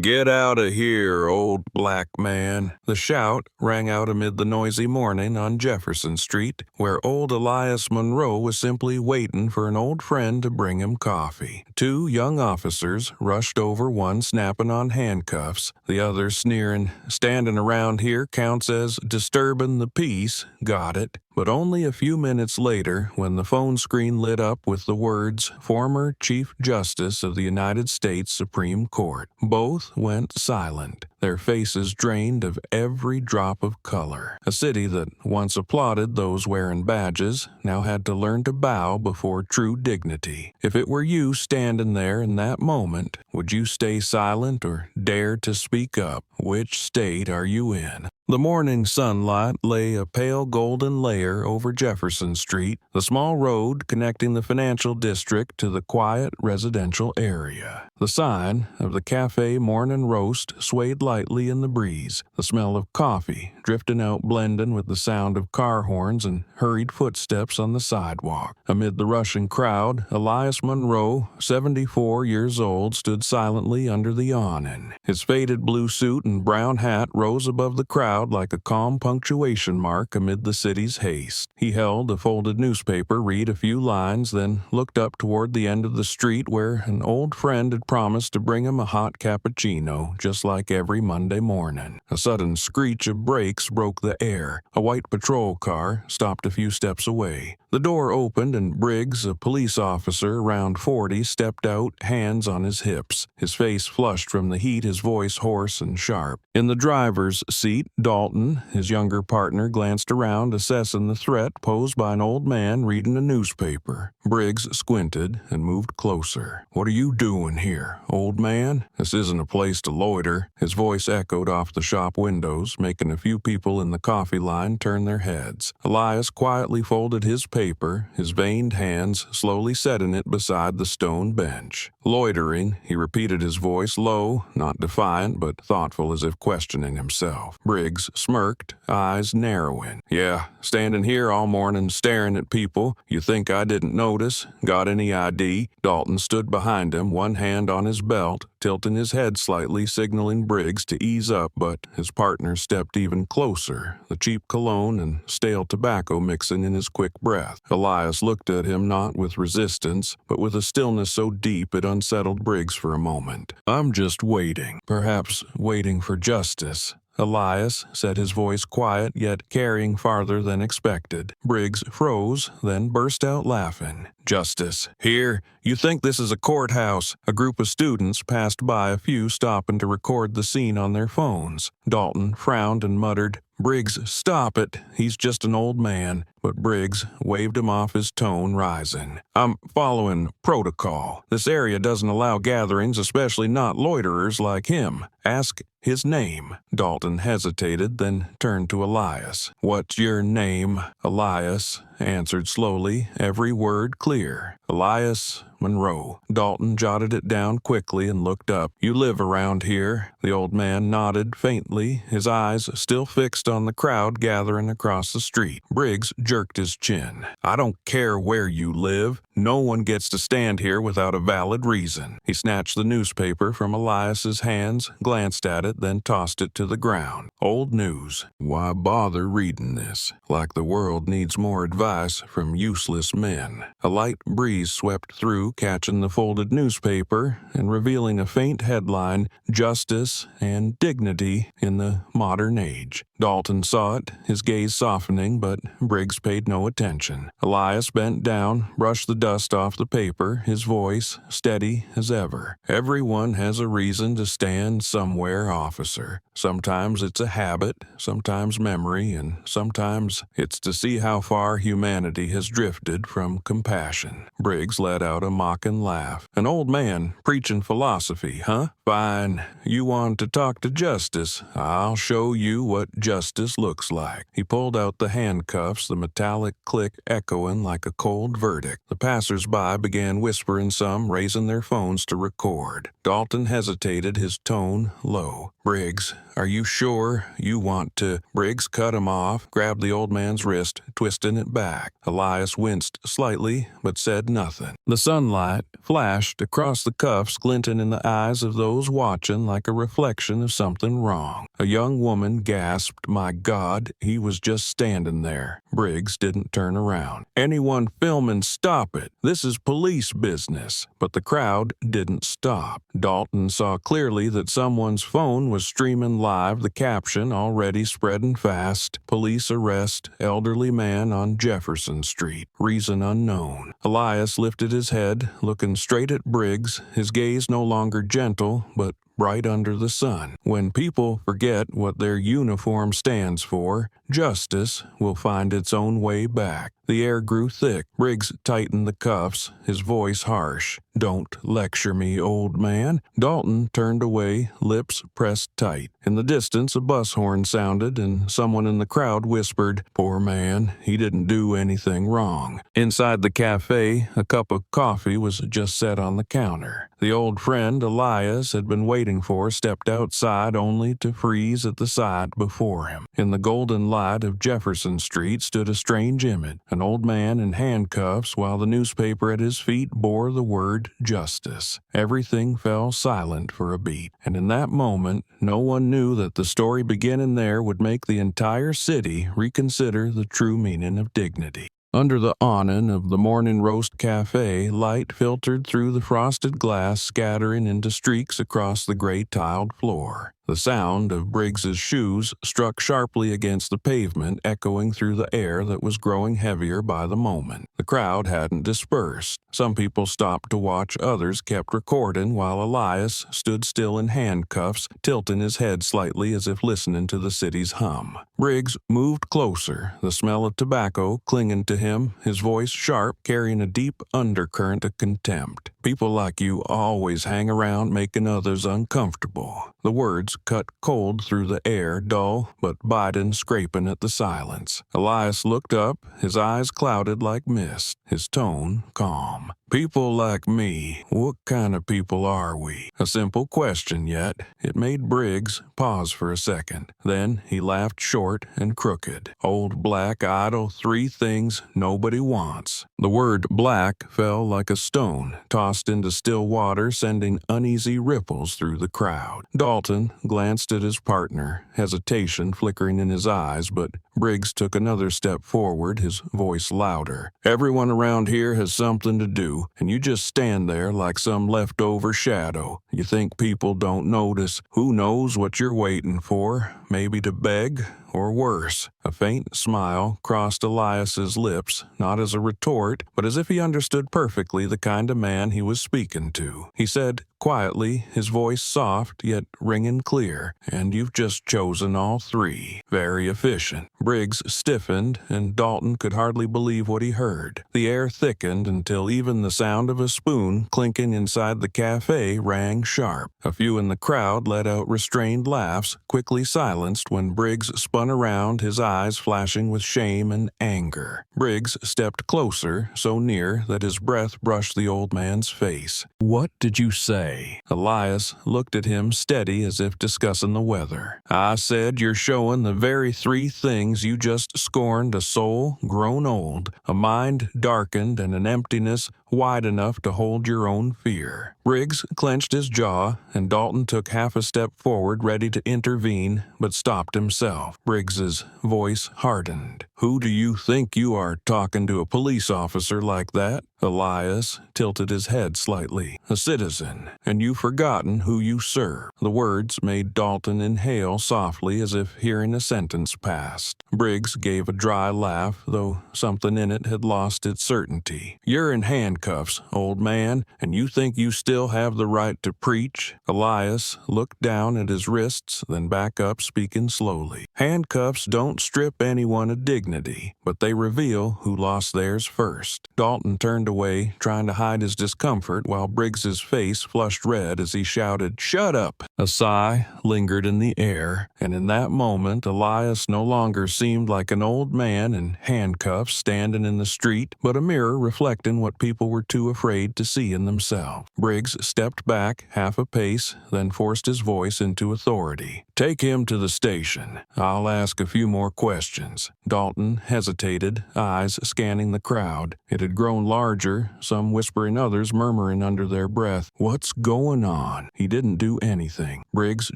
"Get out of here, old black man." The shout rang out amid the noisy morning on Jefferson Street, where old Elias Monroe was simply waiting for an old friend to bring him coffee. Two young officers rushed over, one snapping on handcuffs, the other sneering, "Standing around here counts as disturbing the peace, got it." But only a few minutes later, when the phone screen lit up with the words, "Former Chief Justice of the United States Supreme Court," both went silent, their faces drained of every drop of color. A city that once applauded those wearing badges now had to learn to bow before true dignity. If it were you standing there in that moment, would you stay silent or dare to speak up? Which state are you in? The morning sunlight lay a pale golden layer over Jefferson Street, the small road connecting the financial district to the quiet residential area. The sign of the Cafe Morning Roast swayed lightly in the breeze, the smell of coffee drifting out blending with the sound of car horns and hurried footsteps on the sidewalk. Amid the rushing crowd, Elias Monroe, 74 years old, stood silently under the awning. His faded blue suit and brown hat rose above the crowd like a calm punctuation mark amid the city's haste. He held a folded newspaper, read a few lines, then looked up toward the end of the street where an old friend had promised to bring him a hot cappuccino, just like every Monday morning. A sudden screech of brakes broke the air. A white patrol car stopped a few steps away. The door opened and Briggs, a police officer around 40, stepped out, hands on his hips. His face flushed from the heat, his voice hoarse and sharp. In the driver's seat, Dalton, his younger partner, glanced around, assessing the threat posed by an old man reading a newspaper. Briggs squinted and moved closer. "What are you doing here, old man? This isn't a place to loiter." His voice echoed off the shop windows, making a few people in the coffee line turn their heads. Elias quietly folded his paper, his veined hands slowly setting it beside the stone bench. "Loitering," he repeated, his voice low, not defiant, but thoughtful as if questioning himself. Briggs smirked, eyes narrowing. "Yeah, standing here all morning staring at people. You think I didn't notice? Got any ID?" Dalton stood behind him, one hand on his belt, tilting his head slightly, signaling Briggs to ease up, but his partner stepped even closer, the cheap cologne and stale tobacco mixing in his quick breath. Elias looked at him not with resistance, but with a stillness so deep it unsettled Briggs for a moment. "I'm just waiting, perhaps waiting for justice." Elias said, his voice quiet yet carrying farther than expected. Briggs froze, then burst out laughing. "Justice. Here? You think this is a courthouse?" A group of students passed by, a few stopping to record the scene on their phones. Dalton frowned and muttered, "Briggs, stop it. He's just an old man." But Briggs waved him off, his tone rising. "I'm following protocol. This area doesn't allow gatherings, especially not loiterers like him. Ask his name." Dalton hesitated, then turned to Elias. "What's your name?" Elias answered slowly, every word clear. "Elias Monroe." Dalton jotted it down quickly and looked up. "You live around here?" The old man nodded faintly, his eyes still fixed on the crowd gathering across the street. Briggs jerked his chin. "I don't care where you live. No one gets to stand here without a valid reason." He snatched the newspaper from Elias's hands, glanced at it, then tossed it to the ground. "Old news. Why bother reading this? Like the world needs more advice from useless men." A light breeze swept through, catching the folded newspaper and revealing a faint headline, "Justice and Dignity in the Modern Age." Dalton saw it, his gaze softening, but Briggs paid no attention. Elias bent down, brushed the dust off the paper, his voice steady as ever. "Everyone has a reason to stand somewhere, officer. Sometimes it's a habit, sometimes memory, and sometimes it's to see how far humanity has drifted from compassion." Briggs let out a mocking laugh. "An old man preaching philosophy, huh? Fine. You want to talk to justice? I'll show you what justice looks like. He pulled out the handcuffs, the metallic click echoing like a cold verdict. The passers-by began whispering, some raising their phones to record. Dalton hesitated, his tone low. "Briggs, are you sure you want to?" Briggs cut him off, grabbed the old man's wrist, twisting it back. Elias winced slightly, but said nothing. The sunlight flashed across the cuffs, glinting in the eyes of those watching like a reflection of something wrong. A young woman gasped, "My God," he was just standing there. Briggs didn't turn around. "Anyone filming, stop it. This is police business." But the crowd didn't stop. Dalton saw clearly that someone's phone was streaming live, the caption already spreading fast. "Police arrest elderly man on Jefferson Street. Reason unknown." Elias lifted his head, looking straight at Briggs, his gaze no longer gentle, but bright under the sun. When people forget what their uniform stands for, justice will find its own way back. The air grew thick. Briggs tightened the cuffs, his voice harsh. "Don't lecture me, old man." Dalton turned away, lips pressed tight. In the distance, a bus horn sounded, and someone in the crowd whispered, "Poor man, he didn't do anything wrong." Inside the cafe, a cup of coffee was just set on the counter. The old friend Elias had been waiting for stepped outside only to freeze at the sight before him. In the golden light of Jefferson Street stood a strange image, an old man in handcuffs while the newspaper at his feet bore the word justice. Everything fell silent for a beat, and in that moment, no one knew that the story beginning there would make the entire city reconsider the true meaning of dignity. Under the awning of the Morning Roast Cafe, light filtered through the frosted glass, scattering into streaks across the gray tiled floor. The sound of Briggs's shoes struck sharply against the pavement, echoing through the air that was growing heavier by the moment. The crowd hadn't dispersed. Some people stopped to watch, others kept recording, while Elias stood still in handcuffs, tilting his head slightly as if listening to the city's hum. Briggs moved closer, the smell of tobacco clinging to him, his voice sharp, carrying a deep undercurrent of contempt. "People like you always hang around making others uncomfortable." The words cut cold through the air, dull but biting, scraping at the silence. Elias looked up, his eyes clouded like mist, his tone calm. "People like me, what kind of people are we?" A simple question, yet it made Briggs pause for a second. Then he laughed short and crooked. "Old black idol, three things nobody wants." The word black fell like a stone, tossed into still water, sending uneasy ripples through the crowd. Dalton glanced at his partner, hesitation flickering in his eyes, but Briggs took another step forward, his voice louder. "Everyone around here has something to do, and you just stand there like some leftover shadow. You think people don't notice. Who knows what you're waiting for? Maybe to beg, or worse." A faint smile crossed Elias's lips, not as a retort, but as if he understood perfectly the kind of man he was speaking to. He said quietly, his voice soft yet ringing clear, "And you've just chosen all three. Very efficient." Briggs stiffened, and Dalton could hardly believe what he heard. The air thickened until even the sound of a spoon clinking inside the cafe rang sharp. A few in the crowd let out restrained laughs, quickly silenced when Briggs spun around, his eyes flashing with shame and anger. Briggs stepped closer, so near that his breath brushed the old man's face. "What did you say?" Elias looked at him steady as if discussing the weather. "I said you're showing the very three things you just scorned: a soul grown old, a mind darkened, and an emptiness wide enough to hold your own fear." Briggs clenched his jaw, and Dalton took half a step forward, ready to intervene, but stopped himself. Briggs's voice hardened. "Who do you think you are, talking to a police officer like that?" Elias tilted his head slightly. "A citizen, and you've forgotten who you serve." The words made Dalton inhale softly, as if hearing a sentence passed. Briggs gave a dry laugh, though something in it had lost its certainty. "You're in handcuffs, old man, and you think you still have the right to preach?" Elias looked down at his wrists, then back up, speaking slowly. "Handcuffs don't strip anyone of dignity, but they reveal who lost theirs first." Dalton turned away, trying to hide his discomfort, while Briggs's face flushed red as he shouted, "Shut up!" A sigh lingered in the air, and in that moment Elias no longer seemed like an old man in handcuffs standing in the street, but a mirror reflecting what people were too afraid to see in themselves. Briggs stepped back half a pace, then forced his voice into authority. "Take him to the station. I'll ask a few more questions." Dalton hesitated, eyes scanning the crowd. It had grown larger, some whispering, others murmuring under their breath, "What's going on?" He didn't do anything. Briggs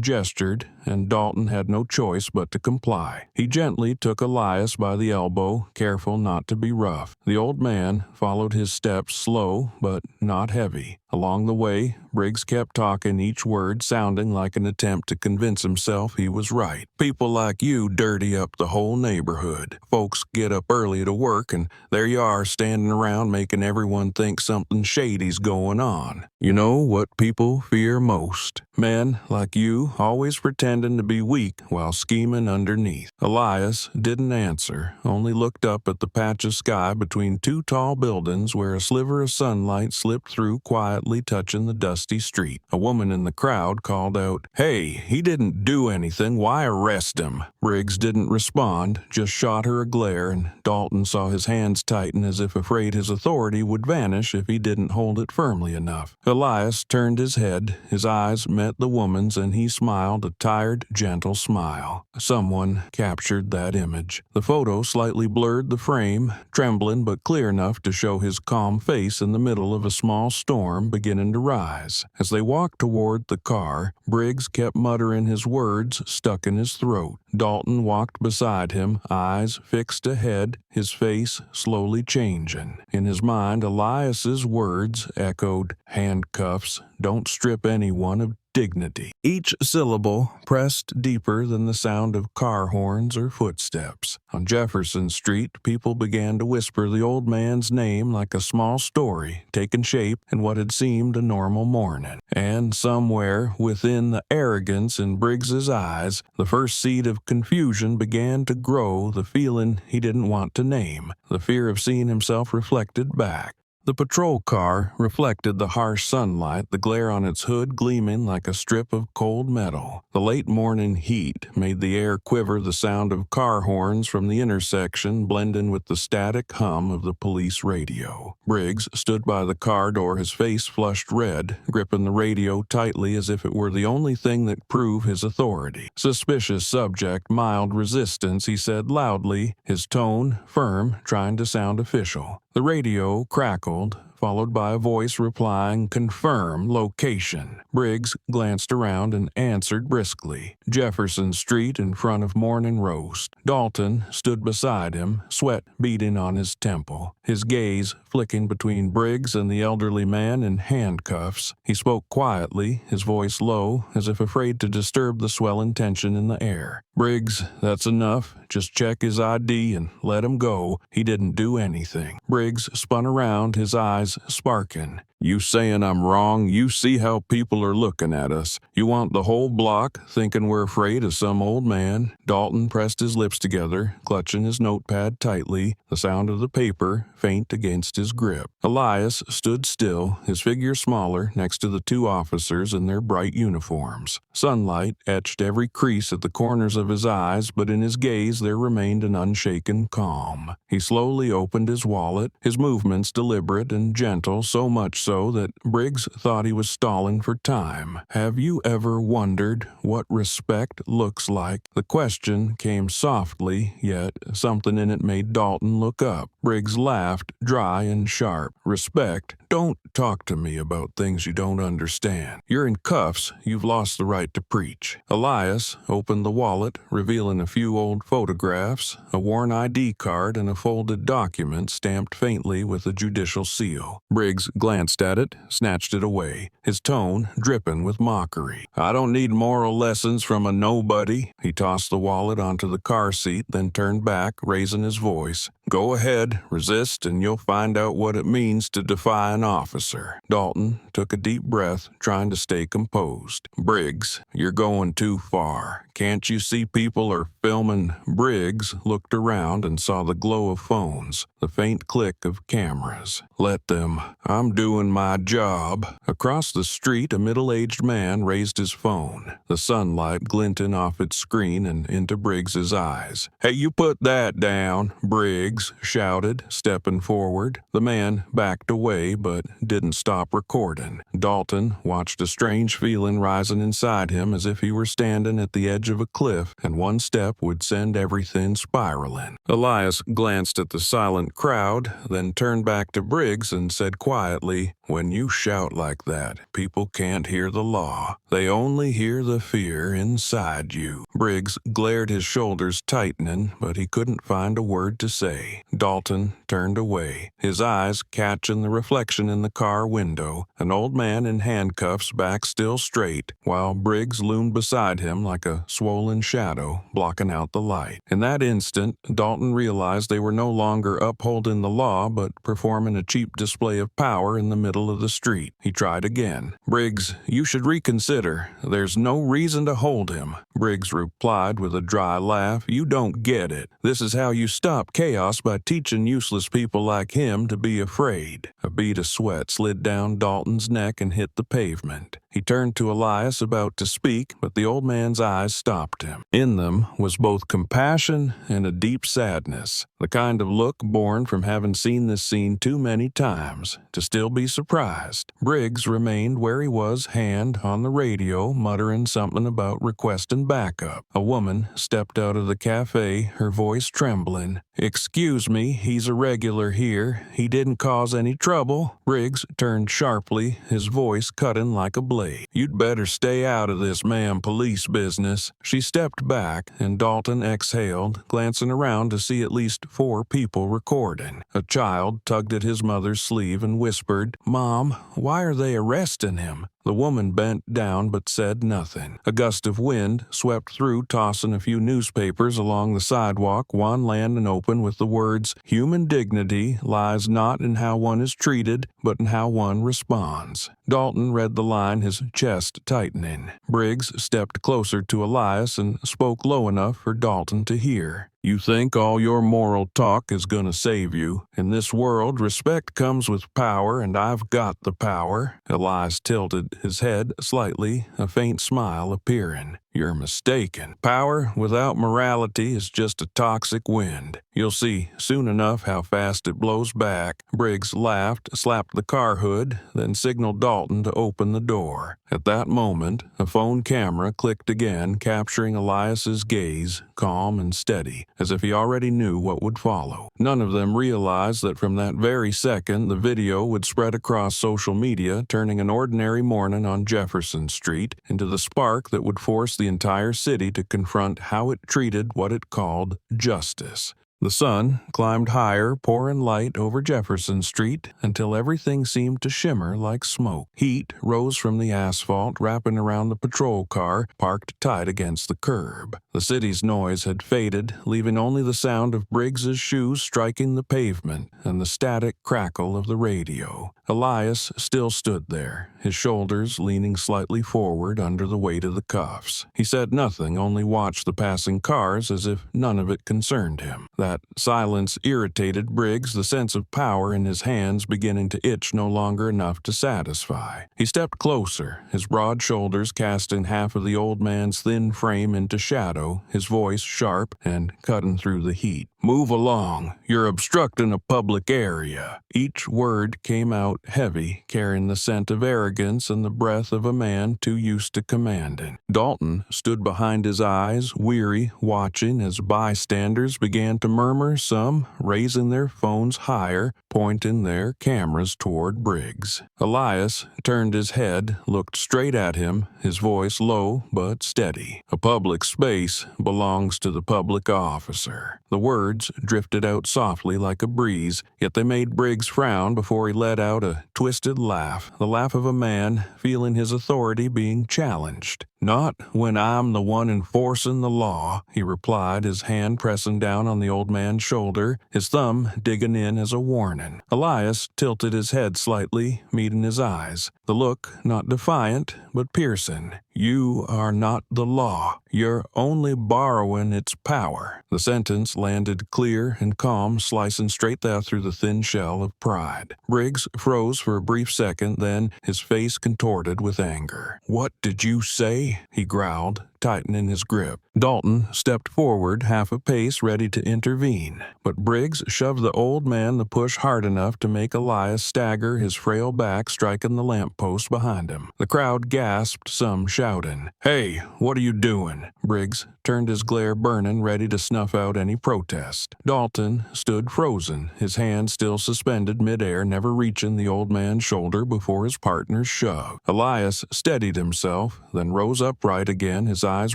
gestured, and Dalton had no choice but to comply. He gently took Elias by the elbow, careful not to be rough. The old man followed his steps, slow but not heavy. Along the way, Briggs kept talking, each word sounding like an attempt to convince himself he was right. "People like you dirty up the whole neighborhood. Folks get up early to work, and there you are standing around making everyone think something shady's going on. You know what people fear most? Men like you always pretending to be weak while scheming underneath." Elias didn't answer, only looked up at the patch of sky between two tall buildings where a sliver of sunlight slipped through, quietly touching the dusty street. A woman in the crowd called out, "Hey, he didn't do anything. Why arrest him?" Briggs didn't respond, just shot her a glare, and Dalton saw his hands tighten as if afraid his authority would vanish if he didn't hold it firmly enough. Elias turned his head, his eyes met the woman's, and he smiled a tired, gentle smile. Someone captured that image. The photo slightly blurred the frame, trembling but clear enough to show his calm face in the middle of a small storm beginning to rise. As they walked toward the car, Briggs kept muttering his words stuck in his throat. Dalton walked beside him, eyes fixed ahead, his face slowly changing. In his mind, Elias's words echoed, "Handcuffs don't strip anyone of dignity." Each syllable pressed deeper than the sound of car horns or footsteps. On Jefferson Street, people began to whisper the old man's name like a small story taking shape in what had seemed a normal morning. And somewhere within the arrogance in Briggs's eyes, the first seed of confusion began to grow, the feeling he didn't want to name, the fear of seeing himself reflected back. The patrol car reflected the harsh sunlight, the glare on its hood gleaming like a strip of cold metal. The late morning heat made the air quiver, the sound of car horns from the intersection blending with the static hum of the police radio. Briggs stood by the car door, his face flushed red, gripping the radio tightly as if it were the only thing that proved his authority. "Suspicious subject, mild resistance," he said loudly, his tone firm, trying to sound official. The radio crackled, followed by a voice replying, "Confirm location." Briggs glanced around and answered briskly, "Jefferson Street in front of Morning Roast." Dalton stood beside him, sweat beading on his temple, his gaze flicking between Briggs and the elderly man in handcuffs. He spoke quietly, his voice low, as if afraid to disturb the swelling tension in the air. "Briggs, that's enough. Just check his ID and let him go. He didn't do anything." Briggs spun around, his eyes sparking. "You saying I'm wrong? You see how people are looking at us. You want the whole block thinking we're afraid of some old man?" Dalton pressed his lips together, clutching his notepad tightly, the sound of the paper faint against his grip. Elias stood still, his figure smaller, next to the two officers in their bright uniforms. Sunlight etched every crease at the corners of his eyes, but in his gaze there remained an unshaken calm. He slowly opened his wallet, his movements deliberate and gentle, so much so that Briggs thought he was stalling for time. "Have you ever wondered what respect looks like?" The question came softly, yet something in it made Dalton look up. Briggs laughed, dry and sharp. "Respect Don't talk to me about things you don't understand. You're in cuffs. You've lost the right to preach. Elias opened the wallet, revealing a few old photographs, a worn ID card, and a folded document stamped faintly with a judicial seal. Briggs glanced at it, snatched it away, his tone dripping with mockery. I don't need moral lessons from a nobody. He tossed the wallet onto the car seat, then turned back, raising his voice. Go ahead, resist, and you'll find out what it means to defy an officer. Dalton took a deep breath, trying to stay composed. Briggs, you're going too far. Can't you see people are filming? Briggs looked around and saw the glow of phones, the faint click of cameras. Let them. I'm doing my job. Across the street, a middle-aged man raised his phone, the sunlight glinting off its screen and into Briggs's eyes. Hey, you put that down, Briggs shouted, stepping forward. The man backed away but didn't stop recording. Dalton watched a strange feeling rising inside him, as if he were standing at the edge of a cliff and one step would send everything spiraling. Elias glanced at the silent crowd, then turned back to Briggs and said quietly, when you shout like that, people can't hear the law. They only hear the fear inside you. Briggs glared, his shoulders tightening, but he couldn't find a word to say. Dalton turned away, his eyes catching the reflection in the car window, an old man in handcuffs, back still straight, while Briggs loomed beside him like a swollen shadow, blocking out the light. In that instant, Dalton realized they were no longer upholding the law, but performing a cheap display of power in the middle of the street. He tried again. Briggs, you should reconsider. There's no reason to hold him. Briggs replied with a dry laugh. You don't get it. This is how you stop chaos, by teaching useless people like him to be afraid. A bead of sweat slid down Dalton's neck and hit the pavement. He turned to Elias, about to speak, but the old man's eyes stopped him. In them was both compassion and a deep sadness, the kind of look born from having seen this scene too many times to still be surprised. Briggs remained where he was, hand on the radio, muttering something about requesting backup. A woman stepped out of the cafe, her voice trembling. Excuse me, he's a regular here. He didn't cause any trouble. Briggs turned sharply, his voice cutting like a blade. You'd better stay out of this police business. She stepped back, and Dalton exhaled, glancing around to see at least 4 people recording. A child tugged at his mother's sleeve and whispered, Mom, why are they arresting him? The woman bent down but said nothing. A gust of wind swept through, tossing a few newspapers along the sidewalk, one landing open with the words, Human dignity lies not in how one is treated, but in how one responds. Dalton read the line, his chest tightening. Briggs stepped closer to Elias and spoke low enough for Dalton to hear. You think all your moral talk is gonna save you. In this world, respect comes with power, and I've got the power. Elias tilted his head slightly, a faint smile appearing. You're mistaken. Power without morality is just a toxic wind. You'll see soon enough how fast it blows back. Briggs laughed, slapped the car hood, then signaled Dalton to open the door. At that moment, a phone camera clicked again, capturing Elias's gaze, calm and steady, as if he already knew what would follow. None of them realized that from that very second, the video would spread across social media, turning an ordinary morning on Jefferson Street into the spark that would force the entire city to confront how it treated what it called justice. The sun climbed higher, pouring light over Jefferson Street until everything seemed to shimmer like smoke. Heat rose from the asphalt, wrapping around the patrol car parked tight against the curb. The city's noise had faded, leaving only the sound of Briggs's shoes striking the pavement and the static crackle of the radio. Elias still stood there, his shoulders leaning slightly forward under the weight of the cuffs. He said nothing, only watched the passing cars as if none of it concerned him. That silence irritated Briggs, the sense of power in his hands beginning to itch no longer enough to satisfy. He stepped closer, his broad shoulders casting half of the old man's thin frame into shadow, his voice sharp and cutting through the heat. "Move along. You're obstructing a public area." Each word came out heavy, carrying the scent of arrogance and the breath of a man too used to commanding. Dalton stood behind his eyes, weary, watching as bystanders began to murmur, some raising their phones higher, pointing their cameras toward Briggs. Elias turned his head, looked straight at him, his voice low but steady. "A public space belongs to the public officer." The words drifted out softly like a breeze, yet they made Briggs frown before he let out a twisted laugh, the laugh of a man feeling his authority being challenged. "Not when I'm the one enforcing the law," he replied, his hand pressing down on the old man's shoulder, his thumb digging in as a warning. Elias tilted his head slightly, meeting his eyes, the look not defiant but piercing. "You are not the law. You're only borrowing its power." The sentence landed clear and calm, slicing straight through the thin shell of pride. Briggs froze for a brief second, then his face contorted with anger. "What did you say?" he growled, tightening his grip. Dalton stepped forward half a pace, ready to intervene, but Briggs shoved the old man the push hard enough to make Elias stagger, his frail back striking the lamppost behind him. The crowd gasped, some shouting, "Hey, what are you doing?" Briggs turned his glare burning, ready to snuff out any protest. Dalton stood frozen, his hand still suspended midair, never reaching the old man's shoulder before his partner's shove. Elias steadied himself, then rose upright again, his eyes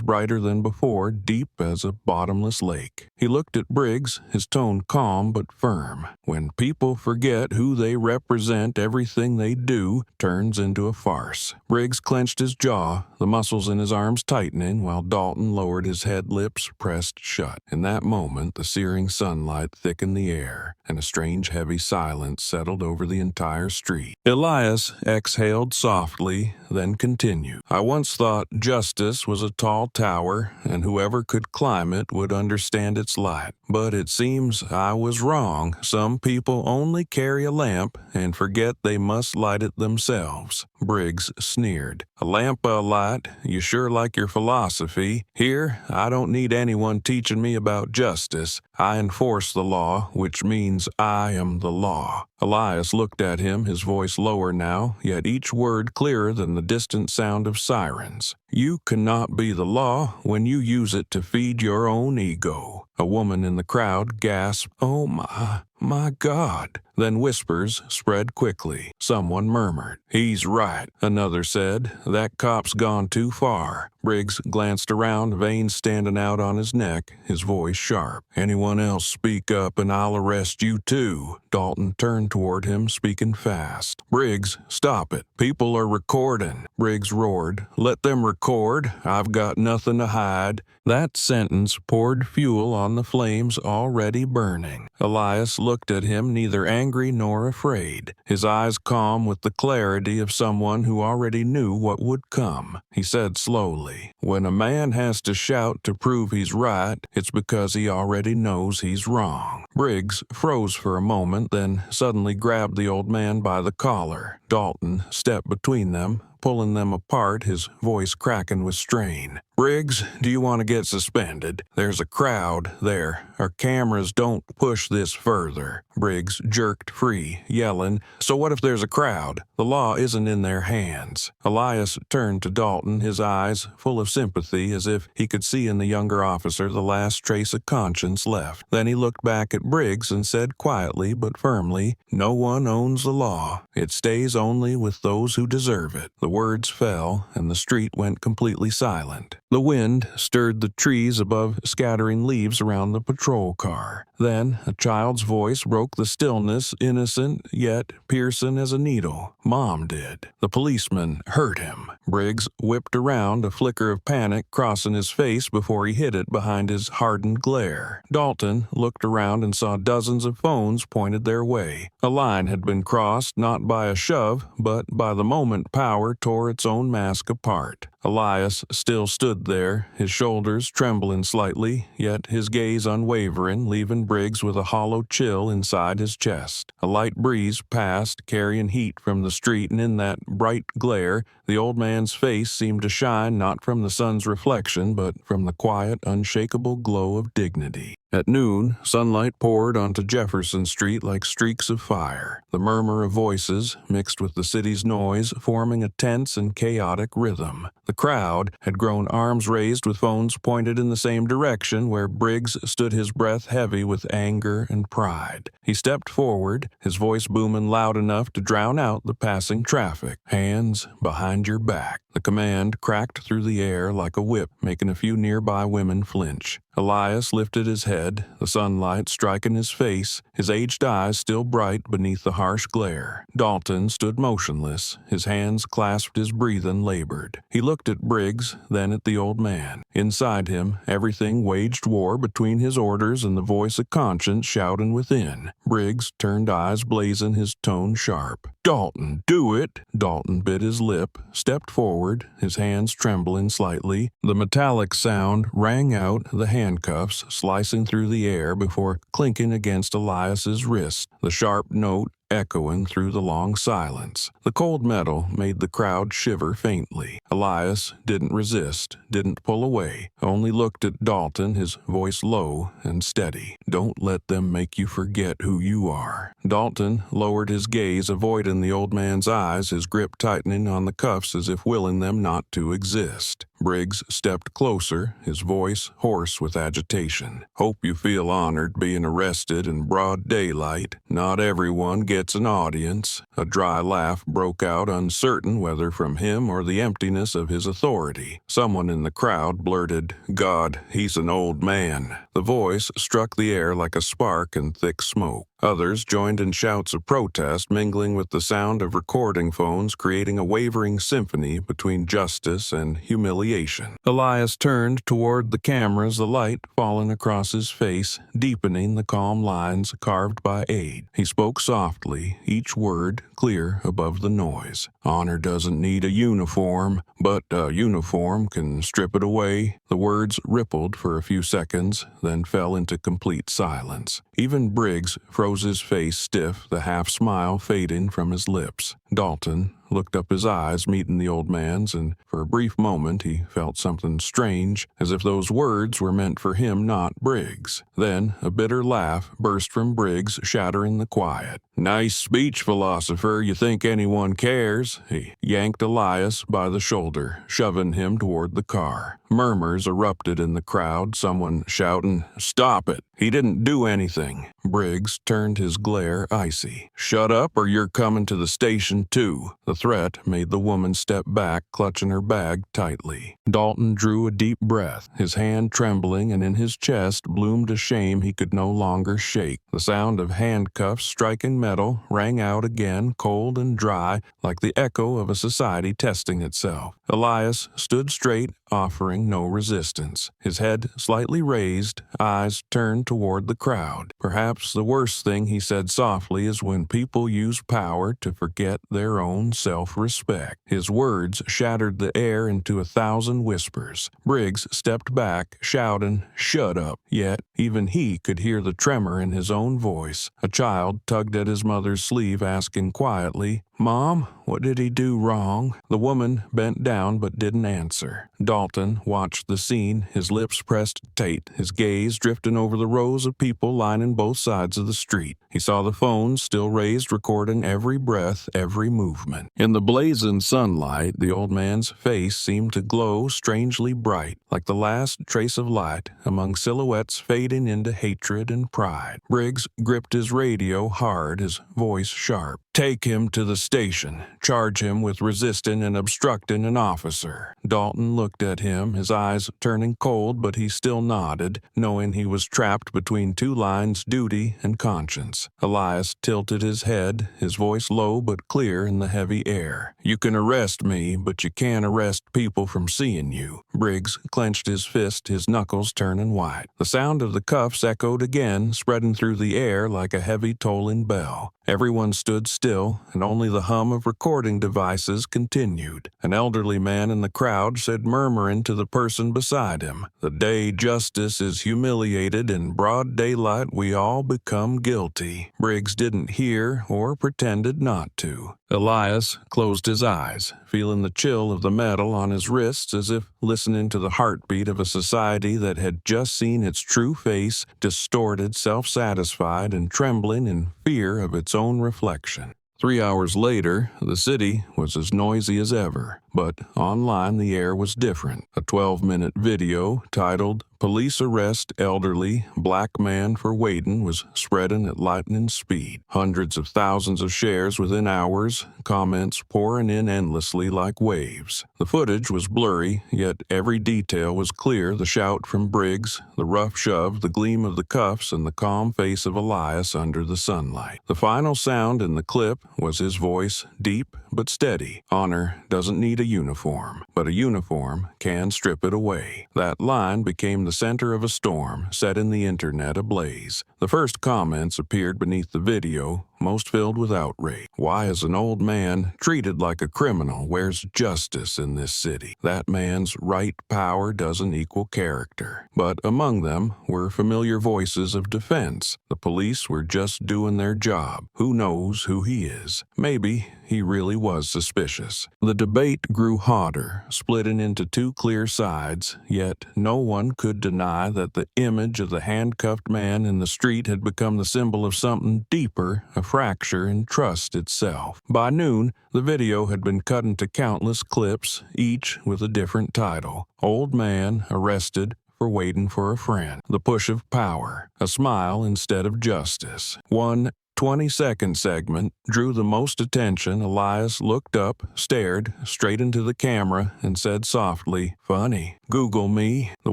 brighter than before, deep as a bottomless lake. He looked at Briggs, his tone calm but firm. "When people forget who they represent, everything they do turns into a farce." Briggs clenched his jaw, the muscles in his arms tightening, while Dalton lowered his head, lips pressed shut. In that moment, the searing sunlight thickened the air, and a strange heavy silence settled over the entire street. Elias exhaled softly, then continued. "I once thought justice was a tall tower, and whoever could climb it would understand its light. But it seems I was wrong. Some people only carry a lamp and forget they must light it themselves." Briggs sneered. "A lamp alight? You sure like your philosophy. Here, I don't need anyone teaching me about justice. I enforce the law, which means I am the law." Elias looked at him, his voice lower now, yet each word clearer than the distant sound of sirens. "You cannot be the law when you use it to feed your own ego." A woman in the crowd gasped, "Oh my God." Then whispers spread quickly. Someone murmured, "He's right." Another said, "That cop's gone too far." Briggs glanced around, veins standing out on his neck, his voice sharp. "Anyone else speak up and I'll arrest you too." Dalton turned toward him, speaking fast. "Briggs, stop it. People are recording." Briggs roared, "Let them record. I've got nothing to hide." That sentence poured fuel on the flames already burning. Elias looked at him, neither angry nor afraid, his eyes calm with the clarity of someone who already knew what would come. He said slowly, "When a man has to shout to prove he's right, it's because he already knows he's wrong." Briggs froze for a moment, then suddenly grabbed the old man by the collar. Dalton stepped between them, pulling them apart, his voice cracking with strain. "Briggs, do you want to get suspended? There's a crowd there. Our cameras don't push this further." Briggs jerked free, yelling, "So what if there's a crowd? The law isn't in their hands." Elias turned to Dalton, his eyes full of sympathy, as if he could see in the younger officer the last trace of conscience left. Then he looked back at Briggs and said quietly but firmly, "No one owns the law. It stays only with those who deserve it." The words fell, and the street went completely silent. The wind stirred the trees above, scattering leaves around the patrol car. Then a child's voice broke the stillness, innocent yet piercing as a needle. Mom did. The policeman hurt him. Briggs whipped around, a flicker of panic crossing his face before he hid it behind his hardened glare. Dalton looked around and saw dozens of phones pointed their way. A line had been crossed, not by a shove, but by the moment power tore its own mask apart. Elias still stood there, his shoulders trembling slightly, yet his gaze unwavering, leaving Briggs with a hollow chill inside his chest. A light breeze passed, carrying heat from the street, and in that bright glare, the old man's face seemed to shine not from the sun's reflection, but from the quiet, unshakable glow of dignity. At noon, sunlight poured onto Jefferson Street like streaks of fire, the murmur of voices, mixed with the city's noise, forming a tense and chaotic rhythm. The crowd had grown arms raised with phones pointed in the same direction, where Briggs stood, his breath heavy with anger and pride. He stepped forward, his voice booming loud enough to drown out the passing traffic. "Hands behind your back." The command cracked through the air like a whip, making a few nearby women flinch. Elias lifted his head, the sunlight striking his face, his aged eyes still bright beneath the harsh glare. Dalton stood motionless, his hands clasped, his breathing labored. He looked at Briggs, then at the old man. Inside him, everything waged war between his orders and the voice of conscience shouting within. Briggs turned, eyes blazing, his tone sharp. "Dalton, do it!" Dalton bit his lip, stepped forward, his hands trembling slightly. The metallic sound rang out, the handcuffs slicing through the air before clinking against Elias's wrist, the sharp note echoing through the long silence. The cold metal made the crowd shiver faintly. Elias didn't resist, didn't pull away, only looked at Dalton, his voice low and steady. "Don't let them make you forget who you are." Dalton lowered his gaze, avoiding the old man's eyes, his grip tightening on the cuffs as if willing them not to exist. Briggs stepped closer, his voice hoarse with agitation. "Hope you feel honored being arrested in broad daylight. Not everyone gets an audience." A dry laugh broke out, uncertain whether from him or the emptiness of his authority. Someone in the crowd blurted, "God, he's an old man." The voice struck the air like a spark in thick smoke. Others joined in shouts of protest, mingling with the sound of recording phones, creating a wavering symphony between justice and humiliation. Elias turned toward the cameras, the light falling across his face, deepening the calm lines carved by aid. He spoke softly, each word clear above the noise. "Honor doesn't need a uniform, but a uniform can strip it away." The words rippled for a few seconds, then fell into complete silence. Even Briggs froze, his face stiff, the half-smile fading from his lips. Dalton looked up, his eyes meeting the old man's, and for a brief moment he felt something strange, as if those words were meant for him, not Briggs. Then a bitter laugh burst from Briggs, shattering the quiet. "Nice speech, philosopher. You think anyone cares?" He yanked Elias by the shoulder, shoving him toward the car. Murmurs erupted in the crowd, someone shouting, "Stop it! He didn't do anything." Briggs turned, his glare icy. "Shut up or you're coming to the station too." The threat made the woman step back, clutching her bag tightly. Dalton drew a deep breath, his hand trembling, and in his chest bloomed a shame he could no longer shake. The sound of handcuffs striking metal rang out again, cold and dry, like the echo of a society testing itself. Elias stood straight, offering no resistance, his head slightly raised, eyes turned toward the crowd. "Perhaps the worst thing," he said softly, "is when people use power to forget their own self-respect." His words shattered the air into 1,000 whispers. Briggs stepped back, shouting, "Shut up!" Yet even he could hear the tremor in his own voice. A child tugged at his mother's sleeve, asking quietly, "Mom, what did he do wrong?" The woman bent down but didn't answer. Dalton watched the scene, his lips pressed tight, his gaze drifting over the rows of people lining both sides of the street. He saw the phones still raised, recording every breath, every movement. In the blazing sunlight, the old man's face seemed to glow strangely bright, like the last trace of light among silhouettes fading into hatred and pride. Briggs gripped his radio hard, his voice sharp. "Take him to the station. Charge him with resisting and obstructing an officer." Dalton looked at him, his eyes turning cold, but he still nodded, knowing he was trapped between two lines, duty and conscience. Elias tilted his head, his voice low but clear in the heavy air. "You can arrest me, but you can't arrest people from seeing you." Briggs clenched his fist, his knuckles turning white. The sound of the cuffs echoed again, spreading through the air like a heavy tolling bell. Everyone stood still, and only the hum of recording devices continued. An elderly man in the crowd said, murmuring to the person beside him, "The day justice is humiliated in broad daylight, we all become guilty." Briggs didn't hear or pretended not to. Elias closed his eyes, feeling the chill of the metal on his wrists as if listening to the heartbeat of a society that had just seen its true face, distorted, self-satisfied, and trembling in fear of its own reflection. 3 hours later, the city was as noisy as ever, but online the air was different. A 12-minute video titled "Police Arrest Elderly Black Man for Waiting" was spreading at lightning speed. Hundreds of thousands of shares within hours, comments pouring in endlessly like waves. The footage was blurry, yet every detail was clear: the shout from Briggs, the rough shove, the gleam of the cuffs, and the calm face of Elias under the sunlight. The final sound in the clip was his voice, deep but steady. "Honor doesn't need a uniform, but a uniform can strip it away." That line became the center of a storm, setting the internet ablaze. The first comments appeared beneath the video, most filled with outrage. "Why is an old man treated like a criminal? Where's justice in this city? That man's right power doesn't equal character." But among them were familiar voices of defense. The police were just doing their job. Who knows who he is? Maybe he really was suspicious. The debate grew hotter, splitting into two clear sides, yet no one could deny that the image of the handcuffed man in the street had become the symbol of something deeper, a fracture in trust itself. By noon, the video had been cut into countless clips, each with a different title: "Old Man Arrested for Waiting for a Friend," "The Push of Power," "A Smile Instead of Justice." One 20-second segment drew the most attention. Elias looked up, stared straight into the camera, and said softly, "Funny. Google me." The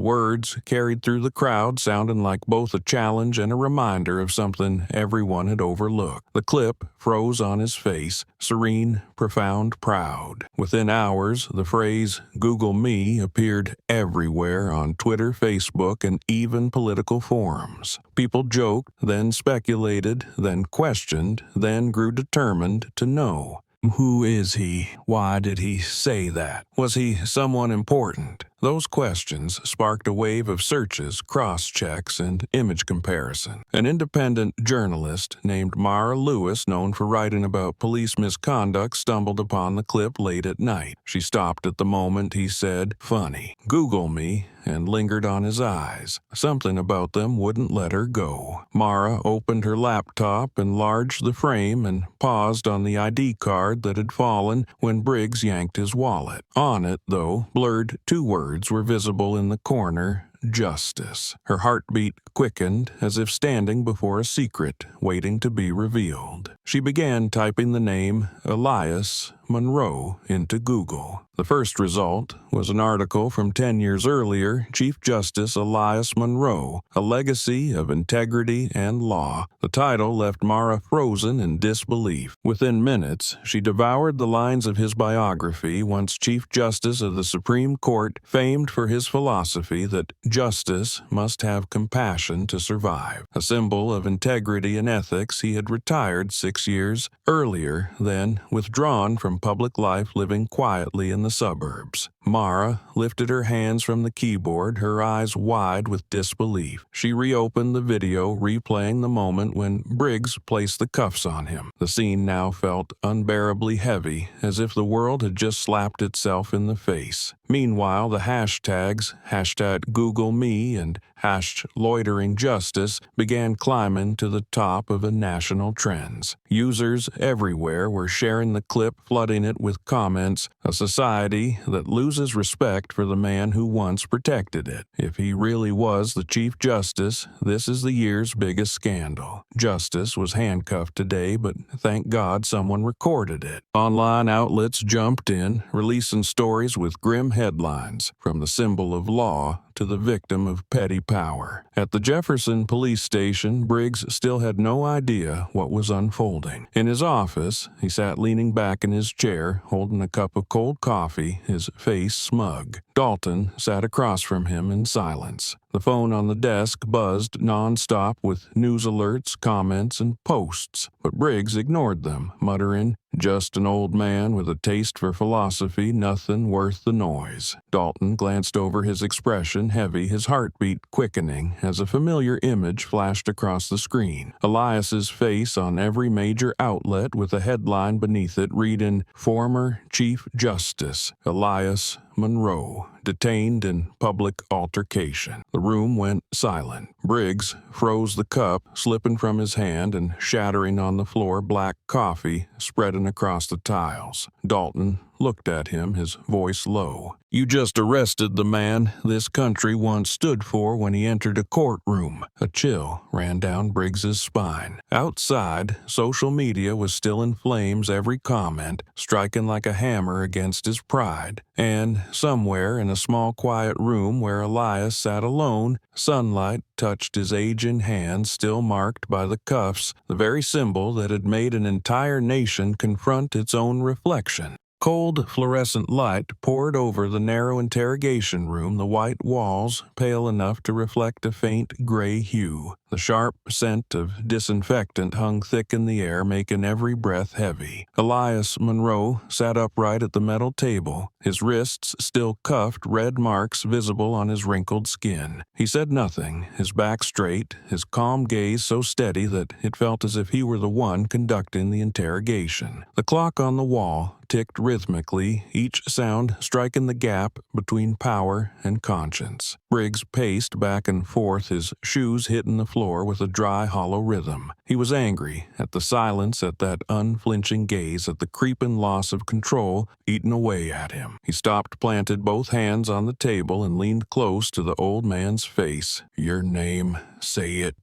words carried through the crowd, sounding like both a challenge and a reminder of something everyone had overlooked. The clip froze on his face, serene, profound, proud. Within hours, the phrase "Google me" appeared everywhere on Twitter, Facebook, and even political forums. People joked, then speculated, then questioned, then grew determined to know. Who is he? Why did he say that? Was he someone important? Those questions sparked a wave of searches, cross-checks, and image comparison. An independent journalist named Mara Lewis, known for writing about police misconduct, stumbled upon the clip late at night. She stopped at the moment he said, "Funny. Google me," and lingered on his eyes. Something about them wouldn't let her go. Mara opened her laptop, enlarged the frame, and paused on the ID card that had fallen when Briggs yanked his wallet. On it, though, blurred, two words were visible in the corner: "Justice." Her heartbeat quickened, as if standing before a secret waiting to be revealed. She began typing the name Elias Monroe into Google. The first result was an article from 10 years earlier: "Chief Justice Elias Monroe, a legacy of integrity and law." The title left Mara frozen in disbelief. Within minutes, she devoured the lines of his biography. Once Chief Justice of the Supreme Court, famed for his philosophy that justice must have compassion to survive. A symbol of integrity and ethics, he had retired 6 years earlier, then withdrawn from public life, living quietly in the suburbs. Mara lifted her hands from the keyboard, her eyes wide with disbelief. She reopened the video, replaying the moment when Briggs placed the cuffs on him. The scene now felt unbearably heavy, as if the world had just slapped itself in the face. Meanwhile, the hashtags, #GoogleMe and #LoiteringJustice, began climbing to the top of the national trends. Users everywhere were sharing the clip, flooding it with comments: "A society that loses respect for the man who once protected it. If he really was the Chief Justice, this is the year's biggest scandal. Justice was handcuffed today, but thank God someone recorded it." Online outlets jumped in, releasing stories with grim headlines, from the symbol of law to the victim of petty power. At the Jefferson police station, Briggs still had no idea what was unfolding. In his office, he sat leaning back in his chair, holding a cup of cold coffee, his face smug. Dalton sat across from him in silence. The phone on the desk buzzed nonstop with news alerts, comments, and posts, but Briggs ignored them, muttering, "Just an old man with a taste for philosophy, nothing worth the noise." Dalton glanced over his expression heavy, his heartbeat quickening, as a familiar image flashed across the screen. Elias's face on every major outlet with a headline beneath it reading, "Former Chief Justice Elias Monroe, detained in public altercation." The room went silent. Briggs froze the cup, slipping from his hand and shattering on the floor, black coffee spreading across the tiles. Dalton looked at him, his voice low. "You just arrested the man this country once stood for when he entered a courtroom." A chill ran down Briggs's spine. Outside, social media was still in flames, every comment striking like a hammer against his pride. And somewhere in a small quiet room where Elias sat alone, sunlight touched his aging hands still marked by the cuffs, the very symbol that had made an entire nation confront its own reflection. Cold, fluorescent light poured over the narrow interrogation room, the white walls pale enough to reflect a faint gray hue. The sharp scent of disinfectant hung thick in the air, making every breath heavy. Elias Monroe sat upright at the metal table, his wrists still cuffed, red marks visible on his wrinkled skin. He said nothing, his back straight, his calm gaze so steady that it felt as if he were the one conducting the interrogation. The clock on the wall ticked rhythmically, each sound striking the gap between power and conscience. Briggs paced back and forth, his shoes hitting the floor with a dry, hollow rhythm. He was angry at the silence, at that unflinching gaze, at the creeping loss of control eating away at him. He stopped, planted both hands on the table, and leaned close to the old man's face. "Your name, say it,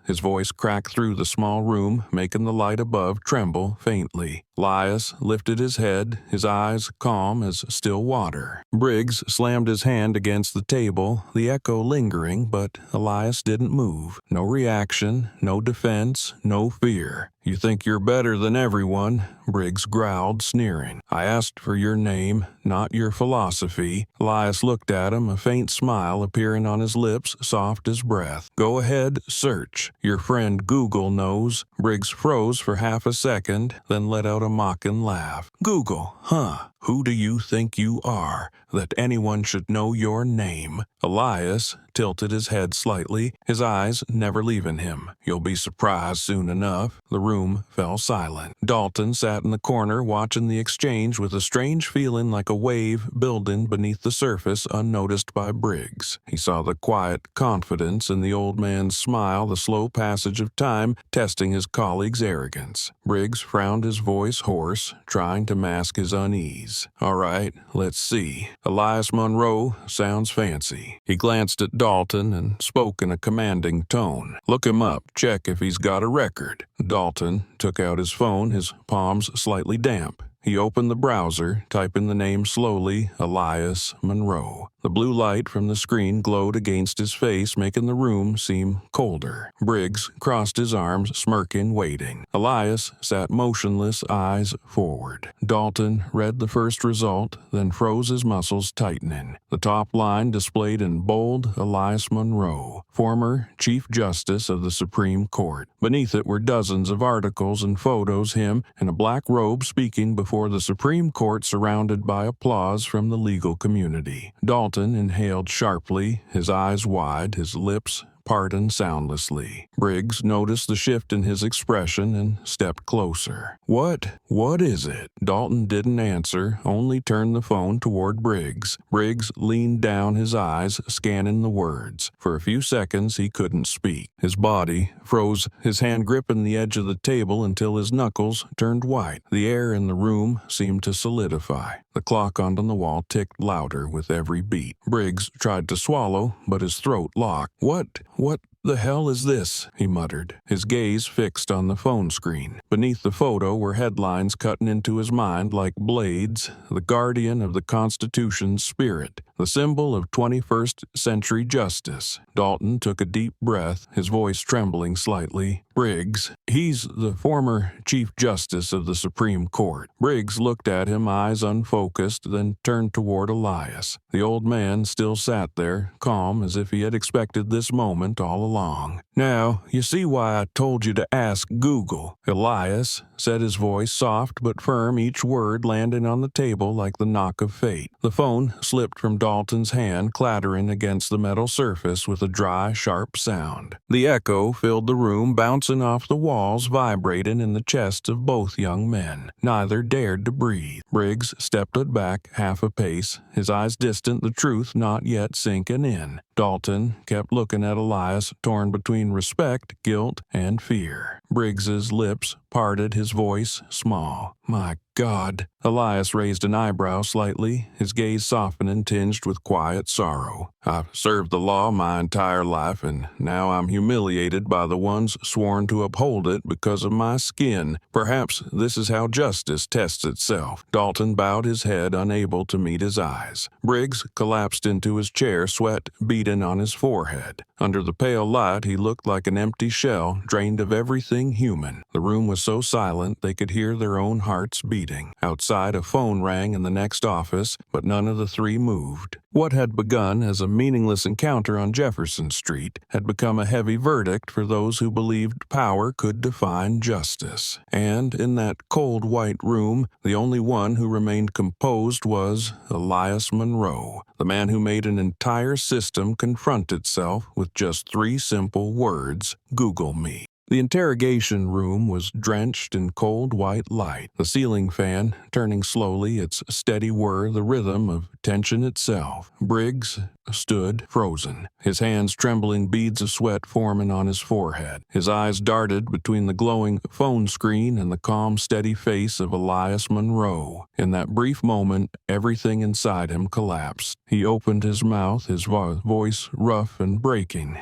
His voice cracked through the small room, making the light above tremble faintly. Elias lifted his head, his eyes calm as still water. Briggs slammed his hand against the table, the echo lingering, but Elias didn't move. No reaction, no defense, no fear. "You think you're better than everyone," Briggs growled, sneering. "I asked for your name, not your philosophy." Elias looked at him, a faint smile appearing on his lips, soft as breath. "Go ahead, search. Your friend Google knows." Briggs froze for half a second, then let out a mocking laugh. "Google, huh? Who do you think you are, that anyone should know your name?" Elias tilted his head slightly, his eyes never leaving him. "You'll be surprised soon enough." The room fell silent. Dalton sat in the corner watching the exchange with a strange feeling like a wave building beneath the surface unnoticed by Briggs. He saw the quiet confidence in the old man's smile, the slow passage of time testing his colleague's arrogance. Briggs frowned, his voice hoarse, trying to mask his unease. "All right, let's see. Elias Monroe sounds fancy." He glanced at Dalton and spoke in a commanding tone. "Look him up. Check if he's got a record." Dalton took out his phone, his palms slightly damp. He opened the browser, typing the name slowly, Elias Monroe. The blue light from the screen glowed against his face, making the room seem colder. Briggs crossed his arms, smirking, waiting. Elias sat motionless, eyes forward. Dalton read the first result, then froze, his muscles tightening. The top line displayed in bold, Elias Monroe, former Chief Justice of the Supreme Court. Beneath it were dozens of articles and photos, him in a black robe speaking before the Supreme Court, surrounded by applause from the legal community. Dalton inhaled sharply, his eyes wide, his lips parting soundlessly. Briggs noticed the shift in his expression and stepped closer. What is it?" Dalton didn't answer, only turned the phone toward Briggs. Briggs leaned down, his eyes scanning the words. For a few seconds he couldn't speak. His body froze, his hand gripping the edge of the table until his knuckles turned white. The air in the room seemed to solidify. The clock on the wall ticked louder with every beat. Briggs tried to swallow, but his throat locked. What the hell is this?" he muttered, his gaze fixed on the phone screen. Beneath the photo were headlines cutting into his mind like blades: "The Guardian of the Constitution's Spirit. the symbol of 21st century justice. Dalton took a deep breath, his voice trembling slightly. Briggs, he's the former Chief Justice of the Supreme Court. Briggs looked at him, eyes unfocused, then turned toward Elias. The old man still sat there, calm as if he had expected this moment all along. "Now, you see why I told you to ask Google," Elias said, his voice soft but firm, each word landing on the table like the knock of fate. The phone slipped from Dalton's hand, clattering against the metal surface with a dry, sharp sound. The echo filled the room, bouncing off the walls, vibrating in the chests of both young men. Neither dared to breathe. Briggs stepped back half a pace, his eyes distant, the truth not yet sinking in. Dalton kept looking at Elias, torn between respect, guilt, and fear. Briggs's lips parted, his voice small. "My God." Elias raised an eyebrow slightly, his gaze softening, tinged with quiet sorrow. "I've served the law my entire life, and now I'm humiliated by the ones sworn to uphold it because of my skin. Perhaps this is how justice tests itself." Dalton bowed his head, unable to meet his eyes. Briggs collapsed into his chair, sweat beading on his forehead. Under the pale light, he looked like an empty shell, drained of everything human. The room was so silent they could hear their own hearts beating. Outside, a phone rang in the next office, but none of the three moved. What had begun as a meaningless encounter on Jefferson Street had become a heavy verdict for those who believed power could define justice. And in that cold white room, the only one who remained composed was Elias Monroe, the man who made an entire system confront itself with just 3 simple words: "Google me." The interrogation room was drenched in cold white light, the ceiling fan turning slowly, its steady whir the rhythm of tension itself. Briggs stood frozen, his hands trembling, beads of sweat forming on his forehead. His eyes darted between the glowing phone screen and the calm, steady face of Elias Monroe. In that brief moment, everything inside him collapsed. He opened his mouth, his voice rough and breaking.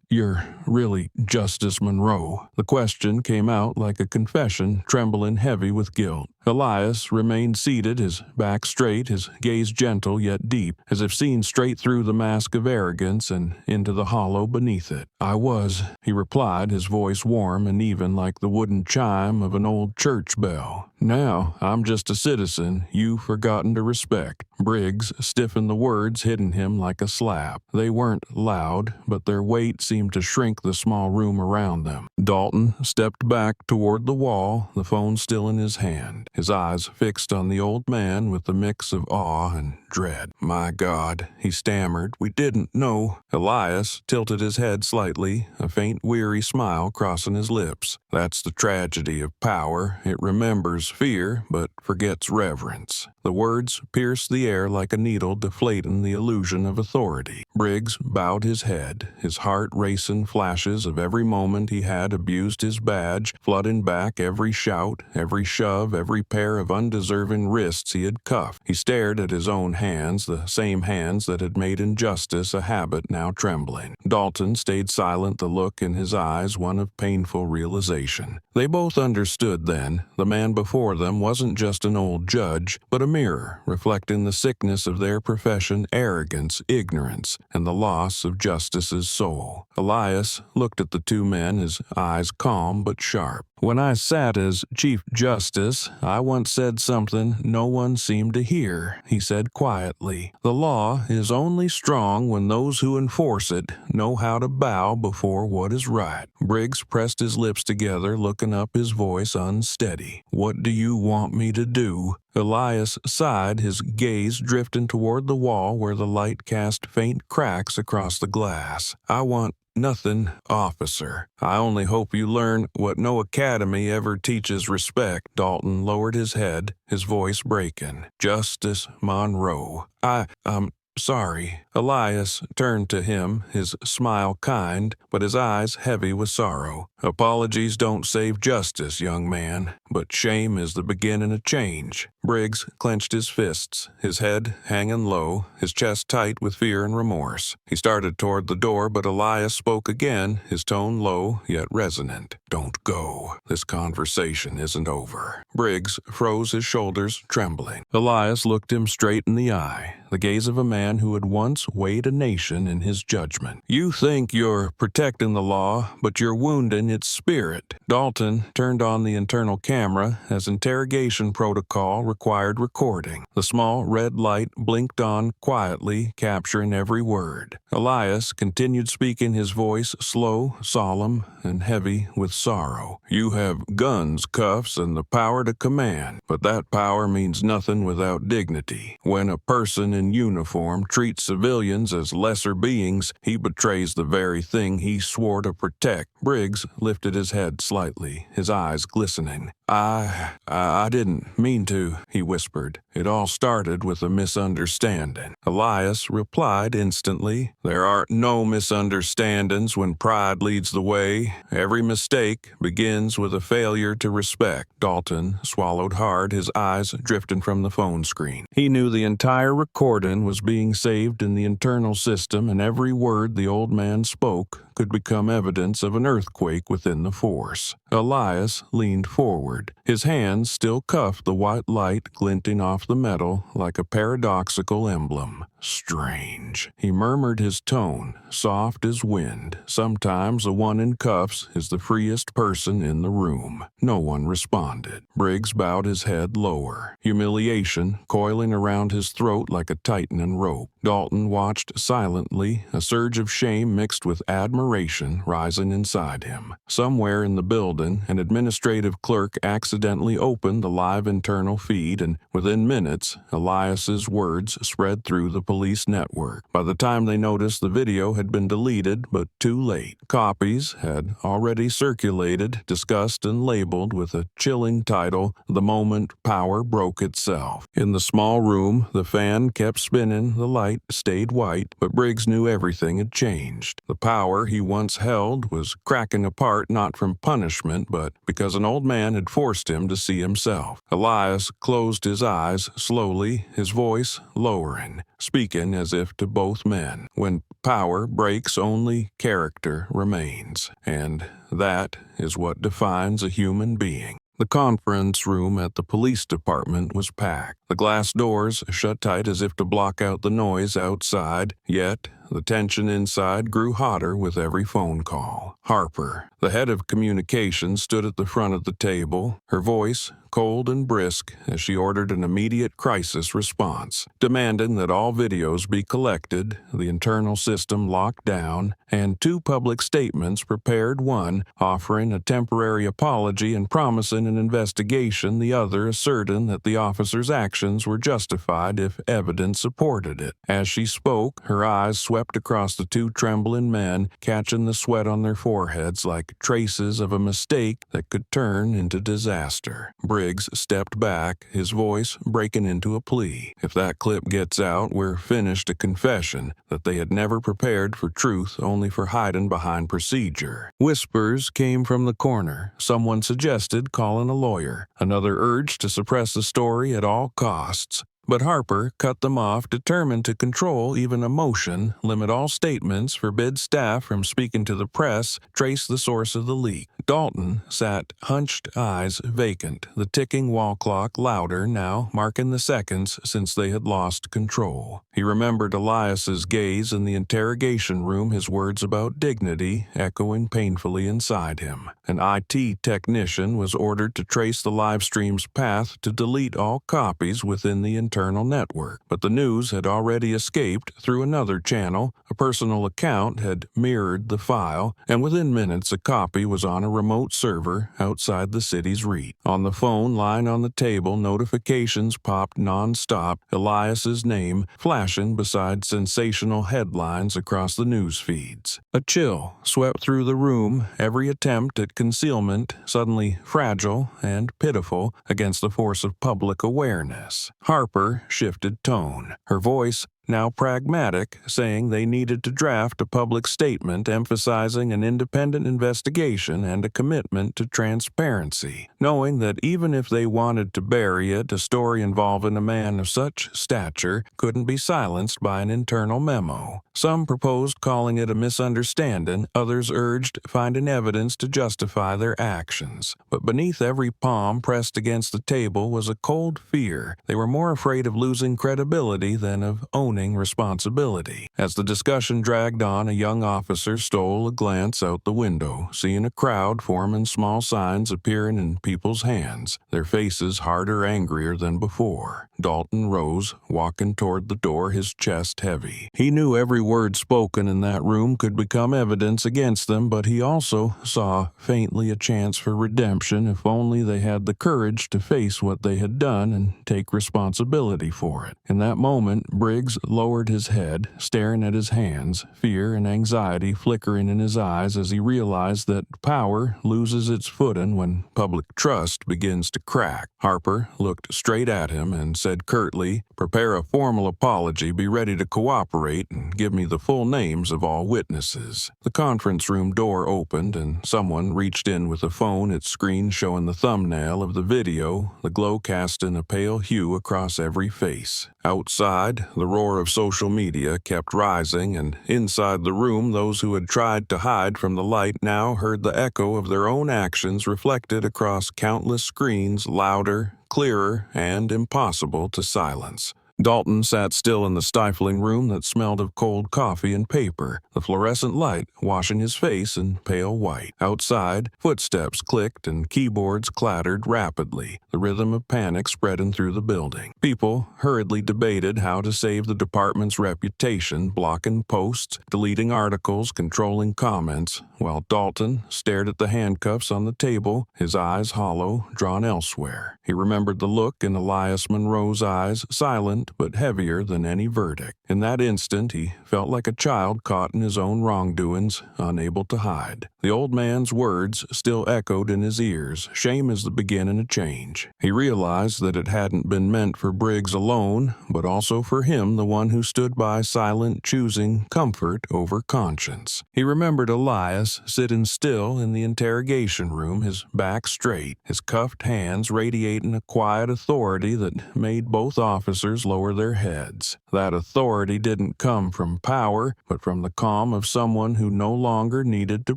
You're really Justice Monroe?" The question came out like a confession, trembling heavy with guilt. Elias remained seated, his back straight, his gaze gentle yet deep, as if seen straight through the mask of arrogance and into the hollow beneath it. "I was," he replied, his voice warm and even like the wooden chime of an old church bell. "Now I'm just a citizen you've forgotten to respect." Briggs stiffened, the words hitting him like a slap. They weren't loud, but their weight seemed to shrink the small room around them. Dalton stepped back toward the wall, the phone still in his hand, his eyes fixed on the old man with a mix of awe and dread. "My God," he stammered, "we didn't know." Elias tilted his head slightly, a faint weary smile crossing his lips. "That's the tragedy of power. It remembers fear, but forgets reverence." The words pierced the air like a needle, deflating the illusion of authority. Briggs bowed his head, his heart racing, flashes of every moment he had abused his badge, flooding back every shout, every shove, every pair of undeserving wrists he had cuffed. He stared at his own hands, the same hands that had made injustice a habit now trembling. Dalton stayed silent, the look in his eyes one of painful realization. They both understood then. The man before them wasn't just an old judge, but a mirror, reflecting the sickness of their profession, arrogance, ignorance, and the loss of justice's soul. Elias looked at the two men, his eyes calm but sharp. "When I sat as Chief Justice, I once said something no one seemed to hear," he said quietly. "The law is only strong when those who enforce it know how to bow before what is right." Briggs pressed his lips together, looking up, his voice unsteady. "What do you want me to do?" Elias sighed, his gaze drifting toward the wall where the light cast faint cracks across the glass. "I want nothing, officer. I only hope you learn what no academy ever teaches: respect." Dalton lowered his head, his voice breaking. "Justice Monroe. I'm sorry." Elias turned to him, his smile kind, but his eyes heavy with sorrow. "Apologies don't save justice, young man, but shame is the beginning of change." Briggs clenched his fists, his head hanging low, his chest tight with fear and remorse. He started toward the door, but Elias spoke again, his tone low yet resonant. "Don't go. This conversation isn't over." Briggs froze his shoulders, trembling. Elias looked him straight in the eye, the gaze of a man who had once weighed a nation in his judgment. "You think you're protecting the law, but you're wounding its spirit." Dalton turned on the internal camera as interrogation protocol required recording. The small red light blinked on quietly, capturing every word. Elias continued speaking, his voice slow, solemn, and heavy with sorrow. "You have guns, cuffs, and the power to command, but that power means nothing without dignity. When a person in uniform treats civilians as lesser beings, he betrays the very thing he swore to protect." Briggs lifted his head slightly, his eyes glistening. I didn't mean to," he whispered. "It all started with a misunderstanding." Elias replied instantly, "There are no misunderstandings when pride leads the way. Every mistake begins with a failure to respect." Dalton swallowed hard, his eyes drifting from the phone screen. He knew the entire recording was being saved in the internal system, and every word the old man spoke could become evidence of an earthquake within the force. Elias leaned forward. His hands still cuffed the white light glinting off the metal like a paradoxical emblem. "Strange," he murmured, his tone soft as wind. "Sometimes the one in cuffs is the freest person in the room." No one responded. Briggs bowed his head lower, humiliation coiling around his throat like a tightening rope. Dalton watched silently, a surge of shame mixed with admiration rising inside him. Somewhere in the building, an administrative clerk accidentally opened the live internal feed, and within minutes, Elias's words spread through the police network. By the time they noticed, the video had been deleted, but too late. Copies had already circulated, discussed and labeled with a chilling title, "The Moment Power Broke Itself." In the small room, the fan kept spinning, the light stayed white, but Briggs knew everything had changed. The power he once held was cracking apart, not from punishment, but because an old man had forced him to see himself. Elias closed his eyes slowly, his voice lowering, speaking as if to both men. When power breaks, only character remains, and that is what defines a human being. The conference room at the police department was packed. The glass doors shut tight as if to block out the noise outside, yet the tension inside grew hotter with every phone call. Harper, the head of communications, stood at the front of the table, her voice cold and brisk as she ordered an immediate crisis response, demanding that all videos be collected, the internal system locked down, and 2 public statements prepared, one offering a temporary apology and promising an investigation, the other asserting that the officer's actions were justified if evidence supported it. As she spoke, her eyes swept across the 2 trembling men, catching the sweat on their foreheads like traces of a mistake that could turn into disaster. Briggs stepped back, his voice breaking into a plea. "If that clip gets out, we're finished." A confession that they had never prepared for truth, only for hiding behind procedure. Whispers came from the corner. Someone suggested calling a lawyer. Another urged to suppress the story at all costs. But Harper cut them off, determined to control even emotion, limit all statements, forbid staff from speaking to the press, trace the source of the leak. Dalton sat, hunched eyes vacant, the ticking wall clock louder now, marking the seconds since they had lost control. He remembered Elias's gaze in the interrogation room, his words about dignity echoing painfully inside him. An IT technician was ordered to trace the live stream's path to delete all copies within the internal network, but the news had already escaped through another channel. A personal account had mirrored the file, and within minutes a copy was on a remote server outside the city's reach. On the phone line on the table, notifications popped non-stop, Elias's name flashing beside sensational headlines across the news feeds. A chill swept through the room, every attempt at concealment suddenly fragile and pitiful against the force of public awareness. Harper shifted tone, her voice now pragmatic, saying they needed to draft a public statement emphasizing an independent investigation and a commitment to transparency, knowing that even if they wanted to bury it, a story involving a man of such stature couldn't be silenced by an internal memo. Some proposed calling it a misunderstanding, others urged finding evidence to justify their actions. But beneath every palm pressed against the table was a cold fear. They were more afraid of losing credibility than of owning responsibility. As the discussion dragged on, a young officer stole a glance out the window, seeing a crowd form and small signs appearing in people's hands, their faces harder, angrier than before. Dalton rose, walking toward the door, his chest heavy. He knew every word spoken in that room could become evidence against them, but he also saw faintly a chance for redemption if only they had the courage to face what they had done and take responsibility for it. In that moment, Briggs lowered his head, staring at his hands, fear and anxiety flickering in his eyes as he realized that power loses its footing when public trust begins to crack. Harper looked straight at him and said curtly, "Prepare a formal apology, be ready to cooperate, and give me the full names of all witnesses." The conference room door opened and someone reached in with a phone, its screen showing the thumbnail of the video, the glow casting a pale hue across every face. Outside, the roar of social media kept rising, and inside the room, those who had tried to hide from the light now heard the echo of their own actions reflected across countless screens, louder, clearer, and impossible to silence. Dalton sat still in the stifling room that smelled of cold coffee and paper, the fluorescent light washing his face in pale white. Outside, footsteps clicked and keyboards clattered rapidly, the rhythm of panic spreading through the building. People hurriedly debated how to save the department's reputation, blocking posts, deleting articles, controlling comments, while Dalton stared at the handcuffs on the table, his eyes hollow, drawn elsewhere. He remembered the look in Elias Monroe's eyes, silent but heavier than any verdict. In that instant, he felt like a child caught in his own wrongdoings, unable to hide. The old man's words still echoed in his ears. Shame is the beginning of change. He realized that it hadn't been meant for Briggs alone, but also for him, the one who stood by silent, choosing comfort over conscience. He remembered Elias sitting still in the interrogation room, his back straight, his cuffed hands radiating a quiet authority that made both officers lower their heads. That authority didn't come from power, but from the calm of someone who no longer needed to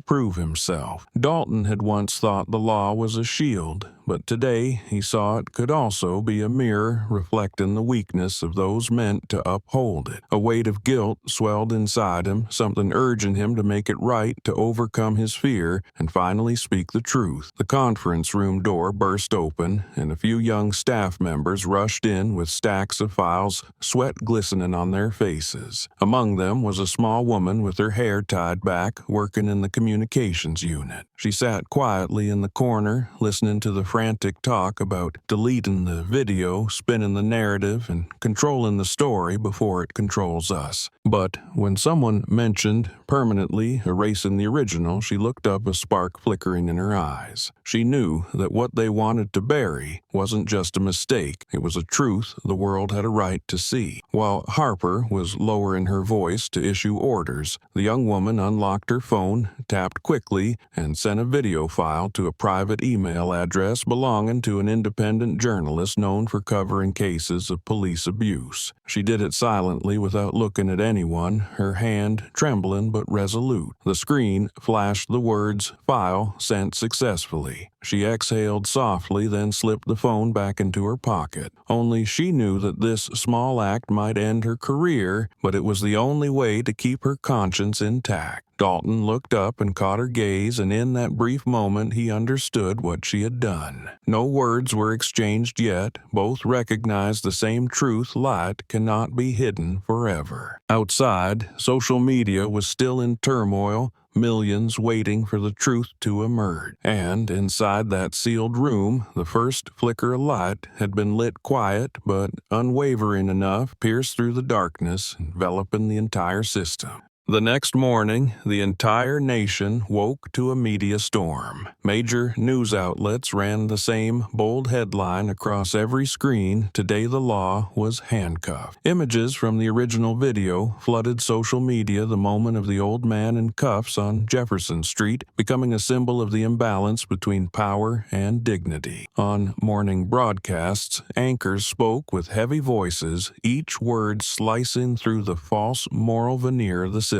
prove himself. Dalton had once thought the law was a shield, but today he saw it could also be a mirror reflecting the weakness of those meant to uphold it. A weight of guilt swelled inside him, something urging him to make it right, to overcome his fear, and finally speak the truth. The conference room door burst open, and a few young staff members rushed in with stacks of files, sweat glistening on their faces. Among them was a small woman with her hair tied back, working in the communications unit. She sat quietly in the corner, listening to the frantic talk about deleting the video, spinning the narrative, and controlling the story before it controls us. But when someone mentioned permanently erasing the original, she looked up, a spark flickering in her eyes. She knew that what they wanted to bury wasn't just a mistake, it was a truth the world had a right to see. While Harper was lowering her voice to issue orders, the young woman unlocked her phone, tapped quickly, and sent a video file to a private email address belonging to an independent journalist known for covering cases of police abuse. She did it silently without looking at anyone, her hand trembling but resolute. The screen flashed the words, "File sent successfully." She exhaled softly, then slipped the phone back into her pocket. Only she knew that this small act might end her career, but it was the only way to keep her conscience intact. Dalton looked up and caught her gaze, and in that brief moment he understood what she had done. No words were exchanged yet. Both recognized the same truth: light cannot be hidden forever. Outside, social media was still in turmoil, millions waiting for the truth to emerge. And inside that sealed room, the first flicker of light had been lit, quiet but unwavering enough, pierced through the darkness, enveloping the entire system. The next morning, the entire nation woke to a media storm. Major news outlets ran the same bold headline across every screen: "Today the law was handcuffed." Images from the original video flooded social media the moment of the old man in cuffs on Jefferson Street, becoming a symbol of the imbalance between power and dignity. On morning broadcasts, anchors spoke with heavy voices, each word slicing through the false moral veneer of the system.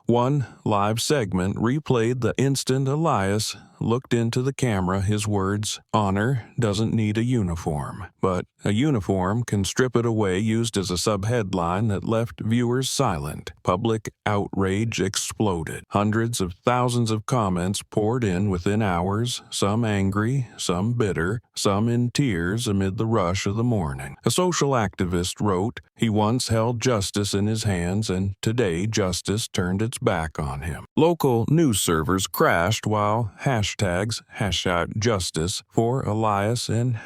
One live segment replayed the instant Elias looked into the camera, his words, "Honor doesn't need a uniform, but a uniform can strip it away," used as a subheadline that left viewers silent. Public outrage exploded. Hundreds of thousands of comments poured in within hours, some angry, some bitter, some in tears amid the rush of the morning. A social activist wrote, "He once held justice in his hands, and today justice turned its back on him." Local news servers crashed while hashtags #Justice for Elias and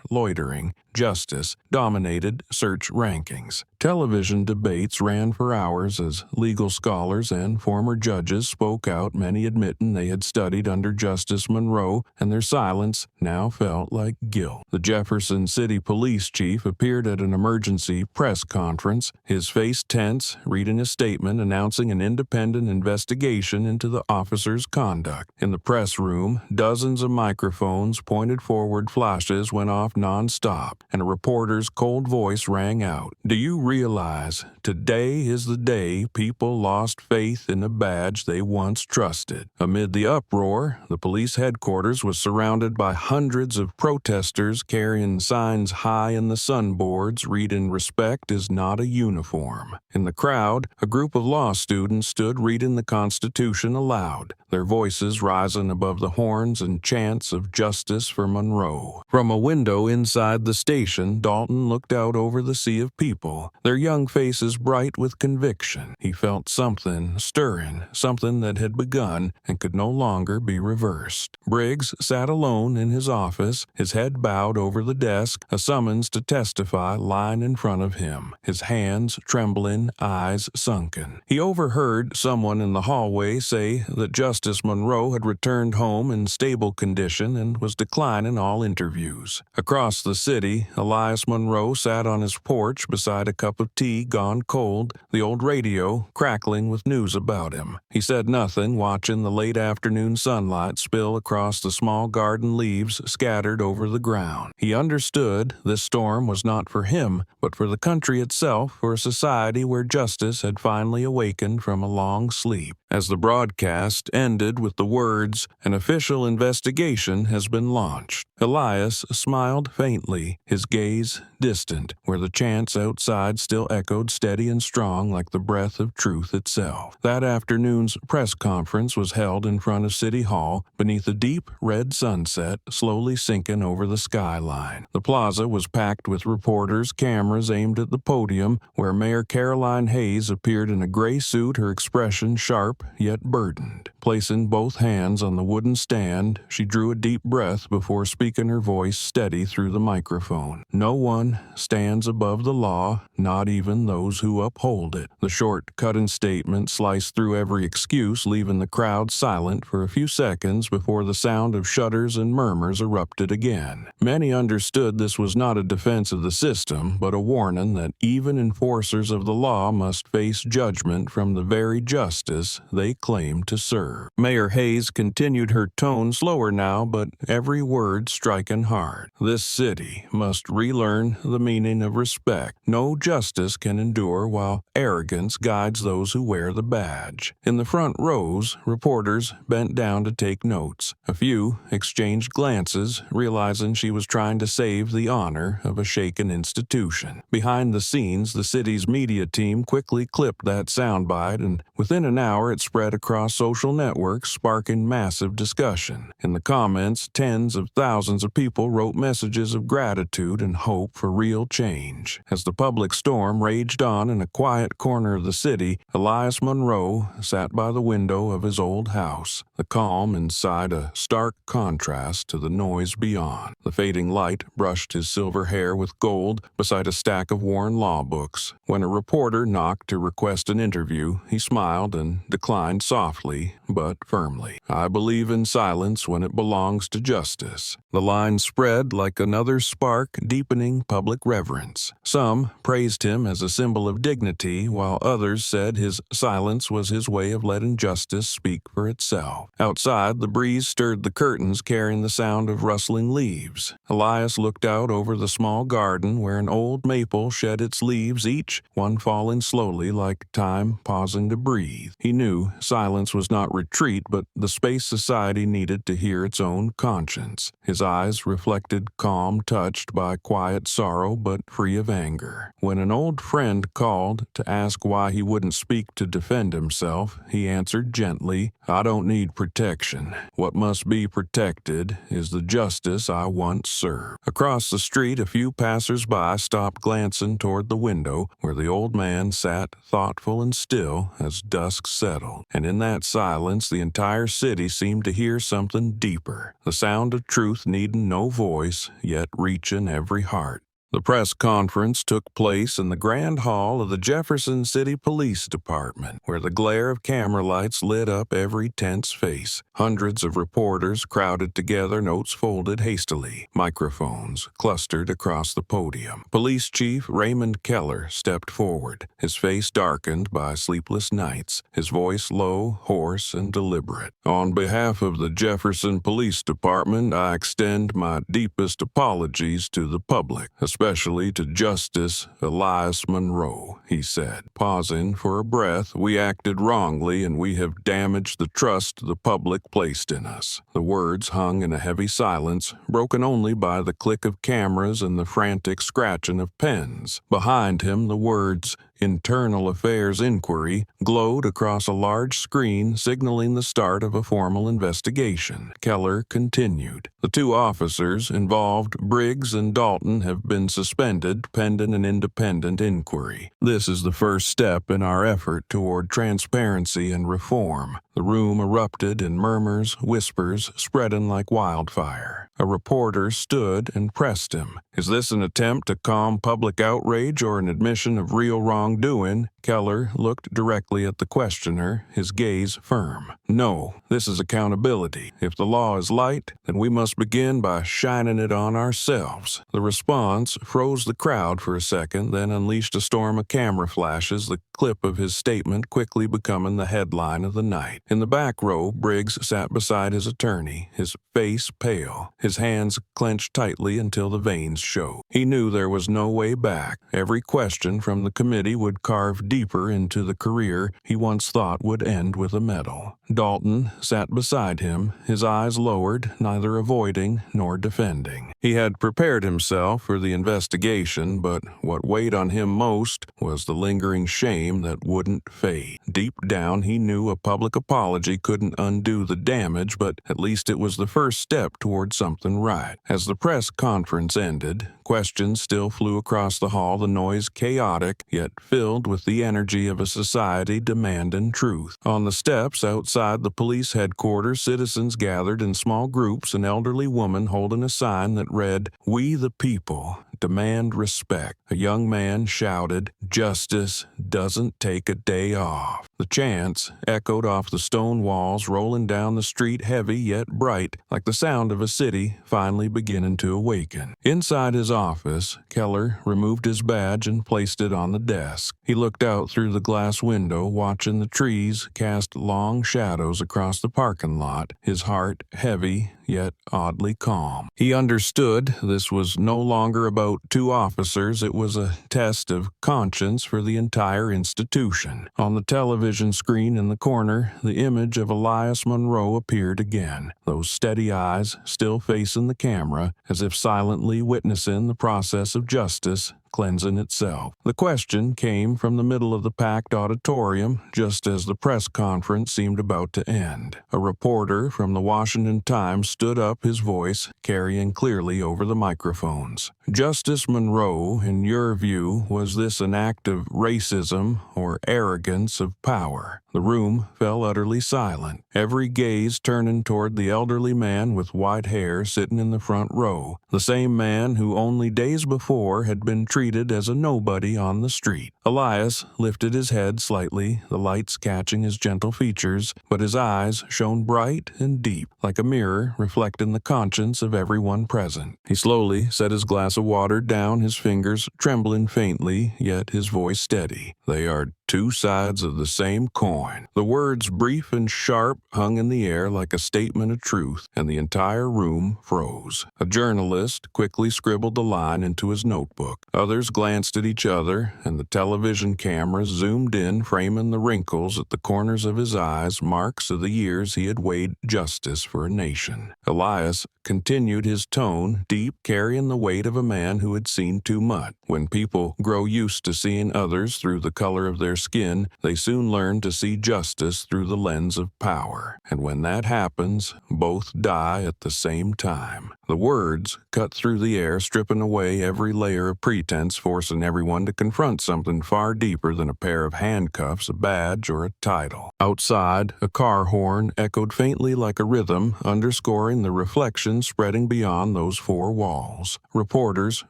#Loitering Justice dominated search rankings. Television debates ran for hours as legal scholars and former judges spoke out, many admitting they had studied under Justice Monroe, and their silence now felt like guilt. The Jefferson City police chief appeared at an emergency press conference, his face tense, reading a statement announcing an independent investigation into the officer's conduct. In the press room, dozens of microphones pointed forward, flashes went off nonstop, and a reporter's cold voice rang out, "Do you realize today is the day people lost faith in a badge they once trusted?" Amid the uproar, the police headquarters was surrounded by hundreds of protesters carrying signs high in the sunboards reading, "Respect is not a uniform." In the crowd, a group of law students stood reading the Constitution aloud, their voices rising above the horns and chants of justice for Monroe. From a window inside the station, Dalton looked out over the sea of people, their young faces bright with conviction. He felt something stirring, something that had begun and could no longer be reversed. Briggs sat alone in his office, his head bowed over the desk, a summons to testify lying in front of him, his hands trembling, eyes sunken. He overheard someone in the hallway say that Justice Monroe had returned home in stable condition and was declining all interviews. Across the city, Elias Monroe sat on his porch beside a cup of tea gone cold, the old radio crackling with news about him. He said nothing, watching the late afternoon sunlight spill across the small garden leaves scattered over the ground. He understood this storm was not for him, but for the country itself, for a society where justice had finally awakened from a long sleep. As the broadcast ended with the words, "An official investigation has been launched," Elias smiled faintly, his gaze distant, where the chants outside still echoed steady and strong like the breath of truth itself. That afternoon's press conference was held in front of City Hall, beneath a deep red sunset slowly sinking over the skyline. The plaza was packed with reporters, cameras aimed at the podium, where Mayor Caroline Hayes appeared in a gray suit, her expression sharp yet burdened. Placing both hands on the wooden stand, she drew a deep breath before speaking, her voice steady through the microphone. "No one stands above the law, not even those who uphold it." The short, cutting statement sliced through every excuse, leaving the crowd silent for a few seconds before the sound of shudders and murmurs erupted again. Many understood this was not a defense of the system, but a warning that even enforcers of the law must face judgment from the very justice they claim to serve. Mayor Hayes continued, her tone slower now, but every word striking hard. "This city must relearn the meaning of respect. No justice can endure while arrogance guides those who wear the badge." In the front rows, reporters bent down to take notes. A few exchanged glances, realizing she was trying to save the honor of a shaken institution. Behind the scenes, the city's media team quickly clipped that soundbite, and within an hour it spread across social networks, sparking massive discussion. In the comments, tens of thousands of people wrote messages of gratitude gratitude and hope for real change. As the public storm raged on in a quiet corner of the city, Elias Monroe sat by the window of his old house, the calm inside a stark contrast to the noise beyond. The fading light brushed his silver hair with gold beside a stack of worn law books. When a reporter knocked to request an interview, he smiled and declined softly but firmly. "I believe in silence when it belongs to justice." The line spread like another spark, deepening public reverence. Some praised him as a symbol of dignity, while others said his silence was his way of letting justice speak for itself. Outside, the breeze stirred the curtains, carrying the sound of rustling leaves. Elias looked out over the small garden where an old maple shed its leaves, each one falling slowly like time pausing to breathe. He knew silence was not retreat, but the space society needed to hear its own conscience. His eyes reflected calm, touched by quiet sorrow but free of anger. When an old friend called to ask why he wouldn't speak to defend himself, he answered gently, "I don't need protection. What must be protected is the justice I once served." Across the street, a few passers-by stopped, glancing toward the window where the old man sat thoughtful and still as dusk settled. And in that silence, the entire city seemed to hear something deeper, the sound of truth needing no voice, yet reaching every heart. The press conference took place in the grand hall of the Jefferson City Police Department, where the glare of camera lights lit up every tense face. Hundreds of reporters crowded together, notes folded hastily. Microphones clustered across the podium. Police Chief Raymond Keller stepped forward, his face darkened by sleepless nights, his voice low, hoarse, and deliberate. "On behalf of the Jefferson Police Department, I extend my deepest apologies to the public, especially to Justice Elias Monroe," he said. Pausing for a breath, "We acted wrongly and we have damaged the trust the public placed in us." The words hung in a heavy silence, broken only by the click of cameras and the frantic scratching of pens. Behind him, the words, "Internal Affairs Inquiry," glowed across a large screen, signaling the start of a formal investigation. Keller continued, "The two officers involved, Briggs and Dalton, have been suspended pending an independent inquiry. This is the first step in our effort toward transparency and reform." The room erupted in murmurs, whispers, spreading like wildfire. A reporter stood and pressed him. "Is this an attempt to calm public outrage or an admission of real wrongdoing?" Keller looked directly at the questioner, his gaze firm. "No, this is accountability. If the law is light, then we must begin by shining it on ourselves." The response froze the crowd for a second, then unleashed a storm of camera flashes, the clip of his statement quickly becoming the headline of the night. In the back row, Briggs sat beside his attorney, his face pale, his hands clenched tightly until the veins showed. He knew there was no way back. Every question from the committee would carve deeper into the career he once thought would end with a medal. Dalton sat beside him, his eyes lowered, neither avoiding nor defending. He had prepared himself for the investigation, but what weighed on him most was the lingering shame that wouldn't fade. Deep down, he knew a public apology couldn't undo the damage, but at least it was the first step toward something right. As the press conference ended, questions still flew across the hall, the noise chaotic, yet filled with the energy of a society demanding truth. On the steps outside the police headquarters, citizens gathered in small groups, an elderly woman holding a sign that read, "We the people demand respect." A young man shouted, "Justice doesn't take a day off." The chants echoed off the stone walls, rolling down the street heavy yet bright, like the sound of a city finally beginning to awaken. Inside his office, Keller removed his badge and placed it on the desk. He looked out through the glass window, watching the trees cast long shadows across the parking lot, his heart heavy yet oddly calm. He understood this was no longer about two officers, it was a test of conscience for the entire institution. On the television screen in the corner, the image of Elias Monroe appeared again, those steady eyes still facing the camera, as if silently witnessing the process of justice cleansing itself. The question came from the middle of the packed auditorium just as the press conference seemed about to end. A reporter from the Washington Times stood up, his voice carrying clearly over the microphones. Justice Monroe, in your view, was this an act of racism or arrogance of power? The room fell utterly silent, every gaze turning toward the elderly man with white hair sitting in the front row, the same man who only days before had been treated as a nobody on the street. Elias lifted his head slightly, the lights catching his gentle features, but his eyes shone bright and deep, like a mirror reflecting the conscience of everyone present. He slowly set his glass of water down, his fingers trembling faintly, yet his voice steady. They are two sides of the same coin. The words, brief and sharp, hung in the air like a statement of truth, and the entire room froze. A journalist quickly scribbled the line into his notebook. Others glanced at each other, and the television cameras zoomed in, framing the wrinkles at the corners of his eyes, marks of the years he had weighed justice for a nation. Elias continued, his tone deep, carrying the weight of a man who had seen too much. When people grow used to seeing others through the color of their skin, they soon learn to see justice through the lens of power. And when that happens, both die at the same time. The words cut through the air, stripping away every layer of pretense, forcing everyone to confront something far deeper than a pair of handcuffs, a badge, or a title. Outside, a car horn echoed faintly like a rhythm, underscoring the reflection spreading beyond those four walls. Reporters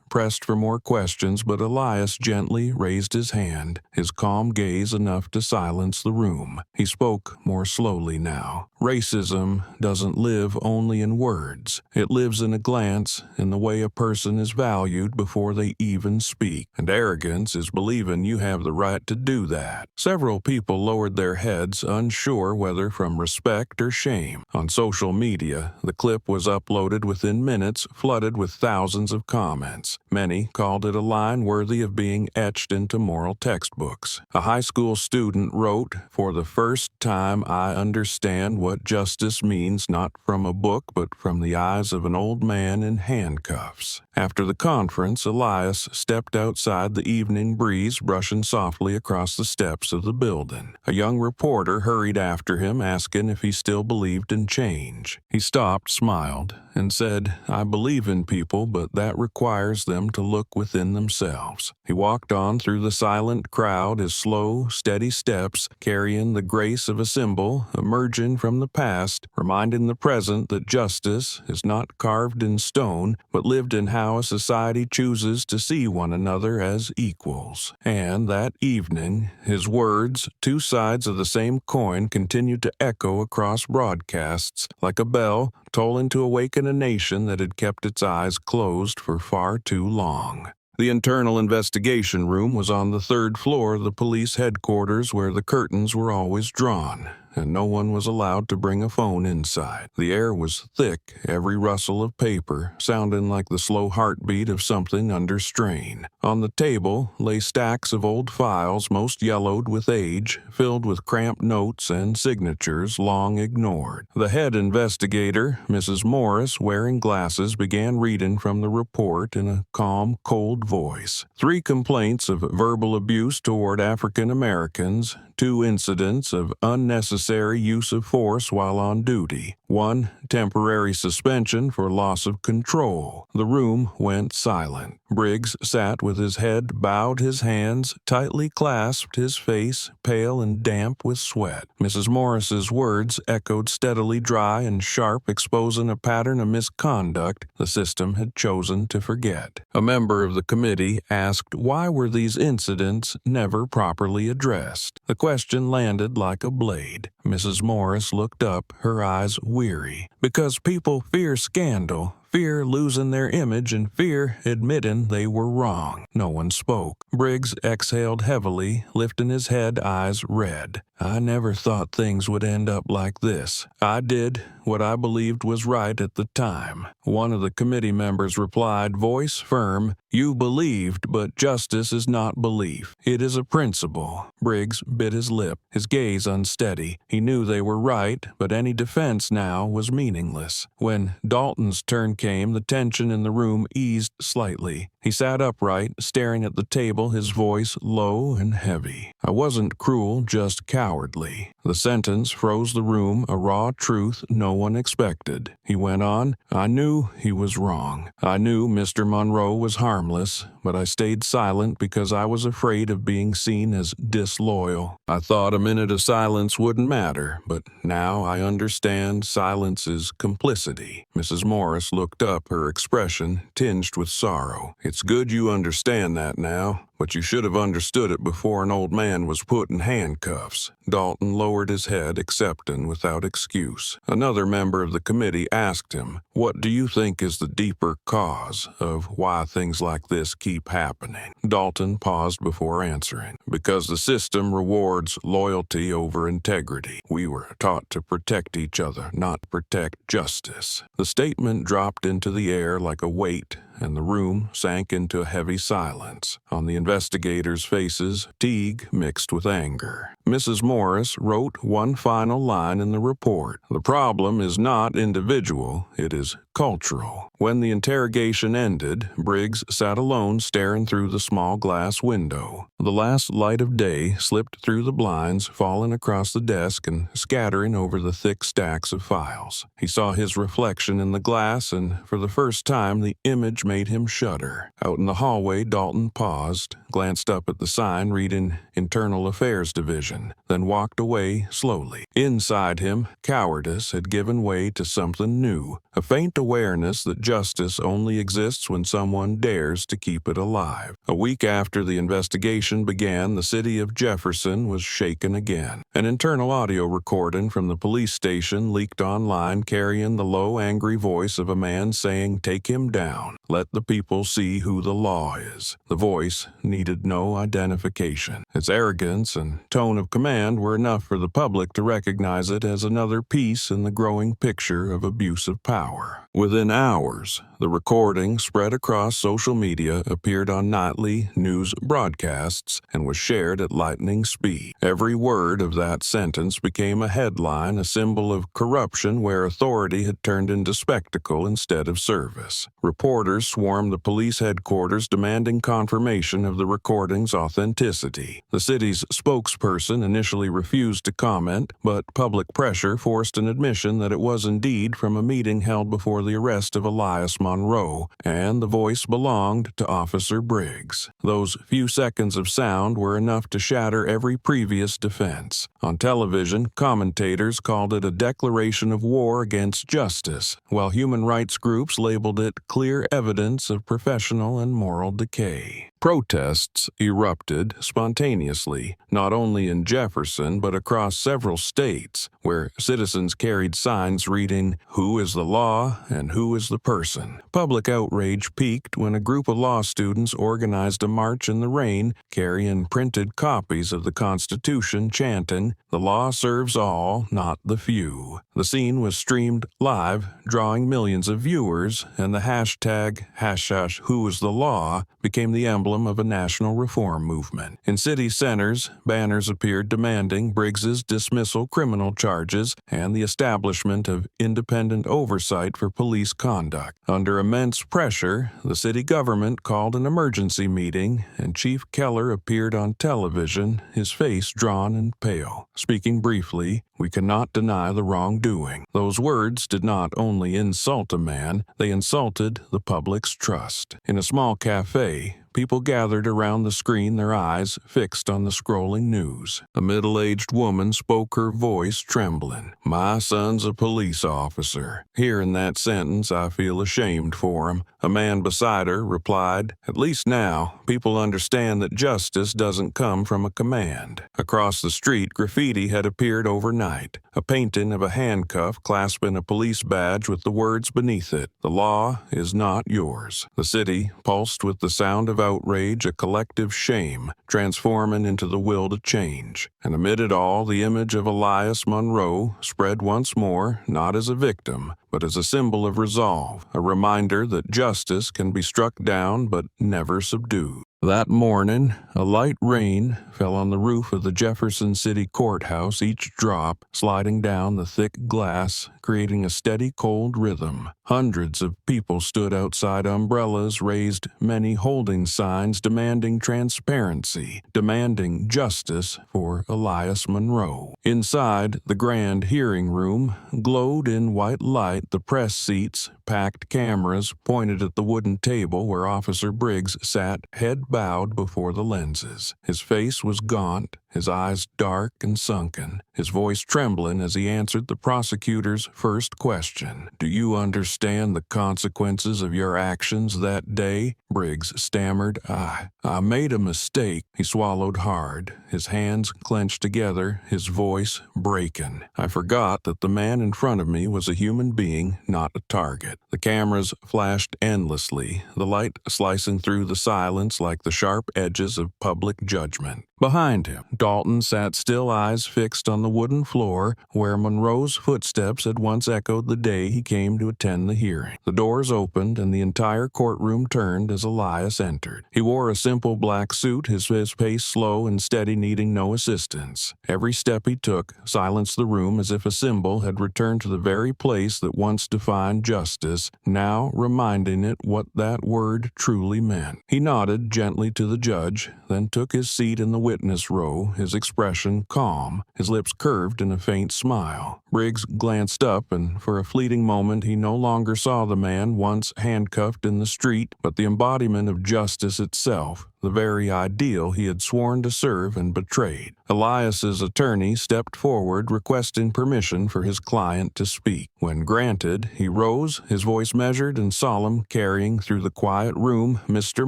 pressed for more questions, but Elias gently raised his hand, his calm gaze enough to silence the room. He spoke more slowly now. Racism doesn't live only in words. It lives in a glance, in the way a person is valued before they even speak. And arrogance is believing you have the right to do that. Several people lowered their heads, unsure whether from respect or shame. On social media, the clip was uploaded within minutes, flooded with thousands of comments. Many called it a line worthy of being etched into moral textbooks. A high school student wrote, "For the first time I understand what justice means, not from a book but from the eyes of an old man in handcuffs." After the conference, Elias stepped outside the evening breeze, brushing softly across the steps of the building. A young reporter hurried after him, asking if he still believed in change. He stopped, smiled, and said, "I believe in people, but that requires them to look within themselves." He walked on through the silent crowd, his slow, steady steps carrying the grace of a symbol, emerging from the past, reminding the present that justice is not carved in stone, but lived in how a society chooses to see one another as equals. And that evening, his words, two sides of the same coin, continued to echo across broadcasts like a bell tolling to awaken a nation that had kept its eyes closed for far too long. The internal investigation room was on the third floor of the police headquarters, where the curtains were always drawn, and no one was allowed to bring a phone inside. The air was thick, every rustle of paper sounding like the slow heartbeat of something under strain. On the table lay stacks of old files, most yellowed with age, filled with cramped notes and signatures long ignored. The head investigator, Mrs. Morris, wearing glasses, began reading from the report in a calm, cold voice. 3 complaints of verbal abuse toward African Americans, 2 incidents of unnecessary use of force while on duty, 1 temporary suspension for loss of control. The room went silent. Briggs sat with his head bowed, his hands tightly clasped, his face pale and damp with sweat. Mrs. Morris's words echoed steadily, dry and sharp, exposing a pattern of misconduct the system had chosen to forget. A member of the committee asked, why were these incidents never properly addressed? The question landed like a blade. Mrs. Morris looked up, her eyes weary. Because people fear scandal, fear losing their image, and fear admitting they were wrong. No one spoke. Briggs exhaled heavily, lifting his head, eyes red. I never thought things would end up like this. I did what I believed was right at the time. One of the committee members replied, voice firm, you believed, but justice is not belief. It is a principle. Briggs bit his lip, his gaze unsteady. He knew they were right, but any defense now was meaningless. When Dalton's turn came, the tension in the room eased slightly. He sat upright, staring at the table, his voice low and heavy. I wasn't cruel, just cowardly. The sentence froze the room, a raw truth no one expected. He went on, I knew he was wrong. I knew Mr. Monroe was harmless, but I stayed silent because I was afraid of being seen as disloyal. I thought a minute of silence wouldn't matter, but now I understand silence is complicity. Mrs. Morris looked up, her expression tinged with sorrow. It's good you understand that now, but you should have understood it before an old man was put in handcuffs. Dalton lowered his head, accepting without excuse. Another member of the committee asked him, what do you think is the deeper cause of why things like this keep happening? Dalton paused before answering. Because the system rewards loyalty over integrity. We were taught to protect each other, not protect justice. The statement dropped into the air like a weight, and the room sank into a heavy silence. On the investigators' faces, fatigue mixed with anger. Mrs. Morris wrote one final line in the report. The problem is not individual, it is cultural. When the interrogation ended, Briggs sat alone staring through the small glass window. The last light of day slipped through the blinds, falling across the desk and scattering over the thick stacks of files. He saw his reflection in the glass, and for the first time the image made him shudder. Out in the hallway, Dalton paused, glanced up at the sign reading Internal Affairs Division, then walked away slowly. Inside him, cowardice had given way to something new, a faint awareness that justice only exists when someone dares to keep it alive. A week after the investigation began, the city of Jefferson was shaken again. An internal audio recording from the police station leaked online, carrying the low, angry voice of a man saying, "Take him down. Let the people see who the law is." The voice needed no identification. Its arrogance and tone of command were enough for the public to recognize it as another piece in the growing picture of abuse of power. Within hours, the recording spread across social media, appeared on nightly news broadcasts, and was shared at lightning speed. Every word of that sentence became a headline, a symbol of corruption where authority had turned into spectacle instead of service. Reporters swarmed the police headquarters demanding confirmation of the recording's authenticity. The city's spokesperson initially refused to comment, but public pressure forced an admission that it was indeed from a meeting held before the arrest of Elias Monroe, and the voice belonged to Officer Briggs. Those few seconds of sound were enough to shatter every previous defense. On television, commentators called it a declaration of war against justice, while human rights groups labeled it clear evidence of professional and moral decay. Protests erupted spontaneously, not only in Jefferson but across several states, where citizens carried signs reading, "Who is the law and who is the person?" Public outrage peaked when a group of law students organized a march in the rain, carrying printed copies of the Constitution, chanting, "The law serves all, not the few." The scene was streamed live, drawing millions of viewers, and the hashtag #WhoIsTheLaw became the emblem of a national reform movement. In city centers, banners appeared demanding Briggs's dismissal, criminal charges, and the establishment of independent oversight for police conduct. Under immense pressure, the city government called an emergency meeting, and Chief Keller appeared on television, his face drawn and pale. Speaking briefly, "We cannot deny the wrongdoing." Those words did not only insult a man, they insulted the public's trust. In a small cafe, people gathered around the screen, their eyes fixed on the scrolling news. A middle-aged woman spoke, her voice trembling. "My son's a police officer." Hearing that sentence, I feel ashamed for him. A man beside her replied, "At least now, people understand that justice doesn't come from a command." Across the street, graffiti had appeared overnight. A painting of a handcuff clasping a police badge with the words beneath it, "The law is not yours." The city pulsed with the sound of outrage, a collective shame, transforming into the will to change. And amid it all, the image of Elias Monroe spread once more, not as a victim, but as a symbol of resolve, a reminder that justice can be struck down but never subdued. That morning, a light rain fell on the roof of the Jefferson City courthouse, each drop sliding down the thick glass, creating a steady cold rhythm. Hundreds of people stood outside umbrellas, raised many holding signs demanding transparency, demanding justice for Elias Monroe. Inside the grand hearing room glowed in white light the press seats, packed cameras pointed at the wooden table where Officer Briggs sat, head bowed before the lenses. His face was gaunt, his eyes dark and sunken, his voice trembling as he answered the prosecutor's first question. "Do you understand the consequences of your actions that day?" Briggs stammered. I made a mistake." He swallowed hard, his hands clenched together, his voice breaking. "I forgot that the man in front of me was a human being, not a target." The cameras flashed endlessly, the light slicing through the silence like the sharp edges of public judgment. Behind him, Dalton sat still, eyes fixed on the wooden floor where Monroe's footsteps had once echoed the day he came to attend the hearing. The doors opened and the entire courtroom turned as Elias entered. He wore a simple black suit, his pace slow and steady, needing no assistance. Every step he took silenced the room as if a symbol had returned to the very place that once defined justice, now reminding it what that word truly meant. He nodded gently to the judge, then took his seat in the witness row, his expression calm, his lips curved in a faint smile. Briggs glanced up, and for a fleeting moment he no longer saw the man once handcuffed in the street, but the embodiment of justice itself, the very ideal he had sworn to serve and betrayed. Elias's attorney stepped forward, requesting permission for his client to speak. When granted, he rose, his voice measured and solemn, carrying through the quiet room, "Mr.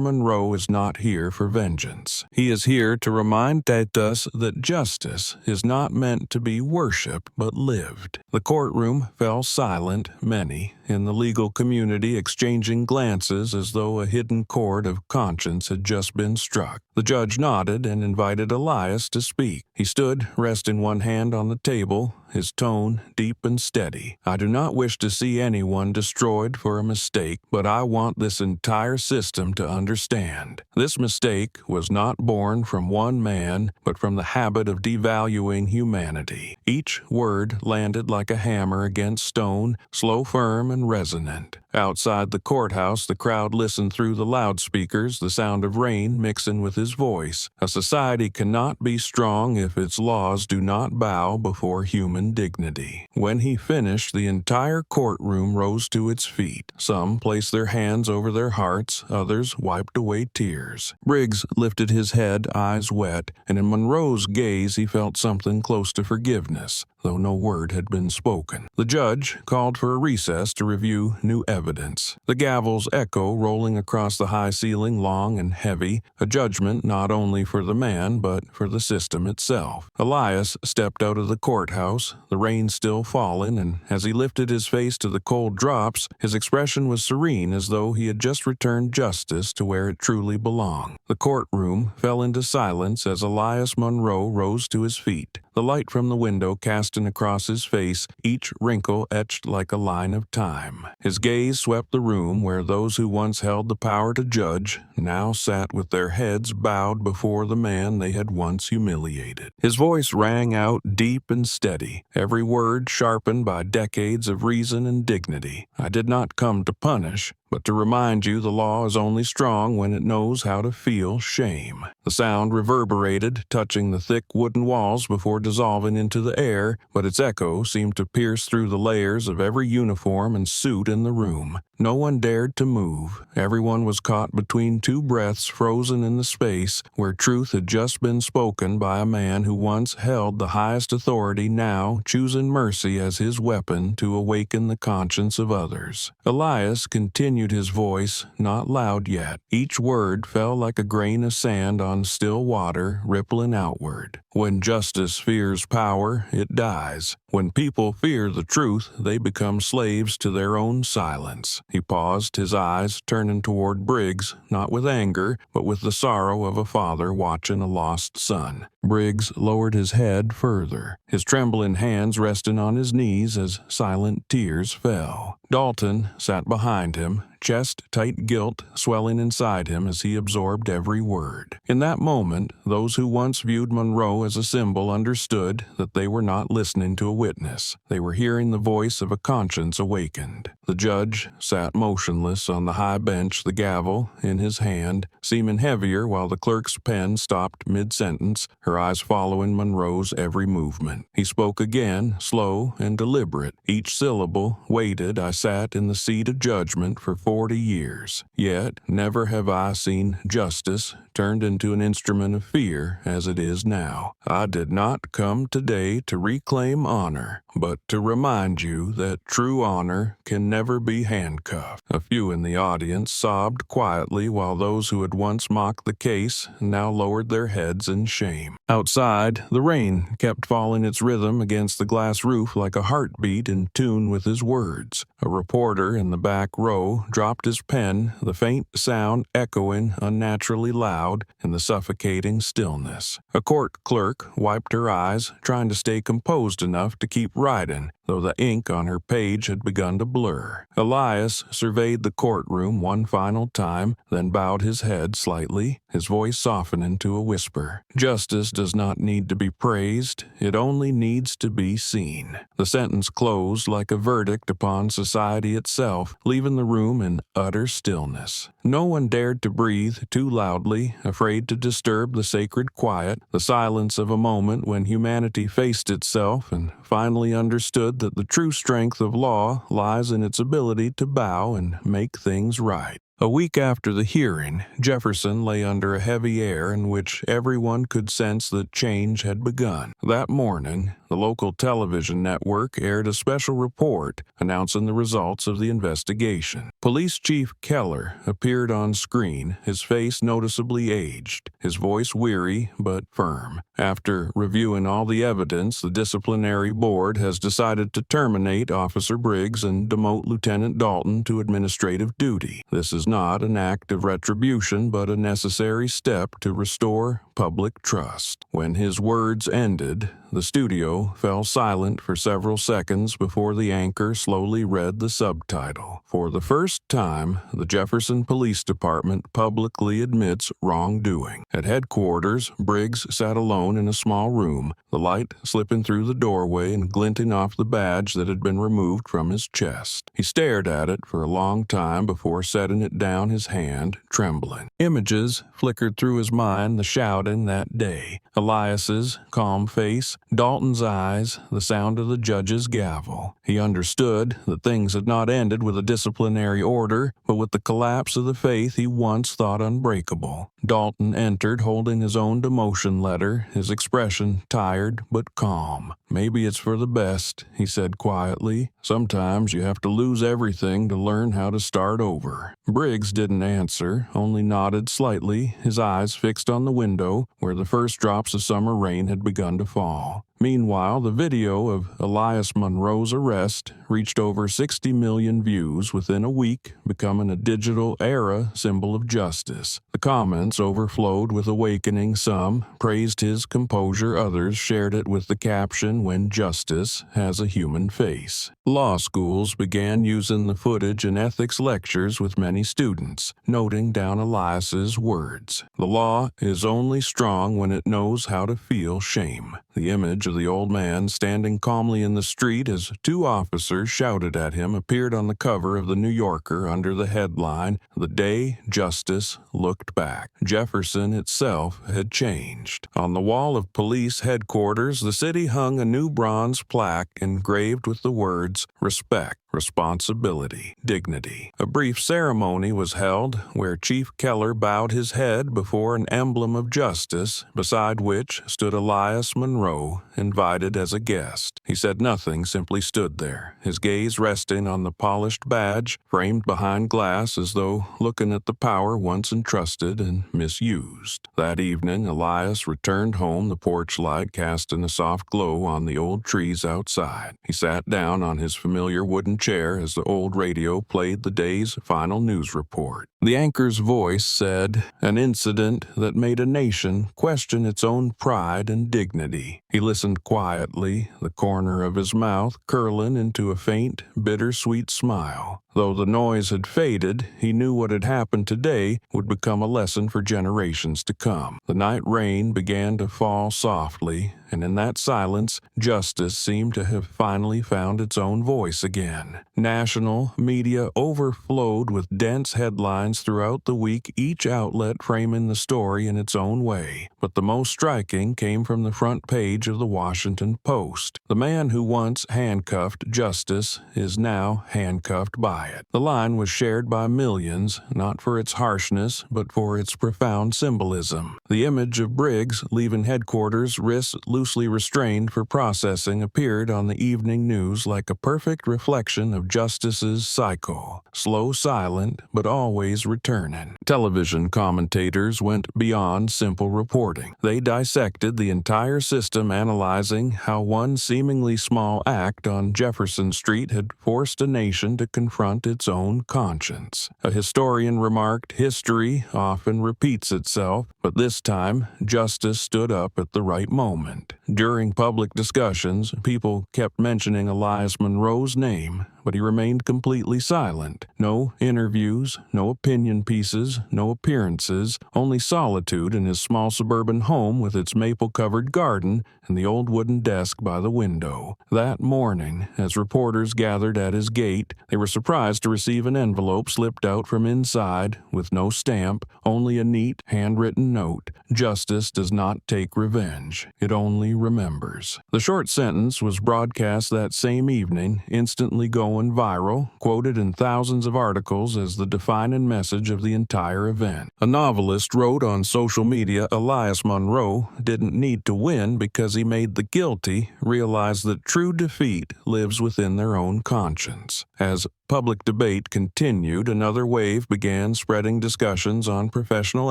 Monroe is not here for vengeance. He is here to remind us that justice is not meant to be worshipped but lived." The courtroom fell silent, many in the legal community exchanging glances as though a hidden chord of conscience had just been struck. The judge nodded and invited Elias to speak. He stood, resting one hand on the table, his tone deep and steady. "I do not wish to see anyone destroyed for a mistake, but I want this entire system to understand. This mistake was not born from one man, but from the habit of devaluing humanity." Each word landed like a hammer against stone, slow, firm, and resonant. Outside the courthouse, the crowd listened through the loudspeakers, the sound of rain mixing with his voice. A society cannot be strong if its laws do not bow before human dignity. When he finished, the entire courtroom rose to its feet. Some placed their hands over their hearts, others wiped away tears. Briggs lifted his head, eyes wet, and in Monroe's gaze he felt something close to forgiveness, though no word had been spoken. The judge called for a recess to review new evidence. The gavel's echo rolling across the high ceiling, long and heavy, a judgment not only for the man but for the system itself. Elias stepped out of the courthouse, the rain still falling, and as he lifted his face to the cold drops, his expression was serene as though he had just returned justice to where it truly belonged. The courtroom fell into silence as Elias Monroe rose to his feet. The light from the window casting across his face, each wrinkle etched like a line of time. His gaze swept the room where those who once held the power to judge now sat with their heads bowed before the man they had once humiliated. His voice rang out deep and steady, every word sharpened by decades of reason and dignity. "I did not come to punish, but to remind you the law is only strong when it knows how to feel shame." The sound reverberated, touching the thick wooden walls before dissolving into the air, but its echo seemed to pierce through the layers of every uniform and suit in the room. No one dared to move. Everyone was caught between two breaths, frozen in the space where truth had just been spoken by a man who once held the highest authority, now choosing mercy as his weapon to awaken the conscience of others. Elias continued his voice, not loud yet. Each word fell like a grain of sand on still water, rippling outward. "When justice fears power, it dies. When people fear the truth, they become slaves to their own silence." He paused, his eyes turning toward Briggs, not with anger, but with the sorrow of a father watching a lost son. Briggs lowered his head further, his trembling hands resting on his knees as silent tears fell. Dalton sat behind him, chest-tight guilt swelling inside him as he absorbed every word. In that moment, those who once viewed Monroe as a symbol understood that they were not listening to a witness. They were hearing the voice of a conscience awakened. The judge sat motionless on the high bench, the gavel in his hand, seeming heavier while the clerk's pen stopped mid-sentence, her eyes following Monroe's every movement. He spoke again, slow and deliberate. Each syllable weighted. I sat in the seat of judgment for 40 years. Yet never have I seen justice turned into an instrument of fear as it is now. I did not come today to reclaim honor, but to remind you that true honor can never be handcuffed. A few in the audience sobbed quietly while those who had once mocked the case now lowered their heads in shame. Outside, the rain kept falling its rhythm against the glass roof like a heartbeat in tune with his words. A reporter in the back row dropped his pen, the faint sound echoing unnaturally loud in the suffocating stillness. A court clerk wiped her eyes, trying to stay composed enough to keep writing, though the ink on her page had begun to blur. Elias surveyed the courtroom one final time, then bowed his head slightly, his voice softening to a whisper. Justice does not need to be praised, it only needs to be seen. The sentence closed like a verdict upon society itself, leaving the room in utter stillness. No one dared to breathe too loudly, afraid to disturb the sacred quiet, the silence of a moment when humanity faced itself and finally understood that the true strength of law lies in its ability to bow and make things right. A week after the hearing, Jefferson lay under a heavy air in which everyone could sense that change had begun. That morning, the local television network aired a special report announcing the results of the investigation. Police Chief Keller appeared on screen, his face noticeably aged, his voice weary but firm. After reviewing all the evidence, the disciplinary board has decided to terminate Officer Briggs and demote Lieutenant Dalton to administrative duty. This is not an act of retribution, but a necessary step to restore public trust. When his words ended, the studio fell silent for several seconds before the anchor slowly read the subtitle. For the first time, the Jefferson Police Department publicly admits wrongdoing. At headquarters, Briggs sat alone in a small room, the light slipping through the doorway and glinting off the badge that had been removed from his chest. He stared at it for a long time before setting it down, his hand trembling. Images flickered through his mind, the shouting that day, Elias's calm face, Dalton's eyes, the sound of the judge's gavel. He understood that things had not ended with a disciplinary order, but with the collapse of the faith he once thought unbreakable. Dalton entered holding his own demotion letter, his expression tired but calm. "Maybe it's for the best," he said quietly. "Sometimes you have to lose everything to learn how to start over." Briggs didn't answer, only nodded slightly, his eyes fixed on the window where the first drops of summer rain had begun to fall. Meanwhile, the video of Elias Monroe's arrest reached over 60 million views within a week, becoming a digital era symbol of justice. The comments overflowed with awakening. Some praised his composure, others shared it with the caption, "When justice has a human face." Law schools began using the footage in ethics lectures with many students, noting down Elias's words. "The law is only strong when it knows how to feel shame." The image of the old man standing calmly in the street as two officers shouted at him appeared on the cover of the New Yorker under the headline, "The Day Justice Looked Back." Jefferson itself had changed. On the wall of police headquarters, the city hung a new bronze plaque engraved with the words, "Respect, responsibility, dignity." A brief ceremony was held where Chief Keller bowed his head before an emblem of justice, beside which stood Elias Monroe, invited as a guest. He said nothing, simply stood there, his gaze resting on the polished badge, framed behind glass as though looking at the power once entrusted and misused. That evening, Elias returned home, the porch light casting a soft glow on the old trees outside. He sat down on his familiar wooden chair as the old radio played the day's final news report. The anchor's voice said, "An incident that made a nation question its own pride and dignity." He listened quietly, the corner of his mouth curling into a faint, bittersweet smile. Though the noise had faded, he knew what had happened today would become a lesson for generations to come. The night rain began to fall softly, and in that silence, justice seemed to have finally found its own voice again. National media overflowed with dense headlines throughout the week, each outlet framing the story in its own way. But the most striking came from the front page of the Washington Post. The man who once handcuffed justice is now handcuffed by it. The line was shared by millions, not for its harshness, but for its profound symbolism. The image of Briggs leaving headquarters, wrists loosely restrained for processing, appeared on the evening news like a perfect reflection of justice's cycle, slow, silent, but always returning. Television commentators went beyond simple reporting. They dissected the entire system, analyzing how one seemingly small act on Jefferson Street had forced a nation to confront its own conscience. A historian remarked, "History often repeats itself, but this time justice stood up at the right moment." During public discussions, people kept mentioning Elias Monroe's name, but he remained completely silent. No interviews, no opinion pieces, no appearances, only solitude in his small suburban home with its maple-covered garden and the old wooden desk by the window. That morning, as reporters gathered at his gate, they were surprised to receive an envelope slipped out from inside with no stamp, only a neat, handwritten note. "Justice does not take revenge. It only remembers." The short sentence was broadcast that same evening, instantly going viral, quoted in thousands of articles as the defining message of the entire event. A novelist wrote on social media, "Elias Monroe didn't need to win because he made the guilty realize that true defeat lives within their own conscience." As public debate continued, another wave began spreading discussions on professional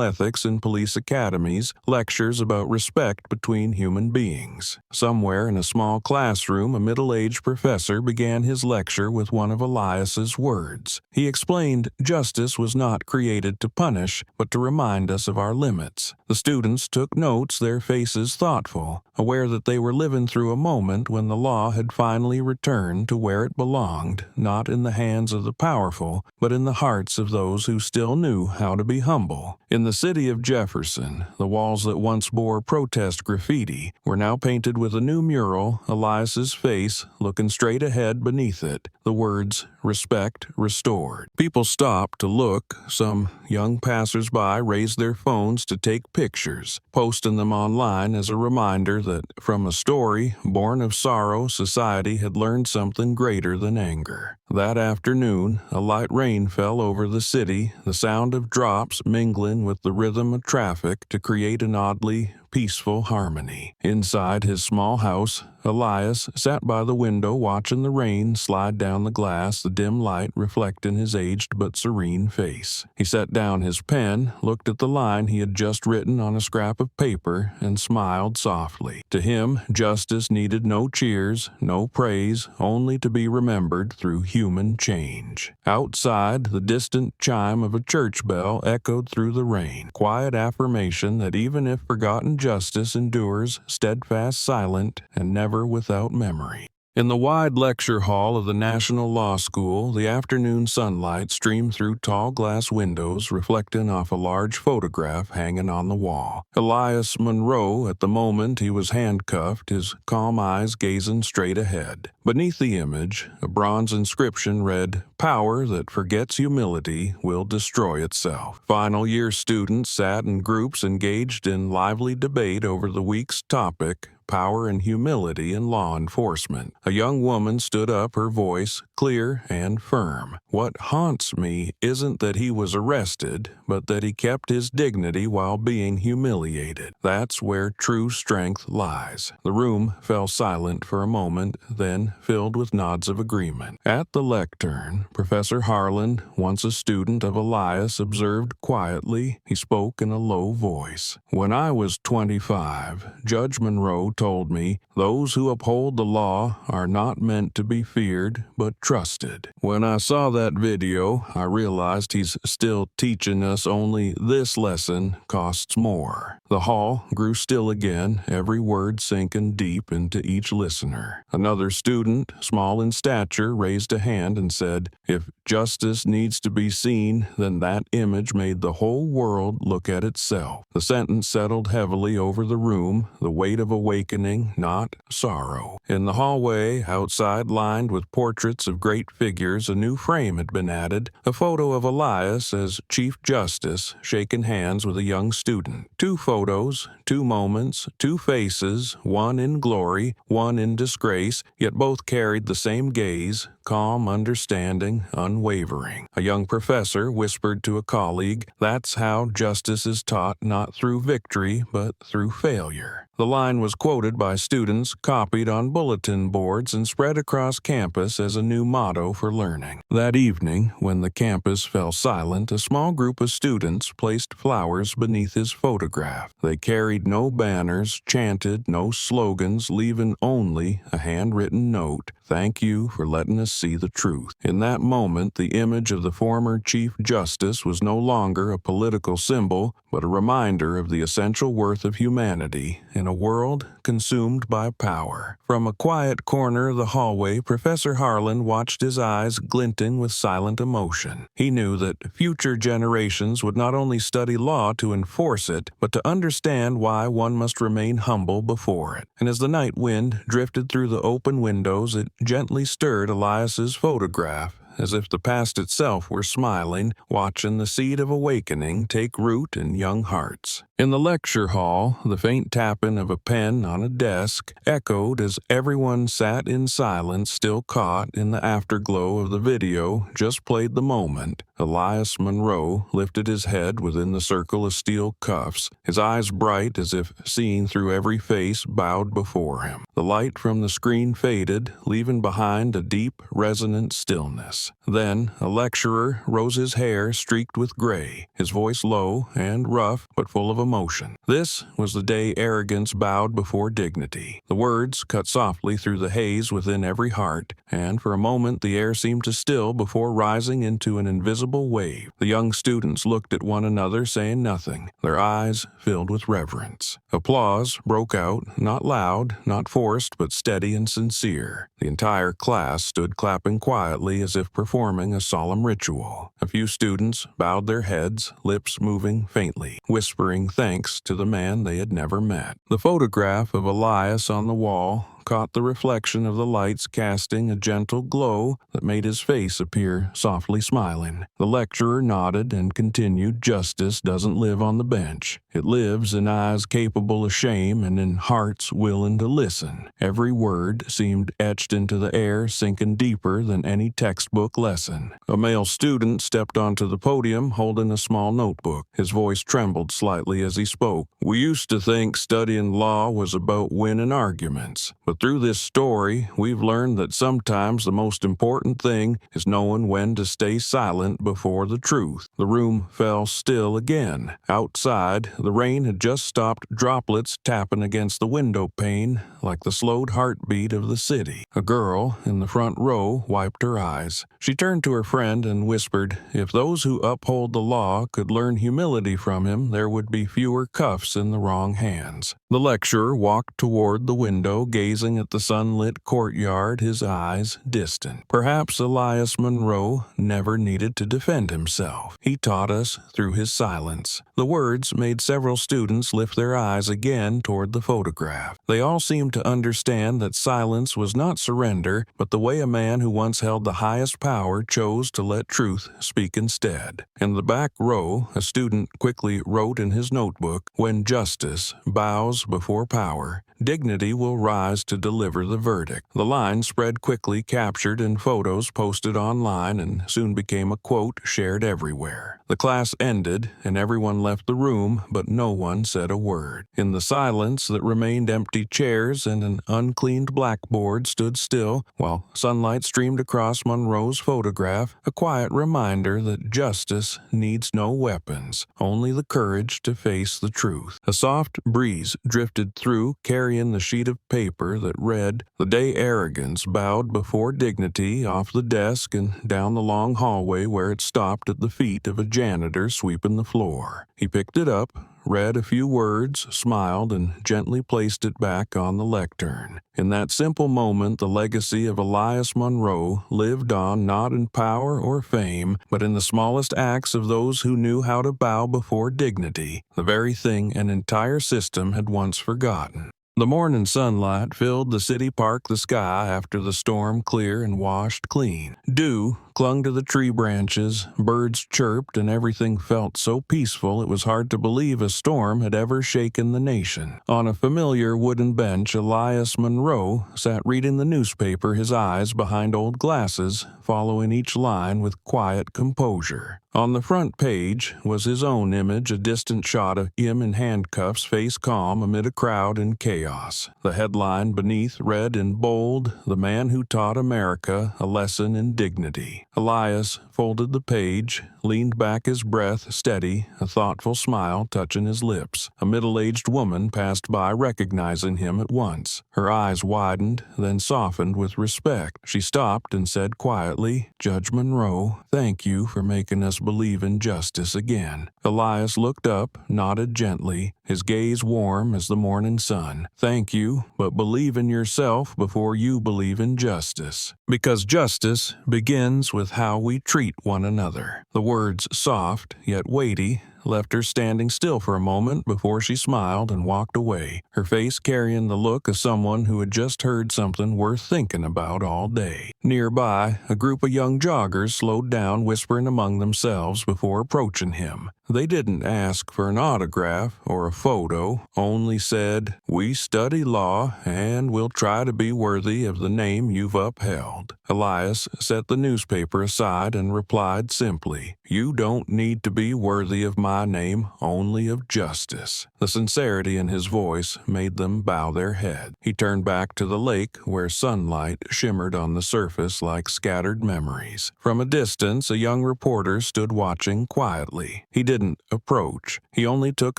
ethics in police academies, lectures about respect between human beings. Somewhere in a small classroom, a middle-aged professor began his lecture with one of Elias's words. He explained justice was not created to punish, but to remind us of our limits. The students took notes, their faces thoughtful, aware that they were living through a moment when the law had finally returned to where it belonged, not in the hands of the powerful, but in the hearts of those who still knew how to be humble. In the city of Jefferson, the walls that once bore protest graffiti were now painted with a new mural, Elias's face looking straight ahead beneath it, the words, "Respect Restored." People stopped to look. Some young passers-by raised their phones to take pictures, posting them online as a reminder that from a story born of sorrow, society had learned something greater than anger. That afternoon, a light rain fell over the city, the sound of drops mingling with the rhythm of traffic to create an oddly peaceful harmony. Inside his small house, Elias sat by the window watching the rain slide down the glass, the dim light reflecting his aged but serene face. He set down his pen, looked at the line he had just written on a scrap of paper, and smiled softly. To him, justice needed no cheers, no praise, only to be remembered through human change. Outside, the distant chime of a church bell echoed through the rain, quiet affirmation that even if forgotten justice endures, steadfast, silent, and never without memory. In the wide lecture hall of the National Law School, the afternoon sunlight streamed through tall glass windows, reflecting off a large photograph hanging on the wall. Elias Monroe, at the moment he was handcuffed, his calm eyes gazing straight ahead. Beneath the image, a bronze inscription read, "Power that forgets humility will destroy itself." Final year students sat in groups engaged in lively debate over the week's topic, power and humility in law enforcement. A young woman stood up, her voice clear and firm. "What haunts me isn't that he was arrested, but that he kept his dignity while being humiliated. That's where true strength lies." The room fell silent for a moment, then filled with nods of agreement. At the lectern, Professor Harlan, once a student of Elias, observed quietly. He spoke in a low voice. "When I was 25, Judge Monroe told me, those who uphold the law are not meant to be feared, but trusted. When I saw that video, I realized he's still teaching us only this lesson costs more. The hall grew still again, every word sinking deep into each listener. Another student, small in stature, raised a hand and said, "If justice needs to be seen, then that image made the whole world look at itself." The sentence settled heavily over the room, the weight of awakening, not sorrow. In the hallway, outside lined with portraits of great figures, a new frame had been added, a photo of Elias as Chief Justice, shaking hands with a young student. Two photos, two moments, two faces, one in glory, one in disgrace, yet both carried the same gaze, calm, understanding, unwavering. A young professor whispered to a colleague, "That's how justice is taught, not through victory, but through failure." The line was quoted by students, copied on bulletin boards, and spread across campus as a new motto for learning. That evening, when the campus fell silent, a small group of students placed flowers beneath his photograph. They carried no banners, chanted no slogans, leaving only a handwritten note, "Thank you for letting us see the truth." In that moment, the image of the former Chief Justice was no longer a political symbol, but a reminder of the essential worth of humanity in a world consumed by power. From a quiet corner of the hallway, Professor Harlan watched his eyes glinting with silent emotion. He knew that future generations would not only study law to enforce it, but to understand why one must remain humble before it. And as the night wind drifted through the open windows, it gently stirred Elias's photograph, as if the past itself were smiling, watching the seed of awakening take root in young hearts. In the lecture hall, the faint tapping of a pen on a desk echoed as everyone sat in silence, still caught in the afterglow of the video just played the moment. Elias Monroe lifted his head within the circle of steel cuffs, his eyes bright as if seeing through every face bowed before him. The light from the screen faded, leaving behind a deep, resonant stillness. Then a lecturer rose, his hair streaked with gray, his voice low and rough but full of emotion. This was the day arrogance bowed before dignity. The words cut softly through the haze within every heart, and for a moment the air seemed to still before rising into an invisible wave. The young students looked at one another, saying nothing, their eyes filled with reverence. Applause broke out, not loud, not forced, but steady and sincere. The entire class stood clapping quietly as if performing a solemn ritual. A few students bowed their heads, lips moving faintly, whispering thanks to the man they had never met. The photograph of Elias on the wall caught the reflection of the lights, casting a gentle glow that made his face appear softly smiling. The lecturer nodded and continued, "Justice doesn't live on the bench. It lives in eyes capable of shame and in hearts willing to listen." Every word seemed etched into the air, sinking deeper than any textbook lesson. A male student stepped onto the podium holding a small notebook. His voice trembled slightly as he spoke. "We used to think studying law was about winning arguments, but through this story, we've learned that sometimes the most important thing is knowing when to stay silent before the truth." The room fell still again. Outside, the rain had just stopped, droplets tapping against the window pane like the slowed heartbeat of the city. A girl in the front row wiped her eyes. She turned to her friend and whispered, "If those who uphold the law could learn humility from him, there would be fewer cuffs in the wrong hands." The lecturer walked toward the window, gazing at the sunlit courtyard, his eyes distant. Perhaps Elias Monroe never needed to defend himself. He taught us through his silence. The words made several students lift their eyes again toward the photograph. They all seemed to understand that silence was not surrender, but the way a man who once held the highest power chose to let truth speak instead. In the back row, a student quickly wrote in his notebook, "When justice bows before power, dignity will rise to deliver the verdict." The line spread quickly, captured in photos posted online, and soon became a quote shared everywhere. The class ended, and everyone left the room, but no one said a word. In the silence that remained, empty chairs and an uncleaned blackboard stood still, while sunlight streamed across Monroe's photograph, a quiet reminder that justice needs no weapons, only the courage to face the truth. A soft breeze drifted through, carrying carrying the sheet of paper that read, "The day arrogance bowed before dignity," off the desk and down the long hallway where it stopped at the feet of a janitor sweeping the floor. He picked it up, read a few words, smiled, and gently placed it back on the lectern. In that simple moment, the legacy of Elias Monroe lived on, not in power or fame, but in the smallest acts of those who knew how to bow before dignity, the very thing an entire system had once forgotten. The morning sunlight filled the city park, the sky after the storm clear and washed clean. Dew clung to the tree branches, birds chirped, and everything felt so peaceful it was hard to believe a storm had ever shaken the nation. On a familiar wooden bench, Elias Monroe sat reading the newspaper, his eyes behind old glasses, following each line with quiet composure. On the front page was his own image, a distant shot of him in handcuffs, face calm amid a crowd in chaos. The headline beneath read in bold, "The man who taught America a lesson in dignity." Elias folded the page, leaned back, his breath steady, a thoughtful smile touching his lips. A middle-aged woman passed by, recognizing him at once. Her eyes widened, then softened with respect. She stopped and said quietly, "Judge Monroe, thank you for making us believe in justice again." Elias looked up, nodded gently, his gaze warm as the morning sun. "Thank you, but believe in yourself before you believe in justice. Because justice begins with how we treat one another." The words, soft yet weighty, left her standing still for a moment before she smiled and walked away, her face carrying the look of someone who had just heard something worth thinking about all day. Nearby, a group of young joggers slowed down, whispering among themselves before approaching him. They didn't ask for an autograph or a photo, only said, "We study law and we'll try to be worthy of the name you've upheld." Elias set the newspaper aside and replied simply, "You don't need to be worthy of my name, only of justice." The sincerity in his voice made them bow their head. He turned back to the lake where sunlight shimmered on the surface like scattered memories. From a distance, a young reporter stood watching quietly. He didn't approach. He only took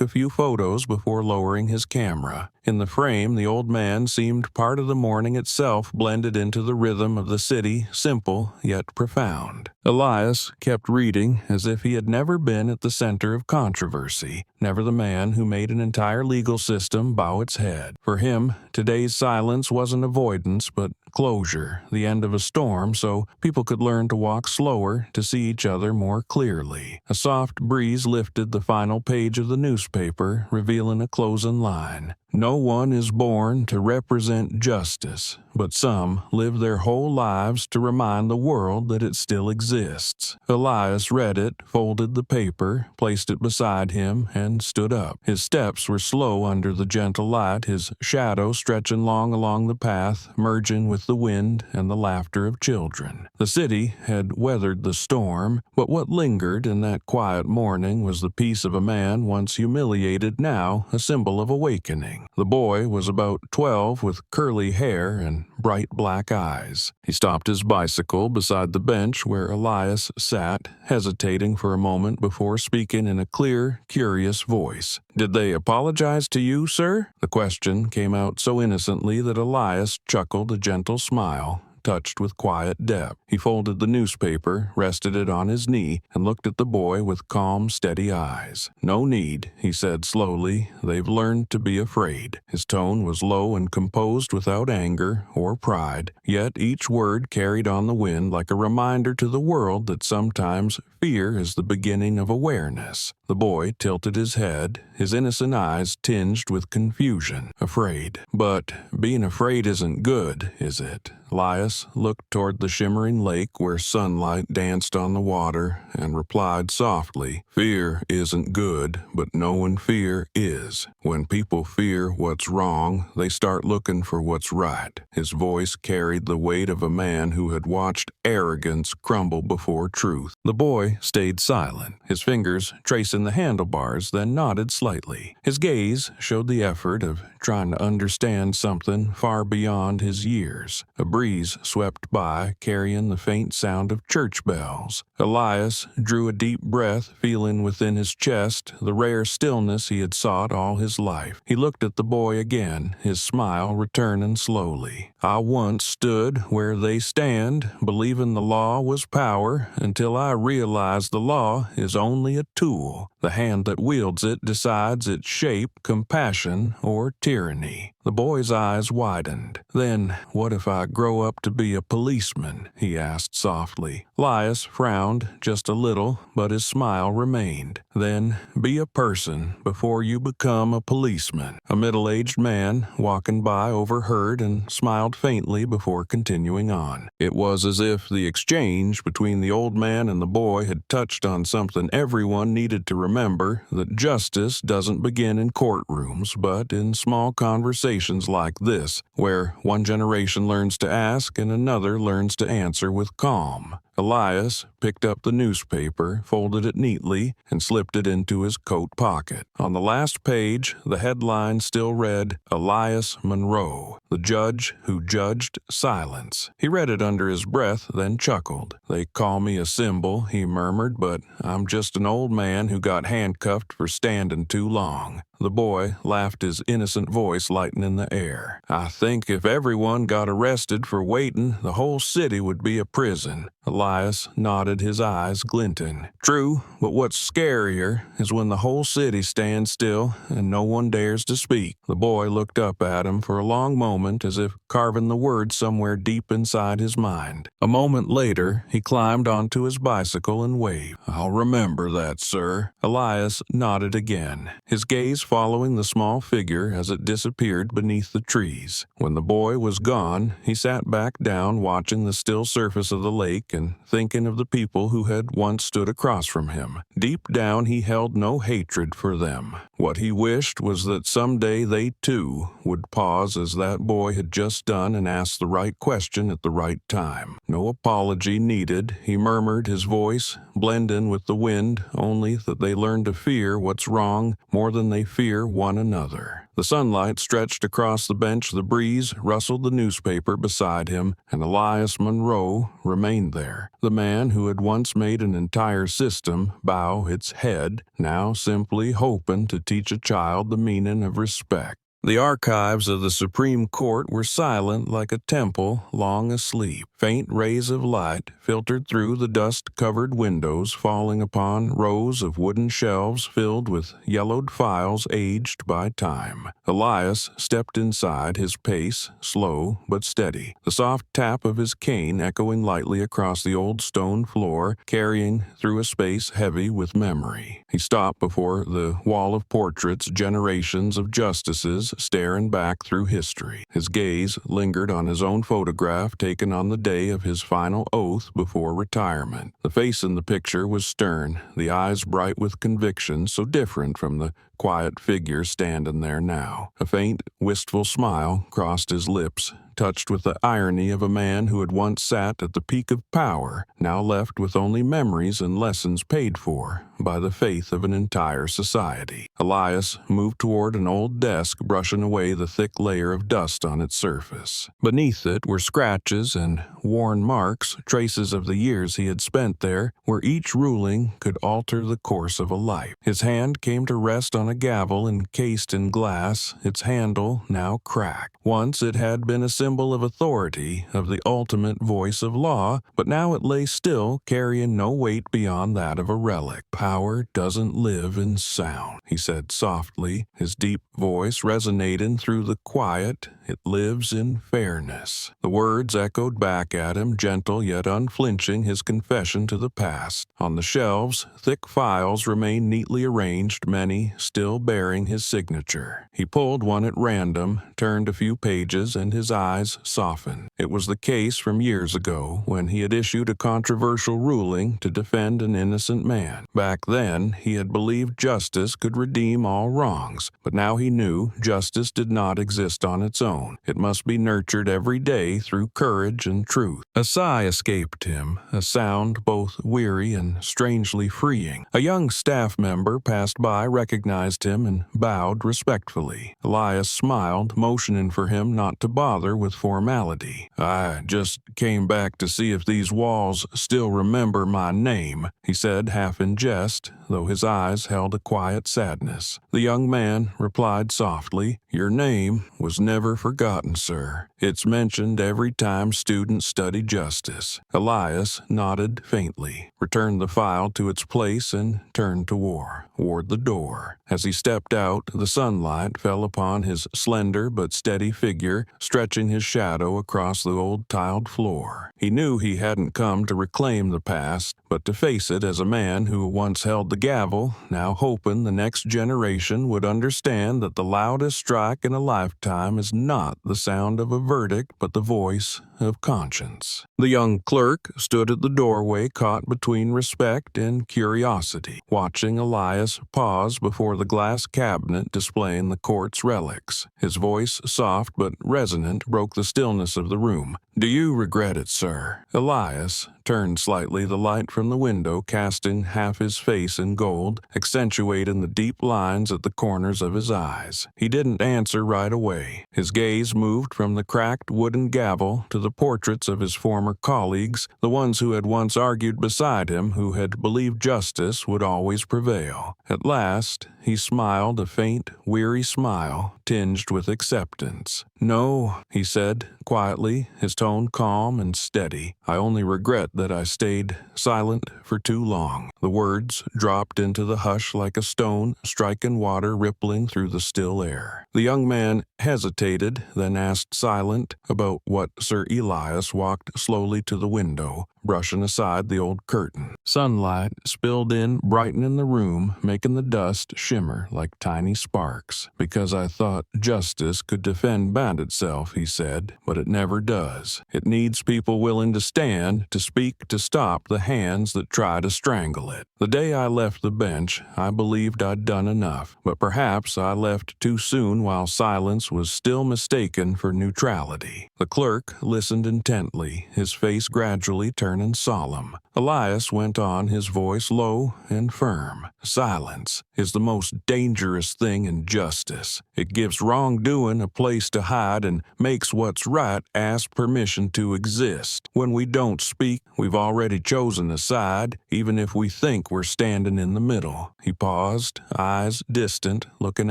a few photos before lowering his camera. In the frame, the old man seemed part of the morning itself, blended into the rhythm of the city, simple yet profound. Elias kept reading as if he had never been at the center of controversy, never the man who made an entire legal system bow its head. For him, today's silence wasn't avoidance, but closure, the end of a storm, so people could learn to walk slower, to see each other more clearly. A soft breeze lifted the final page of the newspaper, revealing a closing line. "No one is born to represent justice, but some live their whole lives to remind the world that it still exists." Elias read it, folded the paper, placed it beside him, and stood up. His steps were slow under the gentle light, his shadow stretching long along the path, merging with the wind and the laughter of children. The city had weathered the storm, but what lingered in that quiet morning was the peace of a man once humiliated, now a symbol of awakening. The boy was about 12 with curly hair and bright black eyes. He stopped his bicycle beside the bench where Elias sat, hesitating for a moment before speaking in a clear, curious voice. "Did they apologize to you, sir?" The question came out so innocently that Elias chuckled, a gentle smile touched with quiet depth. He folded the newspaper, rested it on his knee, and looked at the boy with calm, steady eyes. "No need," he said slowly. "They've learned to be afraid." His tone was low and composed, without anger or pride, yet each word carried on the wind like a reminder to the world that sometimes fear is the beginning of awareness. The boy tilted his head, his innocent eyes tinged with confusion. "Afraid. But being afraid isn't good, is it?" Elias looked toward the shimmering lake where sunlight danced on the water and replied softly, "Fear isn't good, but knowing fear is. When people fear what's wrong, they start looking for what's right." His voice carried the weight of a man who had watched arrogance crumble before truth. The boy stayed silent, his fingers tracing the handlebars, then nodded slightly. His gaze showed the effort of trying to understand something far beyond his years. A breeze swept by, carrying the faint sound of church bells. Elias drew a deep breath, feeling within his chest the rare stillness he had sought all his life. He looked at the boy again, his smile returning slowly. "I once stood where they stand, believing the law was power, until I realized the law is only a tool. The hand that wields it decides its shape, compassion, or tyranny." The boy's eyes widened. "Then, what if I grow up to be a policeman?" he asked softly. Elias frowned just a little, but his smile remained. "Then be a person before you become a policeman." A middle-aged man walking by overheard and smiled faintly before continuing on. It was as if the exchange between the old man and the boy had touched on something everyone needed to remember, that justice doesn't begin in courtrooms, but in small conversations like this, where one generation learns to ask and another learns to answer with calm. Elias picked up the newspaper, folded it neatly, and slipped it into his coat pocket. On the last page, the headline still read, "Elias Monroe, the judge who judged silence." He read it under his breath, then chuckled. "They call me a symbol," he murmured, "but I'm just an old man who got handcuffed for standing too long." The boy laughed, his innocent voice lightening the air. "I think if everyone got arrested for waiting, the whole city would be a prison." Elias nodded, his eyes glinting. "True, but what's scarier is when the whole city stands still and no one dares to speak." The boy looked up at him for a long moment, as if carving the words somewhere deep inside his mind. A moment later, he climbed onto his bicycle and waved. "I'll remember that, sir." Elias nodded again, his gaze following the small figure as it disappeared beneath the trees. When the boy was gone, he sat back down, watching the still surface of the lake and thinking of the people who had once stood across from him. Deep down, he held no hatred for them. What he wished was that someday they, too, would pause as that boy had just done and ask the right question at the right time. "No apology needed," he murmured, his voice blending with the wind, "only that they learn to fear what's wrong more than they fear one another." The sunlight stretched across the bench, the breeze rustled the newspaper beside him, and Elias Monroe remained there. The man who had once made an entire system bow its head, now simply hoping to teach a child the meaning of respect. The archives of the Supreme Court were silent like a temple long asleep. Faint rays of light filtered through the dust-covered windows, falling upon rows of wooden shelves filled with yellowed files aged by time. Elias stepped inside, his pace slow but steady, the soft tap of his cane echoing lightly across the old stone floor, carrying through a space heavy with memory. He stopped before the wall of portraits, generations of justices staring back through history. His gaze lingered on his own photograph taken on the day of his final oath before retirement. The face in the picture was stern, the eyes bright with conviction, so different from the quiet figure standing there now. A faint, wistful smile crossed his lips, touched with the irony of a man who had once sat at the peak of power, now left with only memories and lessons paid for by the faith of an entire society. Elias moved toward an old desk, brushing away the thick layer of dust on its surface. Beneath it were scratches and worn marks, traces of the years he had spent there, where each ruling could alter the course of a life. His hand came to rest on a gavel encased in glass, its handle now cracked. Once it had been a symbol of authority, of the ultimate voice of law, but now it lay still, carrying no weight beyond that of a relic. "Power doesn't live in sound," he said softly, his deep voice resonating through the quiet. "It lives in fairness." The words echoed back at him, gentle yet unflinching, his confession to the past. On the shelves, thick files remained neatly arranged, many still bearing his signature. He pulled one at random, turned a few pages, and his eyes softened. It was the case from years ago, when he had issued a controversial ruling to defend an innocent man. Back then, he had believed justice could redeem all wrongs, but now he knew justice did not exist on its own. It must be nurtured every day through courage and truth. A sigh escaped him, a sound both weary and strangely freeing. A young staff member passed by, recognizing recognized him and bowed respectfully. Elias smiled, motioning for him not to bother with formality. "I just came back to see if these walls still remember my name," he said, half in jest, though his eyes held a quiet sadness. The young man replied softly, "Your name was never forgotten, sir. It's mentioned every time students study justice." Elias nodded faintly, returned the file to its place, and turned toward the door. As he stepped out, the sunlight fell upon his slender but steady figure, stretching his shadow across the old tiled floor. He knew he hadn't come to reclaim the past, but to face it as a man who once held the gavel, now hoping the next generation would understand that the loudest strike in a lifetime is not the sound of a verdict, but the voice of conscience. The young clerk stood at the doorway, caught between respect and curiosity, watching Elias pause before the glass cabinet displaying the court's relics. His voice, soft but resonant, broke the stillness of the room. "Do you regret it, sir?" Elias turned slightly, the light from the window casting half his face in gold, accentuating the deep lines at the corners of his eyes. He didn't answer right away. His gaze moved from the cracked wooden gavel to the portraits of his former colleagues, the ones who had once argued beside him, who had believed justice would always prevail. At last, he smiled, a faint, weary smile, tinged with acceptance. "No," he said quietly, his tone calm and steady. "I only regret that I stayed silent for too long." The words dropped into the hush like a stone striking water rippling through the still air. The young man hesitated, then asked, silent about what Sir Elias walked slowly to the window, brushing aside the old curtain. Sunlight spilled in, brightening the room, making the dust shimmer like tiny sparks. "Because I thought justice could defend bad itself," he said, "but it never does. It needs people willing to stand, to speak, to stop the hands that try to strangle it. The day I left the bench, I believed I'd done enough, but perhaps I left too soon while silence was still mistaken for neutrality." The clerk listened intently, his face gradually turning solemn. Elias went on, his voice low and firm. "Silence is the most dangerous thing in justice. It gives wrongdoing a place to hide and makes what's right ask permission to exist. When we don't speak, we've already chosen a side, even if we think we're standing in the middle." He paused, eyes distant, looking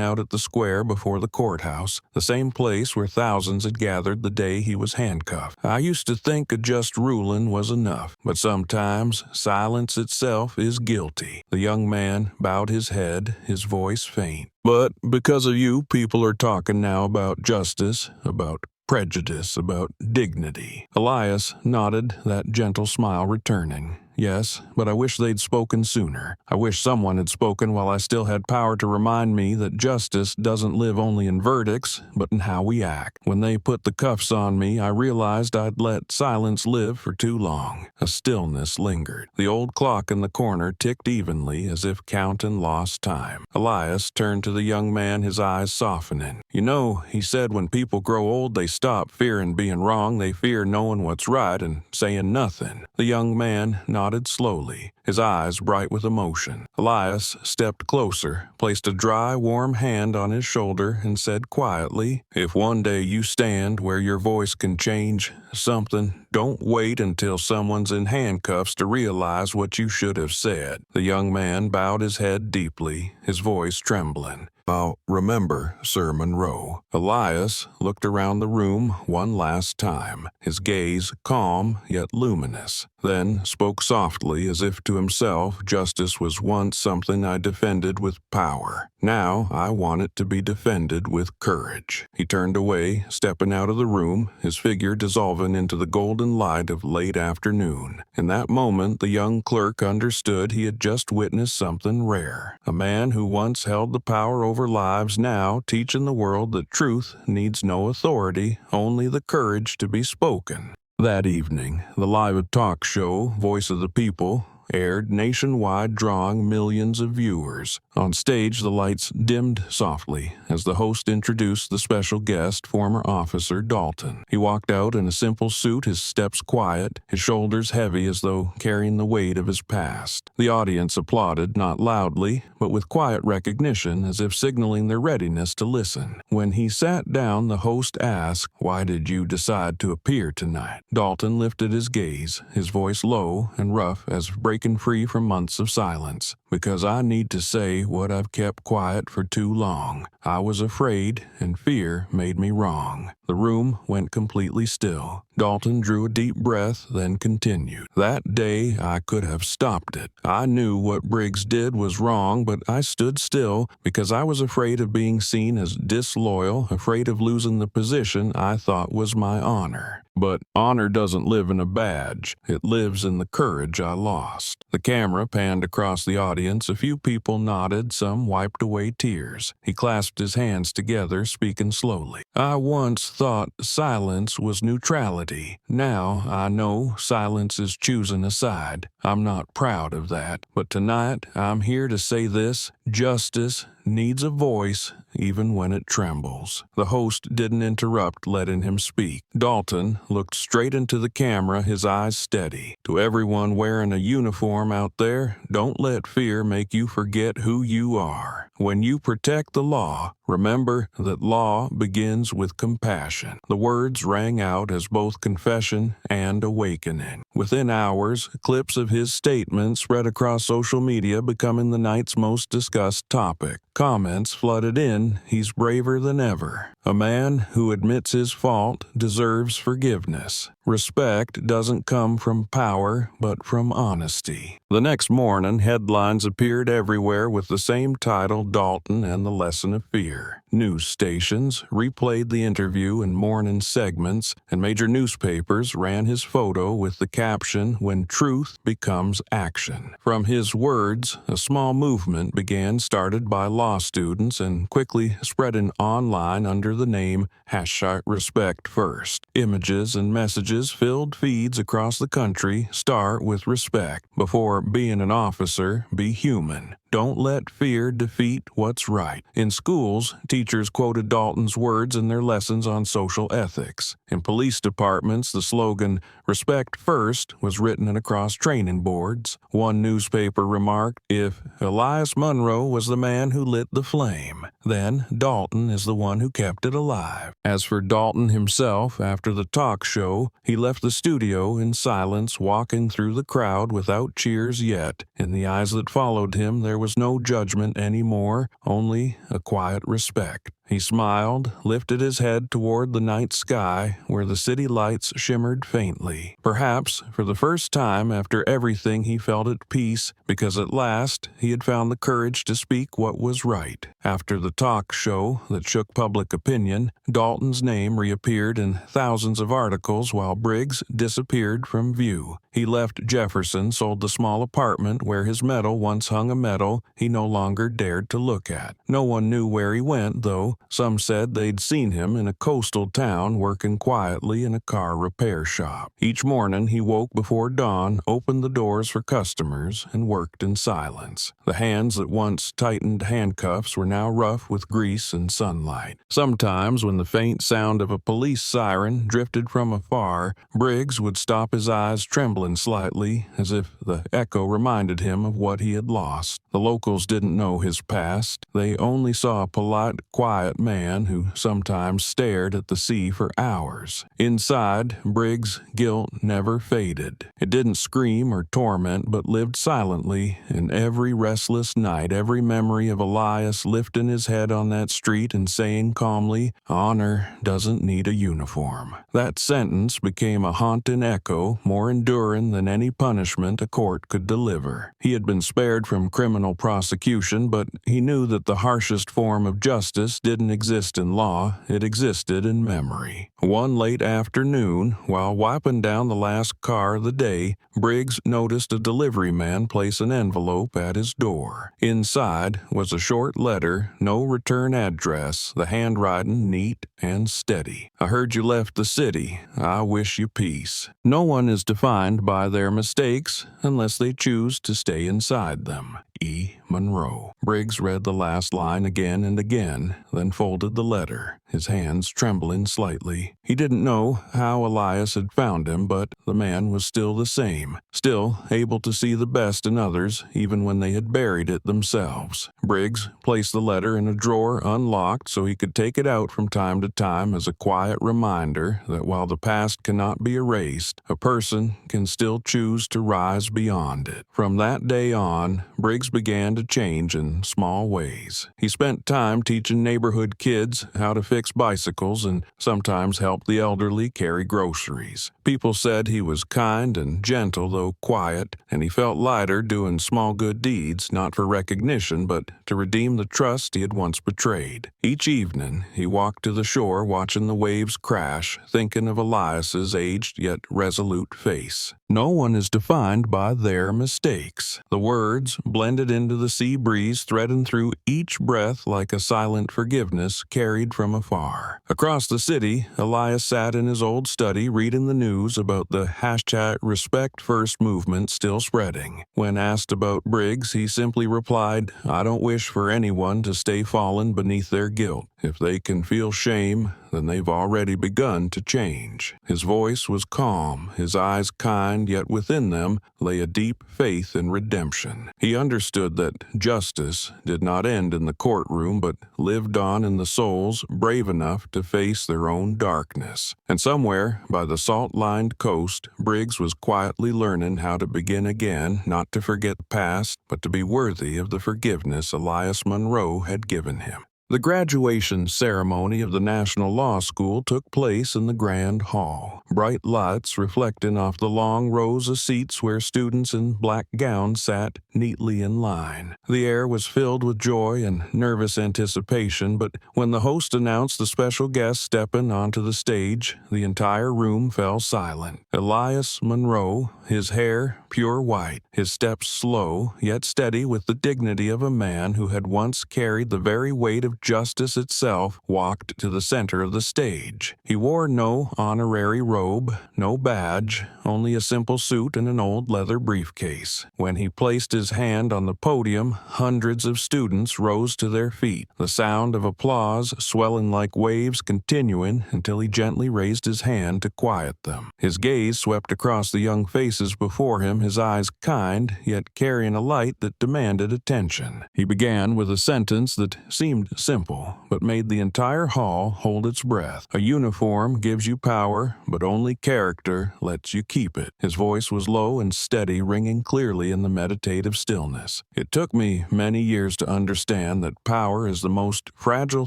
out at the square before the courthouse, the same place where thousands had gathered the day he was handcuffed. "I used to think a just ruling was enough, but sometimes silence itself is guilty." The young man bowed his head, his voice faint. "But because of you, people are talking now about justice, about prejudice, about dignity." Elias nodded, that gentle smile returning. "Yes, but I wish they'd spoken sooner. I wish someone had spoken while I still had power to remind me that justice doesn't live only in verdicts, but in how we act. When they put the cuffs on me, I realized I'd let silence live for too long." A stillness lingered. The old clock in the corner ticked evenly, as if counting lost time. Elias turned to the young man, his eyes softening. "You know," he said, "when people grow old, they stop fearing being wrong. They fear knowing what's right and saying nothing." The young man nodded slowly, his eyes bright with emotion. Elias stepped closer, placed a dry, warm hand on his shoulder, and said quietly, "If one day you stand where your voice can change something, don't wait until someone's in handcuffs to realize what you should have said." The young man bowed his head deeply, his voice trembling. "I'll remember, Sir Monroe." Elias looked around the room one last time, his gaze calm yet luminous, then spoke softly as if to himself. "Justice was once something I defended with power. Now I want it to be defended with courage." He turned away, stepping out of the room, his figure dissolving into the golden light of late afternoon. In that moment, the young clerk understood he had just witnessed something rare. A man who once held the power over lives, now teaching the world that truth needs no authority, only the courage to be spoken. That evening, the live talk show, Voice of the People, aired nationwide, drawing millions of viewers. On stage, the lights dimmed softly as the host introduced the special guest, former officer Dalton. He walked out in a simple suit, his steps quiet, his shoulders heavy as though carrying the weight of his past. The audience applauded, not loudly, but with quiet recognition, as if signaling their readiness to listen. When he sat down, the host asked, "Why did you decide to appear tonight?" Dalton lifted his gaze, his voice low and rough as breaking free from months of silence. "Because I need to say what I've kept quiet for too long. I was afraid, and fear made me wrong." The room went completely still. Dalton drew a deep breath, then continued. "That day, I could have stopped it. I knew what Briggs did was wrong, but I stood still because I was afraid of being seen as disloyal, afraid of losing the position I thought was my honor. But honor doesn't live in a badge. It lives in the courage I lost." The camera panned across the audience. A few people nodded, some wiped away tears. He clasped his hands together, speaking slowly. "I once thought silence was neutrality. Now I know silence is choosing a side. I'm not proud of that. But tonight I'm here to say this: justice needs a voice, even when it trembles." The host didn't interrupt, letting him speak. Dalton looked straight into the camera, his eyes steady. "To everyone wearing a uniform out there, don't let fear make you forget who you are. When you protect the law, remember that law begins with compassion." The words rang out as both confession and awakening. Within hours, clips of his statement spread across social media, becoming the night's most discussed topic. Comments flooded in, "He's braver than ever. A man who admits his fault deserves forgiveness. Respect doesn't come from power, but from honesty." The next morning, headlines appeared everywhere with the same title, "Dalton and the Lesson of Fear." News stations replayed the interview in morning segments, and major newspapers ran his photo with the caption, "When truth becomes action." From his words, a small movement began, started by law students and quickly spreading online under the name #RespectFirst. Images and messages filled feeds across the country. "Start with respect. Before being an officer, be human. Don't let fear defeat what's right." In schools, teachers quoted Dalton's words in their lessons on social ethics. In police departments, the slogan, "Respect First," was written across training boards. One newspaper remarked, "If Elias Monroe was the man who lit the flame, then Dalton is the one who kept it alive." As for Dalton himself, after the talk show, he left the studio in silence, walking through the crowd without cheers yet. In the eyes that followed him, there was no judgment anymore, only a quiet respect. He smiled, lifted his head toward the night sky, where the city lights shimmered faintly. Perhaps, for the first time after everything, he felt at peace, because at last he had found the courage to speak what was right. After the talk show that shook public opinion, Dalton's name reappeared in thousands of articles while Briggs disappeared from view. He left Jefferson, sold the small apartment where his medal once hung, a medal he no longer dared to look at. No one knew where he went, though. Some said they'd seen him in a coastal town working quietly in a car repair shop. Each morning he woke before dawn, opened the doors for customers, and worked in silence. The hands that once tightened handcuffs were now rough with grease and sunlight. Sometimes, when the faint sound of a police siren drifted from afar, Briggs would stop, his eyes trembling slightly, as if the echo reminded him of what he had lost. The locals didn't know his past. They only saw a polite, quiet man who sometimes stared at the sea for hours. Inside, Briggs' guilt never faded. It didn't scream or torment, but lived silently in every restless night, every memory of Elias lifting his head on that street and saying calmly, "Honor doesn't need a uniform." That sentence became a haunting echo, more enduring than any punishment a court could deliver. He had been spared from criminal prosecution, but he knew that the harshest form of justice didn't didn't exist in law, it existed in memory. One late afternoon, while wiping down the last car of the day, Briggs noticed a delivery man place an envelope at his door. Inside was a short letter, no return address, the handwriting neat and steady. "I heard you left the city. I wish you peace." No one is defined by their mistakes unless they choose to stay inside them. E. Monroe. Briggs read the last line again and again, then folded the letter, his hands trembling slightly. He didn't know how Elias had found him, but the man was still the same, still able to see the best in others even when they had buried it themselves. Briggs placed the letter in a drawer unlocked so he could take it out from time to time as a quiet reminder that while the past cannot be erased, a person can still choose to rise beyond it. From that day on, Briggs began to change in small ways. He spent time teaching neighborhood kids how to fix bicycles and sometimes helped the elderly carry groceries. People said he was kind and gentle, though quiet, and he felt lighter doing small good deeds, not for recognition, but to redeem the trust he had once betrayed. Each evening, he walked to the shore watching the waves crash, thinking of Elias's aged yet resolute face. No one is defined by their mistakes. The words blended into the sea breeze, threading through each breath like a silent forgiveness carried from afar. Across the city, Elias sat in his old study reading the news about the #RespectFirst movement still spreading. When asked about Briggs, he simply replied, "I don't wish for anyone to stay fallen beneath their guilt. If they can feel shame, then they've already begun to change." His voice was calm, his eyes kind, yet within them lay a deep faith in redemption. He understood that justice did not end in the courtroom, but lived on in the souls brave enough to face their own darkness. And somewhere by the salt-lined coast, Briggs was quietly learning how to begin again, not to forget the past, but to be worthy of the forgiveness Elias Monroe had given him. The graduation ceremony of the National Law School took place in the Grand Hall, bright lights reflecting off the long rows of seats where students in black gowns sat neatly in line. The air was filled with joy and nervous anticipation, but when the host announced the special guest stepping onto the stage, the entire room fell silent. Elias Monroe, his hair pure white, his steps slow yet steady with the dignity of a man who had once carried the very weight of justice itself, walked to the center of the stage. He wore no honorary robe, no badge, only a simple suit and an old leather briefcase. When he placed his hand on the podium, hundreds of students rose to their feet, the sound of applause swelling like waves continuing until he gently raised his hand to quiet them. His gaze swept across the young faces before him, his eyes kind, yet carrying a light that demanded attention. He began with a sentence that seemed simple, but made the entire hall hold its breath. "A uniform gives you power, but only character lets you keep it." His voice was low and steady, ringing clearly in the meditative stillness. "It took me many years to understand that power is the most fragile